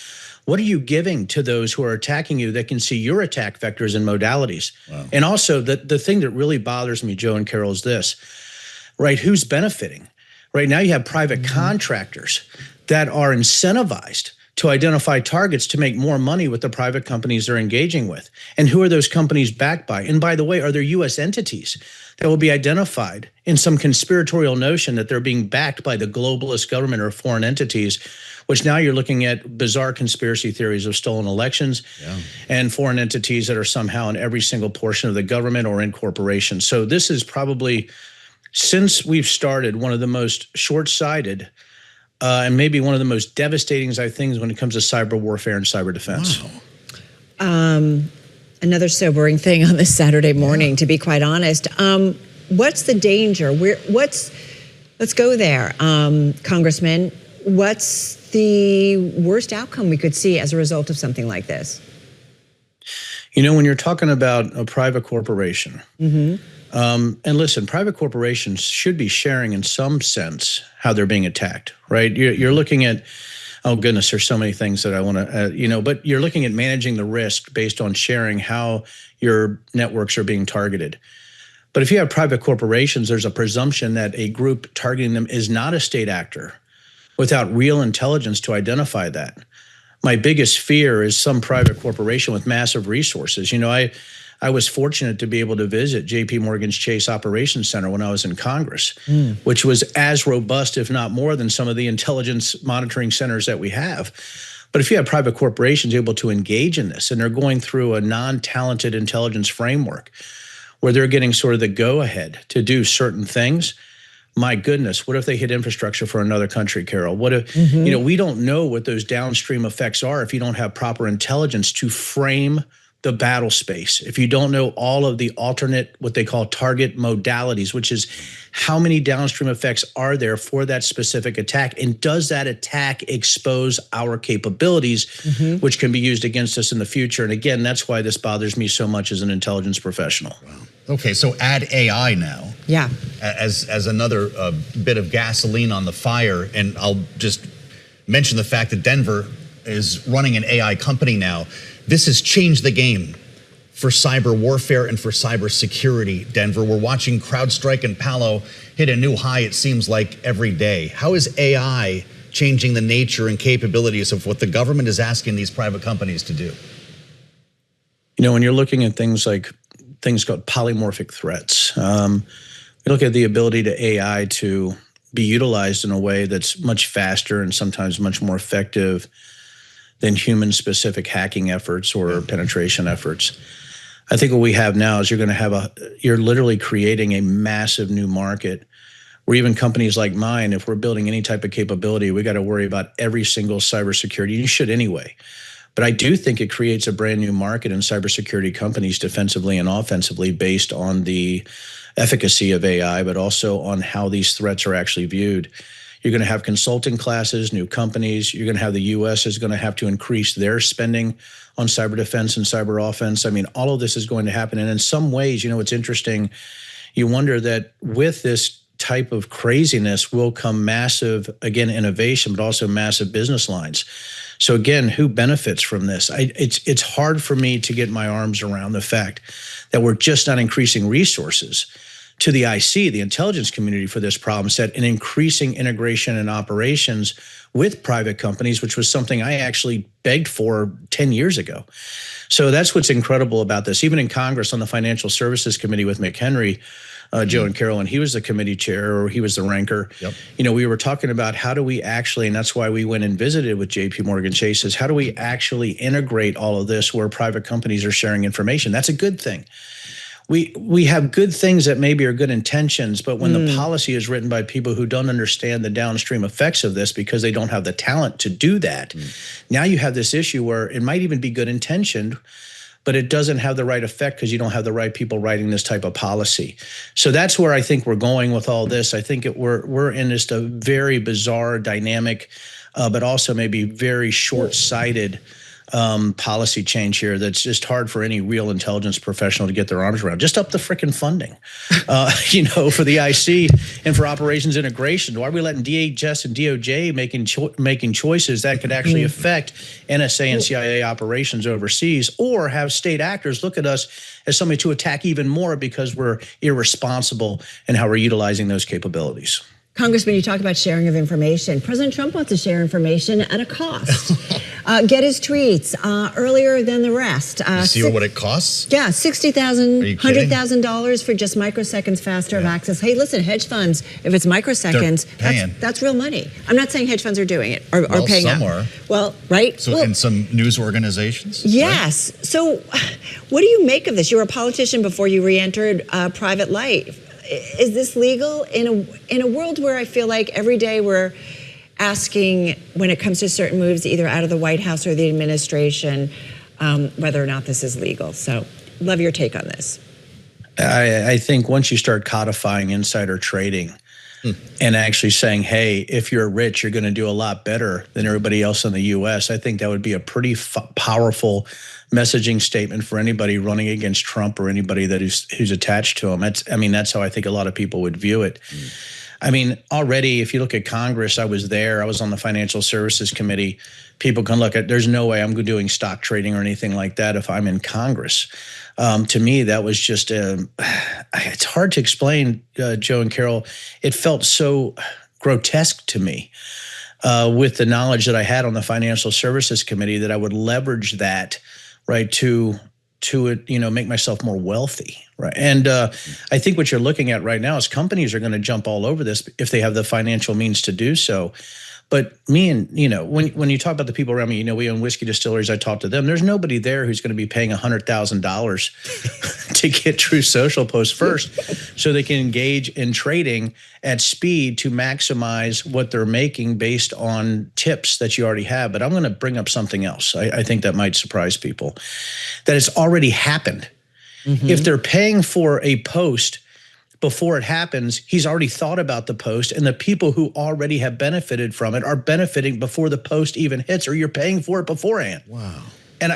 What are you giving to those who are attacking you that can see your attack vectors and modalities? And also, the thing that really bothers me, Joe and Carol, is this, right? Who's benefiting? Right now you have private contractors that are incentivized to identify targets to make more money with the private companies they're engaging with. And who are those companies backed by? And by the way, are there U.S. entities that will be identified in some conspiratorial notion that they're being backed by the globalist government or foreign entities, which now you're looking at bizarre conspiracy theories of stolen elections and foreign entities that are somehow in every single portion of the government or in corporations. So this is probably, since we've started, one of the most short-sighted and maybe one of the most devastating things when it comes to cyber warfare and cyber defense. Another sobering thing on this Saturday morning, to be quite honest. What's the danger? Let's go there, Congressman. What's the worst outcome we could see as a result of something like this? You know, when you're talking about a private corporation, and listen, private corporations should be sharing in some sense how they're being attacked, right? You're looking at, oh goodness, there's so many things that I want to, but you're looking at managing the risk based on sharing how your networks are being targeted. But if you have private corporations, there's a presumption that a group targeting them is not a state actor without real intelligence to identify that. My biggest fear is some private corporation with massive resources. You know, I was fortunate to be able to visit JP Morgan's Chase Operations Center when I was in Congress, which was as robust, if not more, than some of the intelligence monitoring centers that we have. But if you have private corporations able to engage in this and they're going through a non-talented intelligence framework where they're getting sort of the go-ahead to do certain things, my goodness, what if they hit infrastructure for another country, Carol? What if, you know, we don't know what those downstream effects are if you don't have proper intelligence to frame the battle space. If you don't know all of the alternate, what they call target modalities, which is how many downstream effects are there for that specific attack? And does that attack expose our capabilities, which can be used against us in the future? And again, that's why this bothers me so much as an intelligence professional. Wow. Okay, so add AI now. Yeah. As another bit of gasoline on the fire. And I'll just mention the fact that Denver is running an AI company now. This has changed the game for cyber warfare and for cyber security, Denver. We're watching CrowdStrike and Palo hit a new high, it seems like, every day. How is AI changing the nature and capabilities of what the government is asking these private companies to do? You know, when you're looking at things called polymorphic threats, we look at the ability to AI to be utilized in a way that's much faster and sometimes much more effective than human-specific hacking efforts or penetration efforts. I think what we have now is you're literally creating a massive new market where even companies like mine, if we're building any type of capability, we got to worry about every single cybersecurity. You should anyway. But I do think it creates a brand new market in cybersecurity companies defensively and offensively based on the efficacy of AI, but also on how these threats are actually viewed. You're going to have consulting classes, new companies. You're going to have the U.S. is going to have to increase their spending on cyber defense and cyber offense. I mean, all of this is going to happen. And in some ways, you know, it's interesting. You wonder that with this type of craziness will come massive, again, innovation, but also massive business lines. So again, who benefits from this? It's hard for me to get my arms around the fact that we're just not increasing resources to the IC, the intelligence community, for this problem set, and increasing integration and operations with private companies, which was something I actually begged for 10 years ago. So that's what's incredible about this. Even in Congress on the Financial Services Committee with McHenry, Joe and Carol, and he was the committee chair, or he was the ranker. You know, we were talking about how do we actually, and that's why we went and visited with JP Morgan Chase, is how do we actually integrate all of this where private companies are sharing information? That's a good thing. We have good things that maybe are good intentions, but when the policy is written by people who don't understand the downstream effects of this because they don't have the talent to do that, now you have this issue where it might even be good intentioned, but it doesn't have the right effect because you don't have the right people writing this type of policy. So that's where I think we're going with all this. I think we're in just a very bizarre dynamic, but also maybe very short-sighted policy change here that's just hard for any real intelligence professional to get their arms around. Just up the frickin' funding, you know, for the IC and for operations integration. Why are we letting DHS and DOJ making choices that could actually affect NSA and CIA operations overseas, or have state actors look at us as somebody to attack even more because we're irresponsible in how we're utilizing those capabilities? Congressman, you talk about sharing of information. President Trump wants to share information at a cost. Get his tweets earlier than the rest. You see what it costs? Yeah, $60,000, $100,000 for just microseconds faster of access. Hey, listen, hedge funds, if it's microseconds, that's real money. I'm not saying hedge funds are doing it or paying some out. Are. Well, right? So in some news organizations? Yes. Right? So what do you make of this? You were a politician before you re-entered private life. Is this legal in a world where I feel like every day we're asking, when it comes to certain moves, either out of the White House or the administration, whether or not this is legal? So love your take on this. I think once you start codifying insider trading and actually saying, hey, if you're rich, you're going to do a lot better than everybody else in the U.S., I think that would be a pretty powerful messaging statement for anybody running against Trump or anybody that who's attached to him. That's how I think a lot of people would view it. I mean, already, if you look at Congress, I was there. I was on the Financial Services Committee. People can look at, there's no way I'm doing stock trading or anything like that if I'm in Congress. To me, that was just, it's hard to explain, Joe and Carol. It felt so grotesque to me with the knowledge that I had on the Financial Services Committee that I would leverage that, right, to make myself more wealthy, right? And I think what you're looking at right now is companies are going to jump all over this if they have the financial means to do so. But me and, when you talk about the people around me, we own whiskey distilleries, I talk to them. There's nobody there who's going to be paying $100,000 to get True Social posts first so they can engage in trading at speed to maximize what they're making based on tips that you already have. But I'm going to bring up something else. I think that might surprise people, that it's already happened. Mm-hmm. If they're paying for a post before it happens, he's already thought about the post, and the people who already have benefited from it are benefiting before the post even hits, or you're paying for it beforehand. Wow. And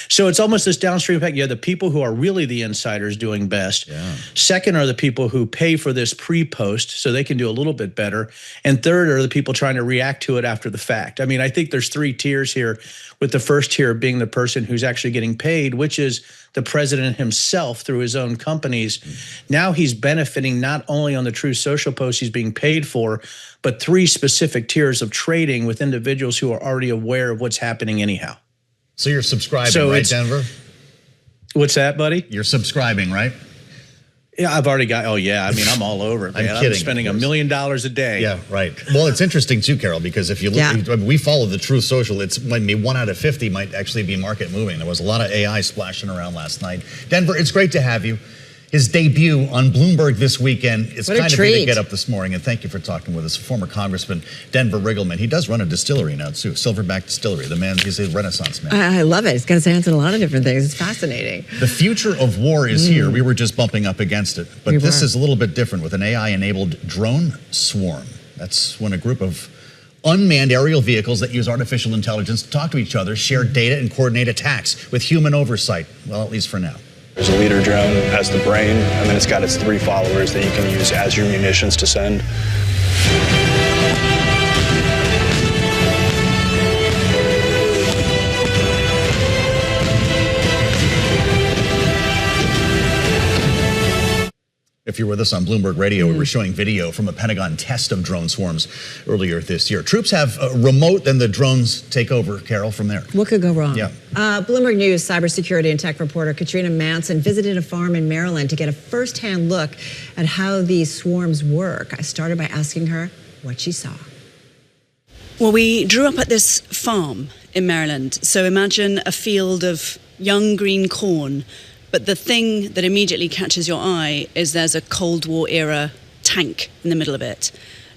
so it's almost this downstream effect. You have the people who are really the insiders doing best. Yeah. Second are the people who pay for this pre-post so they can do a little bit better. And third are the people trying to react to it after the fact. I mean, I think there's three tiers here, with the first tier being the person who's actually getting paid, which is the president himself through his own companies. Now he's benefiting not only on the True Social posts he's being paid for, but three specific tiers of trading with individuals who are already aware of what's happening anyhow. So you're subscribing, right, Denver? What's that, buddy? You're subscribing, right? Yeah, I've already got, I'm all over it, man. I'm kidding. I'm spending $1 million a day. Yeah, right. Well, it's interesting too, Carol, because if you look, we follow the True Social, it's maybe 1 out of 50 might actually be market moving. There was a lot of AI splashing around last night. Denver, it's great to have you. His debut on Bloomberg this weekend. It's kind of big to get up this morning, and thank you for talking with us. Former Congressman Denver Riggleman. He does run a distillery now, too, Silverback Distillery. The man, he's a Renaissance man. I love it. He's got his hands in a lot of different things. It's fascinating. The future of war is here. We were just bumping up against it. But this is a little bit different with an AI-enabled drone swarm. That's when a group of unmanned aerial vehicles that use artificial intelligence to talk to each other, share data, and coordinate attacks with human oversight. Well, at least for now. There's a leader drone that has the brain, and then it's got its 3 followers that you can use as your munitions to send. If you're with us on Bloomberg Radio, we were showing video from a Pentagon test of drone swarms earlier this year. Troops have a remote, and the drones take over, Carol, from there. What could go wrong? Yeah. Bloomberg News cybersecurity and tech reporter Katrina Manson visited a farm in Maryland to get a firsthand look at how these swarms work. I started by asking her what she saw. Well, we drew up at this farm in Maryland. So imagine a field of young green corn. But the thing that immediately catches your eye is there's a Cold War era tank in the middle of it.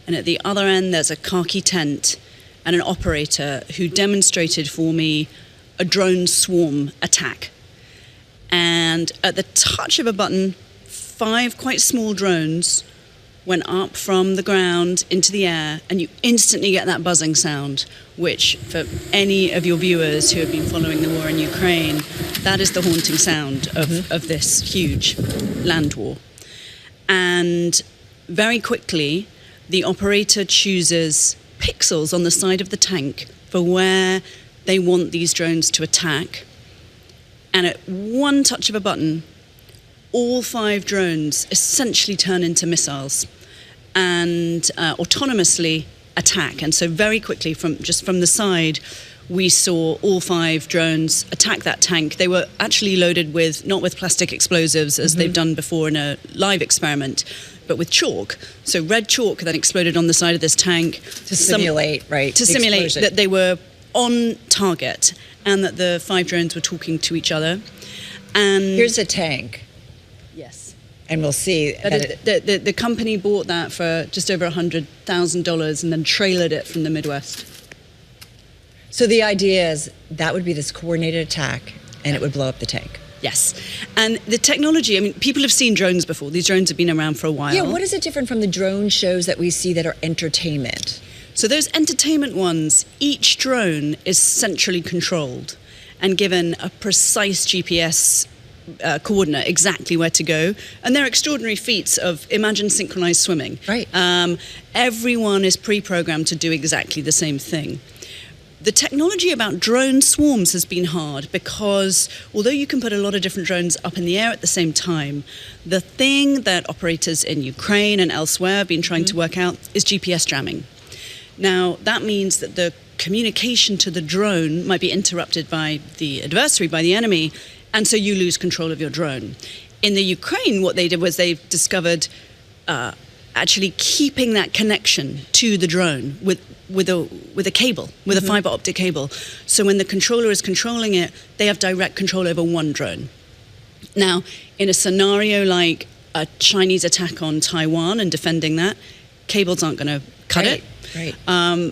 And at the other end, there's a khaki tent and an operator who demonstrated for me a drone swarm attack. And at the touch of a button, 5 quite small drones went up from the ground into the air, and you instantly get that buzzing sound, which for any of your viewers who have been following the war in Ukraine, that is the haunting sound of this huge land war. And very quickly, the operator chooses pixels on the side of the tank for where they want these drones to attack. And at one touch of a button, all 5 drones essentially turn into missiles and autonomously attack. And so very quickly, from the side, we saw all 5 drones attack that tank. They were actually loaded with, not with plastic explosives, as they've done before in a live experiment, but with chalk. So red chalk then exploded on the side of this tank. To simulate that they were on target and that the 5 drones were talking to each other. And here's a tank. Yes. And we'll see. The company bought that for just over $100,000 and then trailered it from the Midwest. So the idea is that would be this coordinated attack and it would blow up the tank. Yes. And the technology, I mean, people have seen drones before. These drones have been around for a while. Yeah, what is it different from the drone shows that we see that are entertainment? So those entertainment ones, each drone is centrally controlled and given a precise GPS coordinate exactly where to go. And they're extraordinary feats of, imagine synchronized swimming. Right. Everyone is pre-programmed to do exactly the same thing. The technology about drone swarms has been hard because although you can put a lot of different drones up in the air at the same time, the thing that operators in Ukraine and elsewhere have been trying to work out is GPS jamming. Now, that means that the communication to the drone might be interrupted by the adversary, by the enemy, and so you lose control of your drone. In the Ukraine, what they did was they discovered actually keeping that connection to the drone with a cable, with a fiber optic cable. So when the controller is controlling it, they have direct control over one drone. Now, in a scenario like a Chinese attack on Taiwan and defending that, cables aren't going to cut it. Right.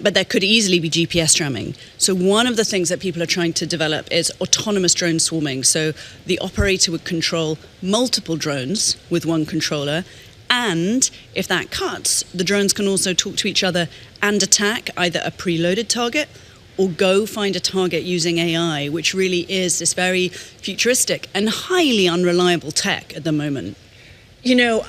But there could easily be GPS jamming. So one of the things that people are trying to develop is autonomous drone swarming. So the operator would control multiple drones with one controller. And if that cuts, the drones can also talk to each other and attack either a preloaded target or go find a target using AI, which really is this very futuristic and highly unreliable tech at the moment. You know,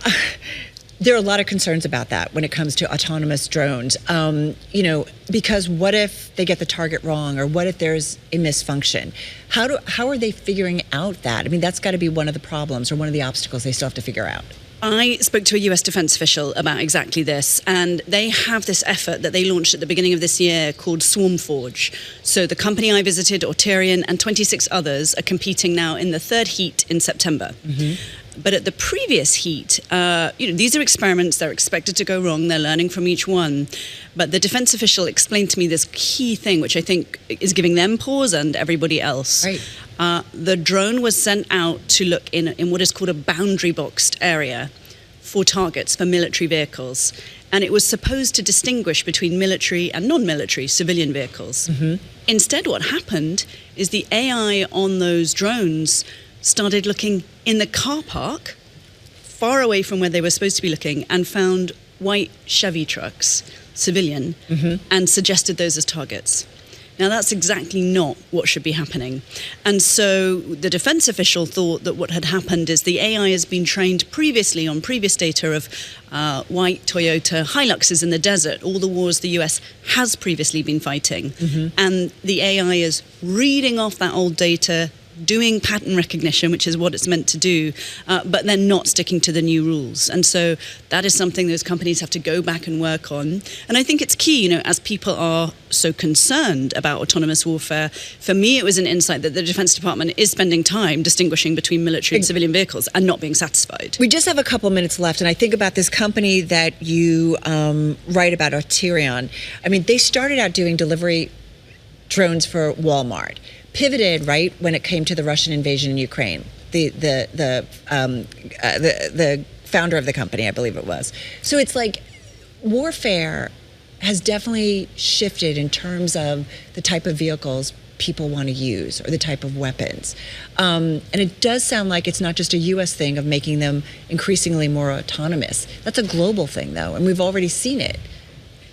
there are a lot of concerns about that when it comes to autonomous drones. You know, because what if they get the target wrong, or what if there's a misfunction? How are they figuring out that? I mean, that's got to be one of the problems or one of the obstacles they still have to figure out. I spoke to a US defense official about exactly this, and they have this effort that they launched at the beginning of this year called SwarmForge. So the company I visited, Auterion, and 26 others are competing now in the third heat in September. But at the previous heat, these are experiments. They're expected to go wrong. They're learning from each one. But the defense official explained to me this key thing, which I think is giving them pause and everybody else. Right. The drone was sent out to look in what is called a boundary boxed area for targets for military vehicles. And it was supposed to distinguish between military and non-military civilian vehicles. Instead, what happened is the AI on those drones started looking in the car park, far away from where they were supposed to be looking, and found white Chevy trucks, civilian, and suggested those as targets. Now, that's exactly not what should be happening. And so the defense official thought that what had happened is the AI has been trained previously on previous data of white Toyota Hiluxes in the desert, all the wars the US has previously been fighting. And the AI is reading off that old data, doing pattern recognition, which is what it's meant to do, but then not sticking to the new rules. And so that is something those companies have to go back and work on. And I think it's key, as people are so concerned about autonomous warfare, for me it was an insight that the Defense Department is spending time distinguishing between military and civilian vehicles and not being satisfied. We just have a couple minutes left, and I think about this company that you write about, Auterion. I mean, they started out doing delivery drones for Walmart, pivoted right when it came to the Russian invasion in Ukraine. The founder of the company, I believe it was. So it's like warfare has definitely shifted in terms of the type of vehicles people want to use or the type of weapons. And it does sound like it's not just a U.S. thing of making them increasingly more autonomous. That's a global thing, though, and we've already seen it.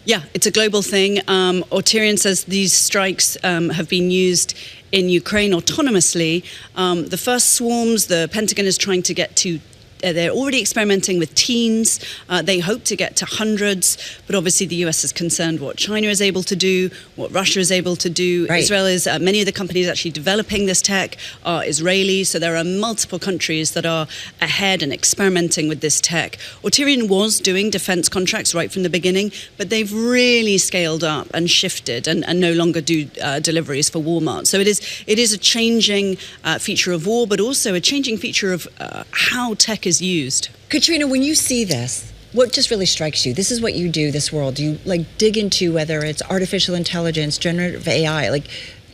Yeah, it's a global thing. Auterion says these strikes have been used in Ukraine autonomously. The first swarms, the Pentagon is trying to get to, they're already experimenting with teens. They hope to get to hundreds, but obviously the US is concerned what China is able to do, what Russia is able to do. Right. Israel is, many of the companies actually developing this tech are Israeli, so there are multiple countries that are ahead and experimenting with this tech. Auterion was doing defense contracts right from the beginning, but they've really scaled up and shifted and no longer do deliveries for Walmart. So it is a changing feature of war, but also a changing feature of how tech is used. Katrina, when you see this, what just really strikes you? This is what you do, this world. You dig into whether it's artificial intelligence, generative AI,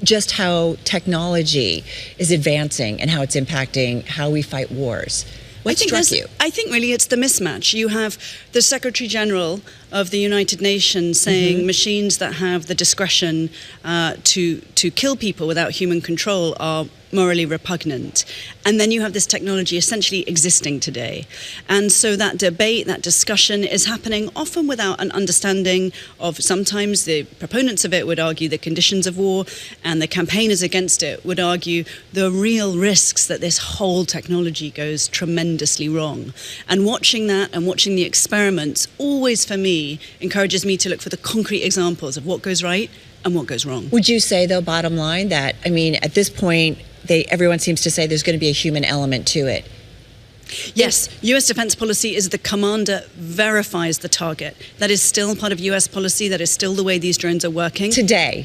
just how technology is advancing and how it's impacting how we fight wars. What struck you? I think really it's the mismatch. You have the Secretary General of the United Nations saying machines that have the discretion to kill people without human control are morally repugnant. And then you have this technology essentially existing today. And so that debate, that discussion is happening often without an understanding of, sometimes the proponents of it would argue the conditions of war, and the campaigners against it would argue the real risks that this whole technology goes tremendously wrong. And watching that and watching the experiments always, for me, encourages me to look for the concrete examples of what goes right and what goes wrong. Would you say, though, bottom line, that, I mean, at this point, everyone seems to say there's going to be a human element to it? Yes, US defense policy is the commander verifies the target. That is still part of US policy. That is still the way these drones are working. Today.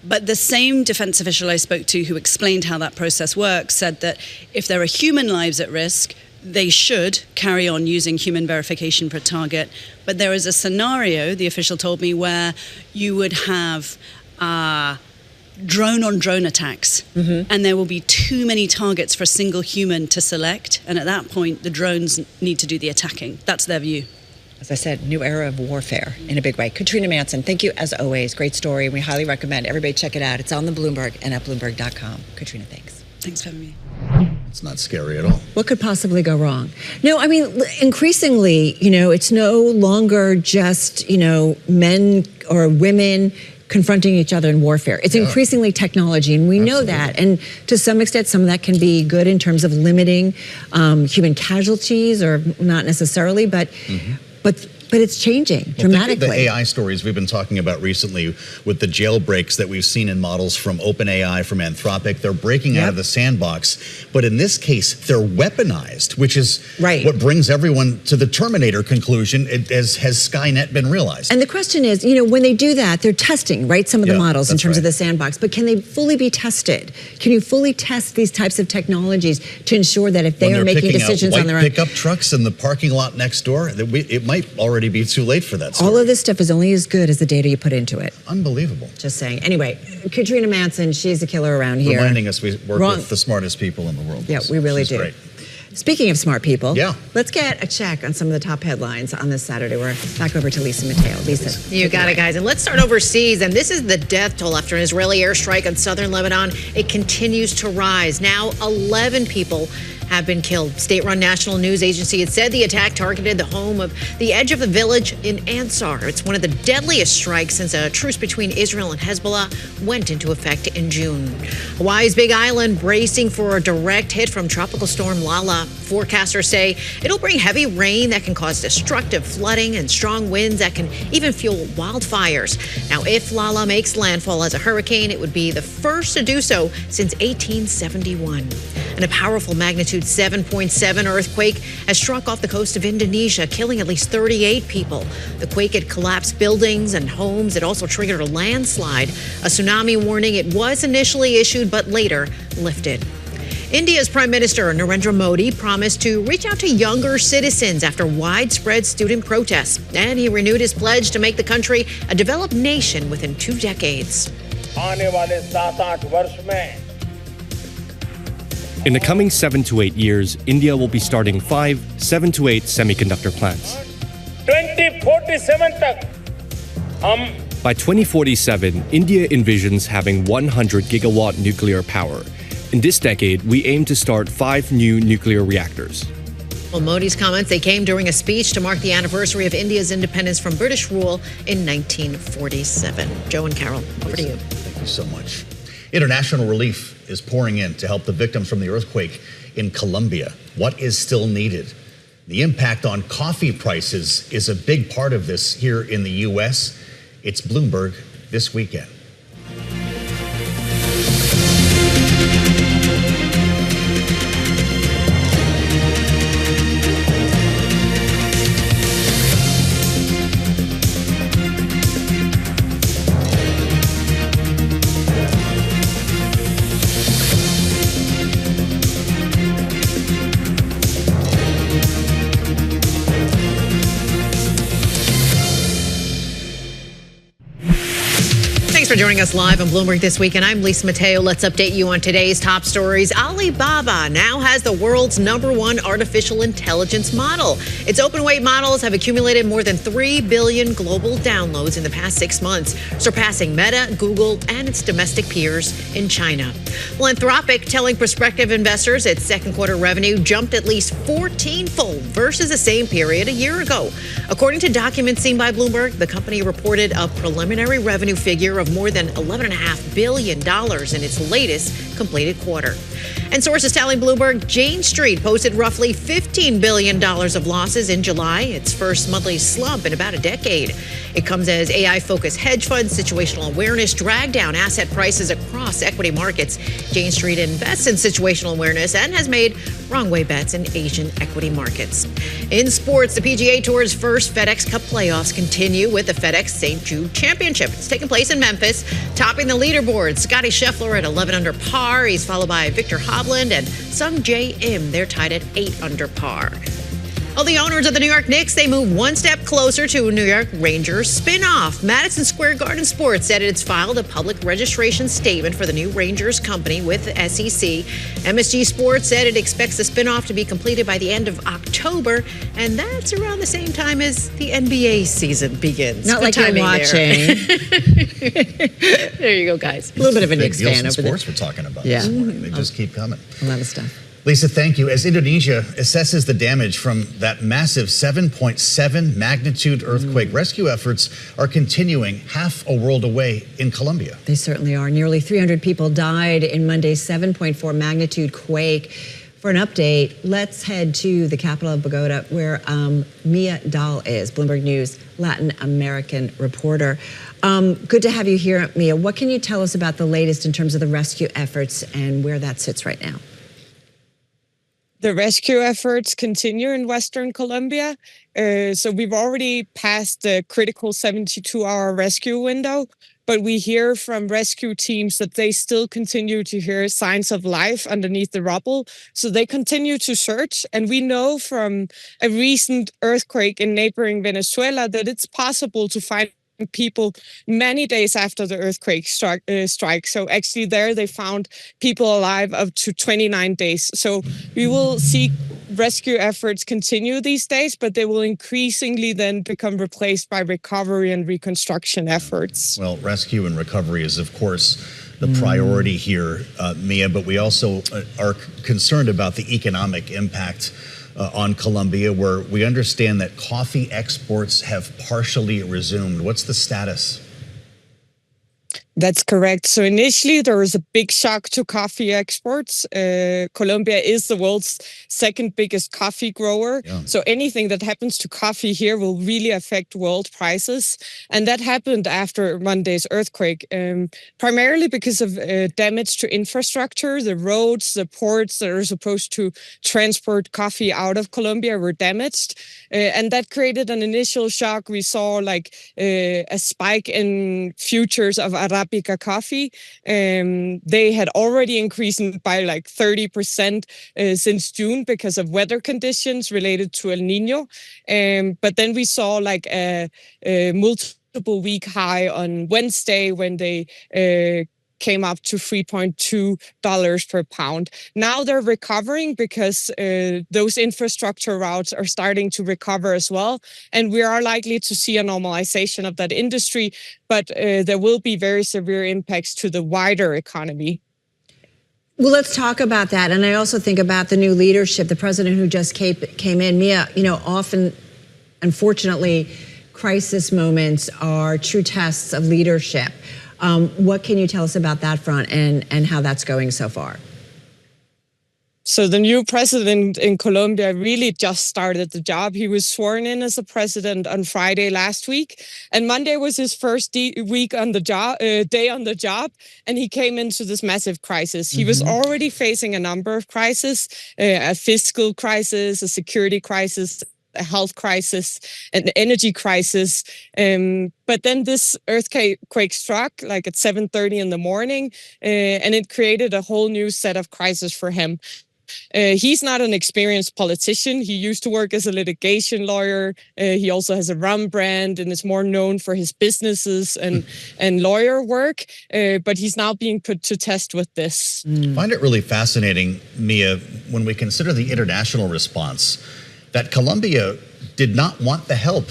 But the same defense official I spoke to who explained how that process works said that if there are human lives at risk, they should carry on using human verification for a target. But there is a scenario, the official told me, where you would have drone-on-drone attacks, and there will be too many targets for a single human to select, and at that point, the drones need to do the attacking. That's their view. As I said, new era of warfare in a big way. Katrina Manson, thank you as always. Great story. We highly recommend everybody check it out. It's on the Bloomberg and at Bloomberg.com. Katrina, thanks. Thanks for having me. It's not scary at all. What could possibly go wrong? No, I mean, increasingly, it's no longer just, men or women confronting each other in warfare. It's increasingly technology, and we know that. And to some extent, some of that can be good in terms of limiting human casualties, or not necessarily, but it's changing dramatically. The AI stories we've been talking about recently with the jailbreaks that we've seen in models from OpenAI, from Anthropic, they're breaking out of the sandbox. But in this case, they're weaponized, which is what brings everyone to the Terminator conclusion. Has Skynet been realized? And the question is, when they do that, they're testing, some of the models in terms of the sandbox. But can they fully be tested? Can you fully test these types of technologies to ensure that if they are making decisions on their own? Pickup trucks in the parking lot next door, it might already be too late for that story. All of this stuff is only as good as the data you put into it. Unbelievable. Just saying. Anyway, Katrina Manson, she's a killer around here. Reminding us we work with the smartest people in the world. Yeah, we really do. Great. Speaking of smart people, let's get a check on some of the top headlines on this Saturday. We're back over to Lisa Mateo. Lisa. You got it, guys. And let's start overseas. And this is the death toll after an Israeli airstrike on southern Lebanon. It continues to rise. Now 11 people have been killed. State-run national news agency had said the attack targeted the home of the edge of the village in Ansar. It's one of the deadliest strikes since a truce between Israel and Hezbollah went into effect in June. Hawaii's Big Island bracing for a direct hit from tropical storm Lala. Forecasters say it'll bring heavy rain that can cause destructive flooding and strong winds that can even fuel wildfires. Now, if Lala makes landfall as a hurricane, it would be the first to do so since 1871. And a powerful magnitude 7.7 earthquake has struck off the coast of Indonesia, killing at least 38 people. The quake had collapsed buildings and homes. It also triggered a landslide. A tsunami warning, it was initially issued, but later lifted. India's Prime Minister Narendra Modi promised to reach out to younger citizens after widespread student protests. And he renewed his pledge to make the country a developed nation within 2 decades. In the coming 7 to 8 years, India will be starting 5 7 to 8 semiconductor plants. 2047 tak By 2047, India envisions having 100 gigawatt nuclear power. In this decade, we aim to start 5 new nuclear reactors. Well, Modi's comments, they came during a speech to mark the anniversary of India's independence from British rule in 1947. Joe and Carol, over to you. Thank you so much. International relief is pouring in to help the victims from the earthquake in Colombia. What is still needed? The impact on coffee prices is a big part of this here in the U.S. It's Bloomberg This Weekend. Thanks for joining us live on Bloomberg This Week, and I'm Lisa Mateo. Let's update you on today's top stories. Alibaba now has the world's #1 artificial intelligence model. Its open-weight models have accumulated more than 3 billion global downloads in the past 6 months, surpassing Meta, Google, and its domestic peers in China. Well, Anthropic telling prospective investors its second quarter revenue jumped at least 14-fold versus the same period a year ago. According to documents seen by Bloomberg, the company reported a preliminary revenue figure of more than $11.5 billion in its latest completed quarter. And sources telling Bloomberg Jane Street posted roughly $15 billion of losses in July, its first monthly slump in about a decade. It comes as AI-focused hedge funds, situational awareness drag down asset prices across equity markets. Jane Street invests in situational awareness and has made wrong way bets in Asian equity markets. In sports, the PGA Tour's first FedEx Cup playoffs continue with the FedEx St. Jude Championship. It's taking place in Memphis, topping the leaderboard. Scotty Scheffler at 11 under par. He's followed by Victor Hovland and Sung Jae Im. They're tied at 8 under par. Well, the owners of the New York Knicks, they move one step closer to a New York Rangers spin-off. Madison Square Garden Sports said it's filed a public registration statement for the new Rangers company with the SEC. MSG Sports said it expects the spin-off to be completed by the end of October, and that's around the same time as the NBA season begins. Not like you're watching. There you go, guys. A little bit of a Knicks fan over sports we're talking about Yeah. this morning. They just keep coming. A lot of stuff. Lisa, thank you. As Indonesia assesses the damage from that massive 7.7 magnitude earthquake, rescue efforts are continuing half a world away in Colombia. They certainly are. Nearly 300 people died in Monday's 7.4 magnitude quake. For an update, let's head to the capital of Bogota, where Mia Dahl is, Bloomberg News Latin American reporter. Good to have you here, Mia. What can you tell us about the latest in terms of the rescue efforts and where that sits right now? The rescue efforts continue in Western Colombia. So we've already passed the critical 72-hour rescue window, but we hear from rescue teams that they still continue to hear signs of life underneath the rubble. So they continue to search. And we know from a recent earthquake in neighboring Venezuela that it's possible to find people many days after the earthquake strike. So actually there they found people alive up to 29 days. So we will see rescue efforts continue these days, but they will increasingly then become replaced by recovery and reconstruction efforts. Well, rescue and recovery is, of course, the priority here, Mia, but we also are concerned about the economic impact on Colombia, where we understand that coffee exports have partially resumed. What's the status? That's correct. So initially, there was a big shock to coffee exports. Colombia is the world's second biggest coffee grower. Yeah. So anything that happens to coffee here will really affect world prices. And that happened after Monday's earthquake, primarily because of damage to infrastructure. The roads, the ports that are supposed to transport coffee out of Colombia were damaged. And that created an initial shock. We saw a spike in futures of Arabica coffee. They had already increased by 30% since June because of weather conditions related to El Niño. But then we saw a multiple week high on Wednesday when they came up to $3.2 per pound. Now they're recovering because those infrastructure routes are starting to recover as well. And we are likely to see a normalization of that industry, but there will be very severe impacts to the wider economy. Well, let's talk about that. And I also think about the new leadership, the president who just came in. Mia, often, unfortunately, crisis moments are true tests of leadership. What can you tell us about that front and how that's going so far? So the new president in Colombia really just started the job. He was sworn in as a president on Friday last week, and Monday was his first day on the job, and he came into this massive crisis. He was already facing a number of crises, a fiscal crisis, a security crisis, a health crisis, an energy crisis. But then this earthquake struck at 7:30 in the morning, and it created a whole new set of crises for him. He's not an experienced politician. He used to work as a litigation lawyer. He also has a rum brand and is more known for his businesses and lawyer work. But he's now being put to test with this. I find it really fascinating, Mia, when we consider the international response, that Colombia did not want the help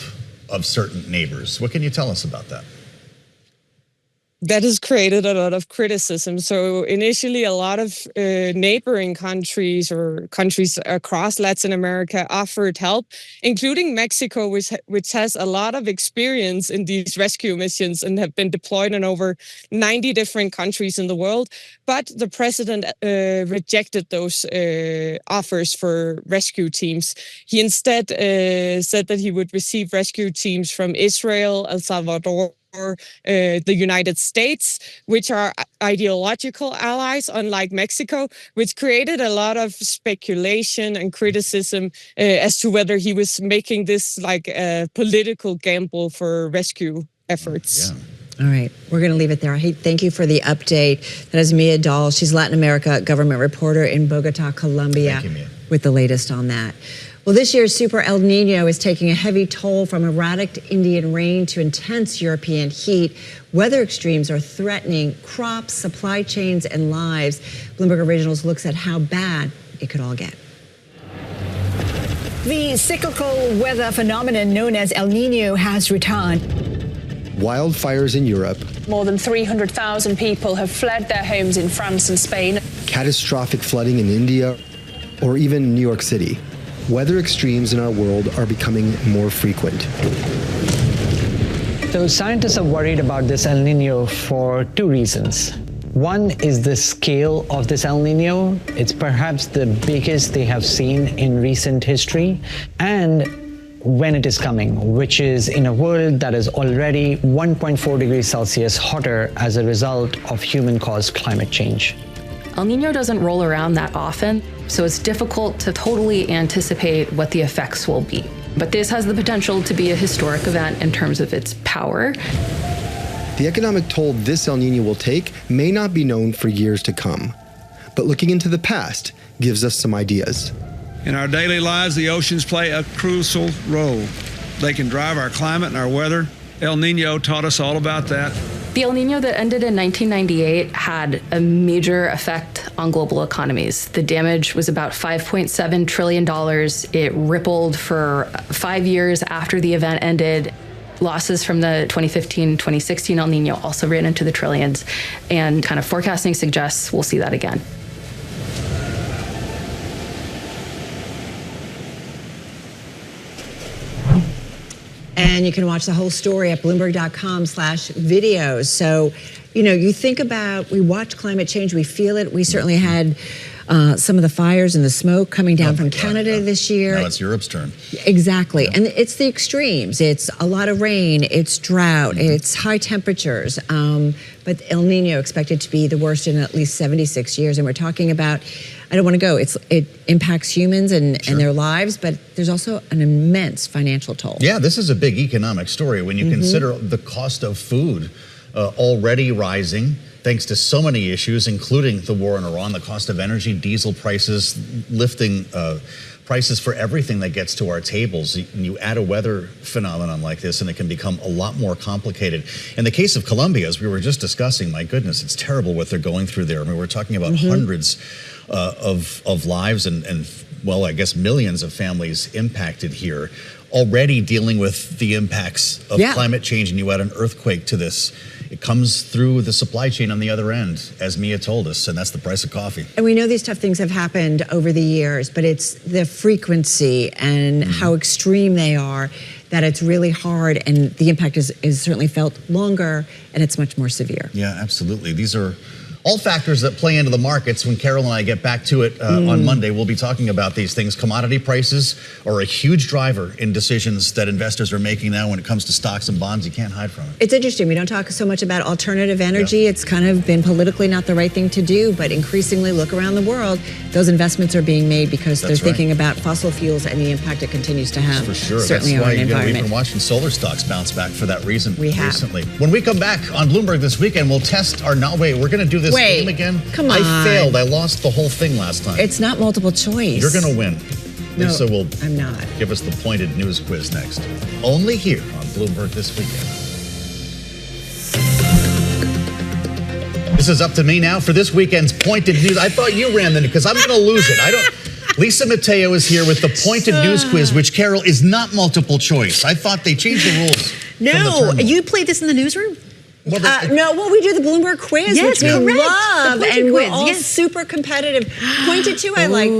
of certain neighbors. What can you tell us about that? That has created a lot of criticism. So initially, a lot of neighboring countries or countries across Latin America offered help, including Mexico, which has a lot of experience in these rescue missions and have been deployed in over 90 different countries in the world. But the president rejected those offers for rescue teams. He instead said that he would receive rescue teams from Israel, El Salvador, the United States, which are ideological allies, unlike Mexico, which created a lot of speculation and criticism as to whether he was making this like a political gamble for rescue efforts. All right, we're going to leave it there. Hey, thank you for the update. That is Mia Dahl. She's Latin America government reporter in Bogota, Colombia, Thank you, Mia, with the latest on that. Well, this year's Super El Niño is taking a heavy toll from erratic Indian rain to intense European heat. Weather extremes are threatening crops, supply chains, and lives. Bloomberg Originals looks at how bad it could all get. The cyclical weather phenomenon known as El Niño has returned. Wildfires in Europe. More than 300,000 people have fled their homes in France and Spain. Catastrophic flooding in India, or even New York City. Weather extremes in our world are becoming more frequent. So scientists are worried about this El Niño for two reasons. One is the scale of this El Niño. It's perhaps the biggest they have seen in recent history. And when it is coming, which is in a world that is already 1.4 degrees Celsius hotter as a result of human-caused climate change. El Niño doesn't roll around that often, so it's difficult to totally anticipate what the effects will be. But this has the potential to be a historic event in terms of its power. The economic toll this El Niño will take may not be known for years to come, but looking into the past gives us some ideas. In our daily lives, the oceans play a crucial role. They can drive our climate and our weather. El Niño taught us all about that. The El Niño that ended in 1998 had a major effect on global economies. The damage was about $5.7 trillion. It rippled for 5 years after the event ended. Losses from the 2015-2016 El Niño also ran into the trillions, and kind of forecasting suggests we'll see that again. And you can watch the whole story at Bloomberg.com/videos. So, you know, you think about, we watch climate change, we feel it. We certainly had some of the fires and the smoke coming down from Canada this year. Now it's Europe's turn. Exactly. And it's the extremes. It's a lot of rain, it's drought, it's high temperatures. But El Niño expected to be the worst in at least 76 years. And we're talking about, I don't want to go, it impacts humans and their lives, but there's also an immense financial toll. Yeah, this is a big economic story when you consider the cost of food already rising, thanks to so many issues, including the war in Iran, the cost of energy, diesel prices, lifting prices for everything that gets to our tables. And you add a weather phenomenon like this, and it can become a lot more complicated. In the case of Colombia, as we were just discussing, my goodness, it's terrible what they're going through there. I mean, we're talking about hundreds of lives and, well, I guess millions of families impacted here, already dealing with the impacts of climate change, and you add an earthquake to this. It comes through the supply chain on the other end, as Mia told us, and that's the price of coffee. And we know these tough things have happened over the years, but it's the frequency and how extreme they are that it's really hard, and the impact is certainly felt longer, and it's much more severe. Yeah, absolutely. These are all factors that play into the markets. When Carol and I get back to it on Monday, we'll be talking about these things. Commodity prices are a huge driver in decisions that investors are making now when it comes to stocks and bonds. You can't hide from it. It's interesting. We don't talk so much about alternative energy. It's kind of been politically not the right thing to do, but increasingly look around the world, those investments are being made because they're thinking about fossil fuels and the impact it continues to have. For sure. Certainly That's why on environment. we've been watching solar stocks bounce back for that reason recently. When we come back on Bloomberg this weekend, we'll test our we're going to do this this game again? Come on. I failed. I lost the whole thing last time. It's not multiple choice. You're going to win. No, Lisa will I'm not. give us the pointed news quiz next. Only here on Bloomberg This Weekend. This is up to me now for this weekend's pointed news. I thought you ran the because I'm going to lose it. Lisa Mateo is here with the pointed news quiz, which, Carol, is not multiple choice. I thought they changed the rules. No, you played this in the newsroom? We do the Bloomberg quiz, Yes, which we correct. love, The and we're quiz, all yes. super competitive. Pointed to, I like,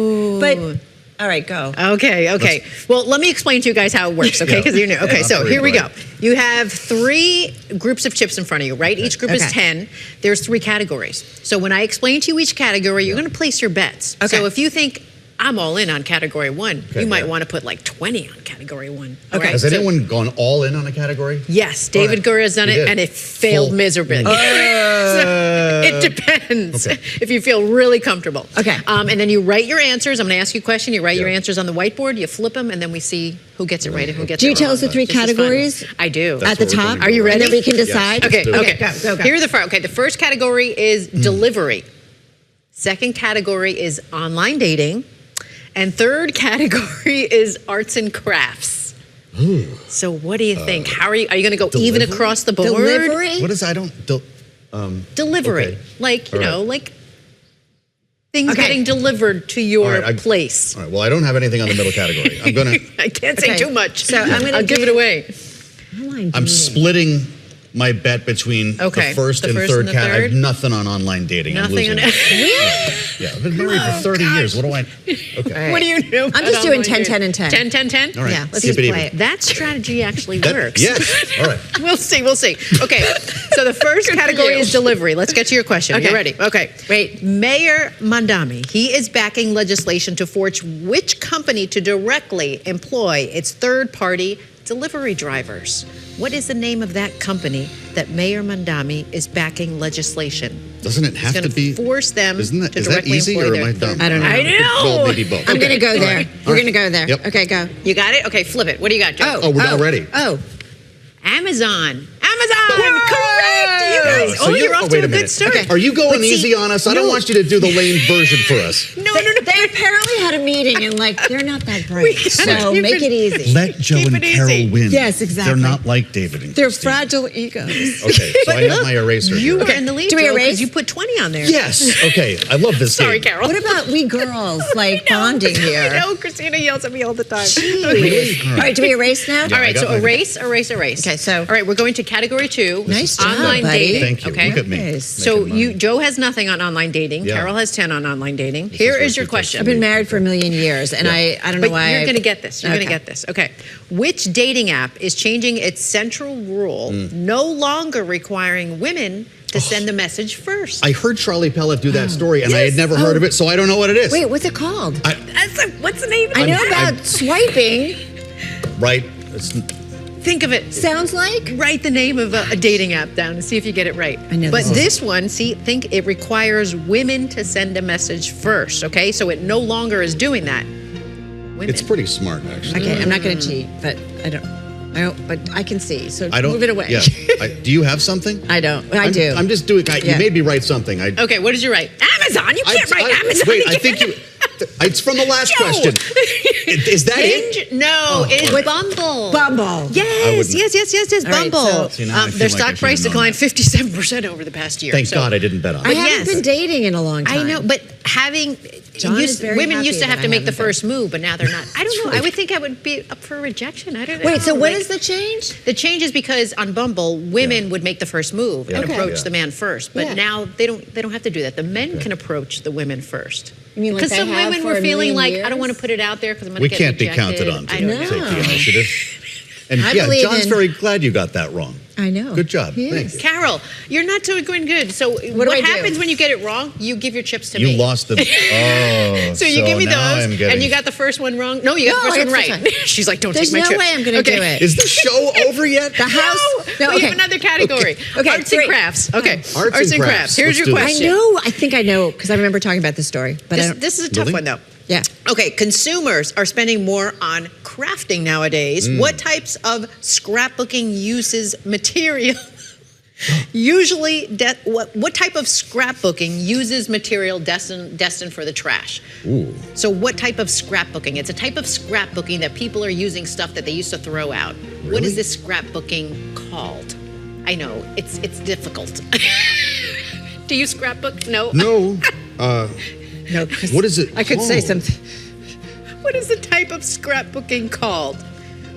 but all right, go. Okay. Well, let me explain to you guys how it works, okay? Because you're new. Okay, so here we go. You have 3 groups of chips in front of you, right? Each group is 10. There's 3 categories. So when I explain to you each category, you're going to place your bets. Okay. So if you think I'm all in on category 1, you might want to put like 20 on category 1. Okay. Has anyone gone all in on a category? Yes, David Gurra has done it, and it failed miserably. So it depends if you feel really comfortable. Okay. And then you write your answers. I'm going to ask you a question. You write your answers on the whiteboard. You flip them, and then we see who gets it right and who gets it wrong. Do you tell us the 3 categories? I do. At the top? Are you ready? And then we can decide? Yes. Okay. Go. Here are the first. Okay, the first category is delivery. Second category is online dating. And third category is arts and crafts. Ooh. So what do you think? How are you going to go even across the board? Delivery? What is delivery. Okay. Like, you know, like things getting delivered to your place. All right. Well, I don't have anything on the middle category. I'm going to... I can't say too much. So I'm going I'll give it away. I'm splitting my bet between the first and third category. I have nothing on online dating. Nothing on Yeah, I've been married for 30 years. What do I... Okay. What do you know? I'm just doing 10, 10, and 10. 10, 10, 10? All right. Yeah, let's Skip just it play even. it. That strategy actually works. Yes. All right. We'll see. Okay. So the first category is delivery. Let's get to your question. Okay. You ready? Okay. Wait. Mayor Mandami, he is backing legislation to force which company to directly employ its third-party delivery drivers? What is the name of that company that Mayor Mandami is backing legislation? Doesn't it have to be? Force them Is to that directly easy employ or their am I dumb? I don't know. I know. Well, maybe both. I'm going to go there. We're going to go there. Yep. Okay, go. You got it? Okay, flip it. What do you got, Joe? Oh, we're not ready. Oh. Amazon. Correct. You guys. So You're off to wait a minute. good start. Are you going But see, easy on us? I don't want you to do the lame version for us. No. They apparently had a meeting and they're not that bright. So keep make it easy. Let Joe and Carol win. Yes, exactly. They're not like David and They're Christine. fragile egos. Okay, so I have my eraser You here. were in the lead, Do we Joe, erase? because you put 20 on there. Yes. Okay, I love this Sorry, game. Carol. What about we girls, like bonding here? I know. Christina yells at me all the time. Really? All right, do we erase now? Yeah, All I right, got so my- erase. Okay, so. All right, we're going to category 2. Nice job, online buddy. dating. Thank you. Okay. Look at me. Nice. So Joe has nothing on online dating. Yeah. Carol has 10 on online dating. Here is your question. I've been married for a million years, and I don't know But why. you're going to get this. You're going to Okay. get this. Okay. Which dating app is changing its central rule, no longer requiring women to send the message first? I heard Charlie Pellet do that story, and I had never heard of it, so I don't know what it is. Wait, what's it called? What's the name? I know about swiping. Right. It's, Think of it. Sounds like? Write the name of a dating app down and see if you get it right. I know But this. this one, think it requires women to send a message first, okay? So it no longer is doing that. Women. it's pretty smart, actually. Okay, I'm not going to cheat, but but I can see. So I don't. move it away. Yeah. Do you have something? I don't. I do. I'm just doing. You made me write something. Okay, what did you write? Amazon. You can't write Amazon. Wait, I think you. It's from the last question. Is that it? No, it's Bumble. Bumble. Yes. All right, Bumble. so- See, now I feel Their like I stock should've price known declined 57% over the past year. Thank so- God I didn't bet on I it. haven't been dating in a long time. I know, but having John is very women happy used to that have to I make the haven't been. first move, but now they're not. I don't know. I would think I would be up for rejection. I don't know. Wait, so what Like, is the change? the change is because on Bumble, women would make the first move and Okay. approach Yeah. the man first. But Yeah. now they don't have to do that. The men can approach the women first. You mean like Because they some have women for were a feeling million like, I don't years? want to put it out there because I'm going We to get can't be rejected. counted on to I don't take know. the initiative. And I yeah, believe John's in- very glad you got that wrong. I know. Good job. He Thank is. you. Carol, you're not doing good. So what do I do? happens when you get it wrong? You give your chips to You me. lost the. Oh. So you give me now I'm those, getting- and you got the first one wrong. No, you got No, the I first one got right. the first She's like, don't There's take my no chips. way I'm going to do it. Is the show over yet? The house? No, No, we okay. have another category. Okay, Arts and great. crafts. Okay, Arts and crafts. Here's Let's your do this. I question. know. I think I know because I remember talking about this story. But I don't. This is a tough Really? one, though. Yeah. Okay, consumers are spending more on crafting nowadays. What types of scrapbooking uses material? Usually, what type of scrapbooking uses material destined for the trash? Ooh. So what type of scrapbooking? It's a type of scrapbooking that people are using stuff that they used to throw out. Really? What is this scrapbooking called? I know, it's difficult. Do you scrapbook? No. No. No, Chris, what is it? I could say called? something. What is the type of scrapbooking called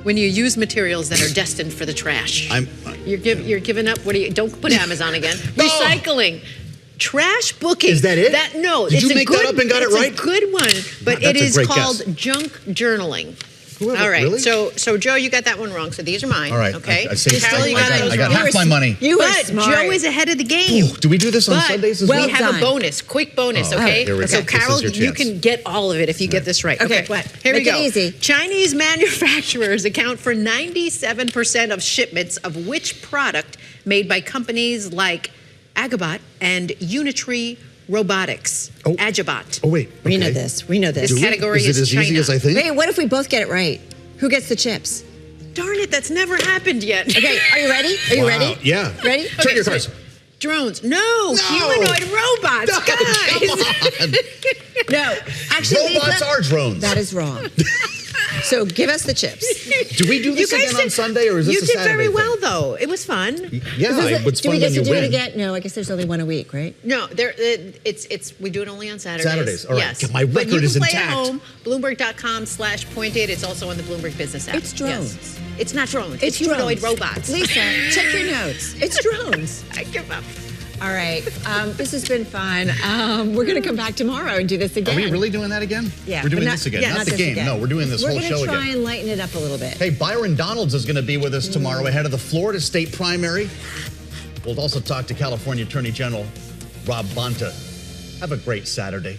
when you use materials that are destined for the trash? You're giving up. What do you? Don't put Amazon again. Recycling. Trash booking. Is that it? No. Did you make that up and got it right? It's a good one, but it is called junk journaling. Whoever, All right. really? So Joe, you got that one wrong. So these are mine. All right. Okay. I saved Carol, you I got half my money. You were But smart. Joe is ahead of the game. Ooh, do we do this on Sundays as well? We have done. a bonus, quick bonus, Oh, okay? here we go. So This is Carol, your you chance. can get all of it if you get this right. Okay, what? Here we Make it go. easy. Chinese manufacturers account for 97% of shipments of which product made by companies like Agabot and Unitree Robotics. Agabot. Oh, wait. We know okay. this. We know this. This category Is it as China. easy as I think? Wait, what if we both get it right? Who gets the chips? Darn it, that's never happened yet. Okay, are you ready? Are you Wow. ready? Yeah. Ready? Check your cards. Drones. No, humanoid robots, guys. No, actually, Robots Lisa, are drones. that is wrong. So give us the chips. Do we do this You guys again on did- Sunday, or is this You a did Saturday very thing? well, though. It was fun. Yeah, it's Do fun we when get you to do win. it again? No, I guess there's only one a week, right? No, we do it only on Saturdays. Saturdays, all right. Yes. My But you record can is play intact. at home, Bloomberg.com/pointed. It's also on the Bloomberg Business app. It's drones. Yes. It's not drones. It's humanoid drones. robots. Lisa, check your notes. It's drones. I give up. All right. This has been fun. We're going to come back tomorrow and do this again. Are we really doing that again? Yeah. We're doing but this again, yeah, not the this game. again. No, we're doing this whole show We're going to try again. and lighten it up a little bit. Hey, Byron Donalds is going to be with us tomorrow ahead of the Florida state primary. We'll also talk to California Attorney General Rob Bonta. Have a great Saturday.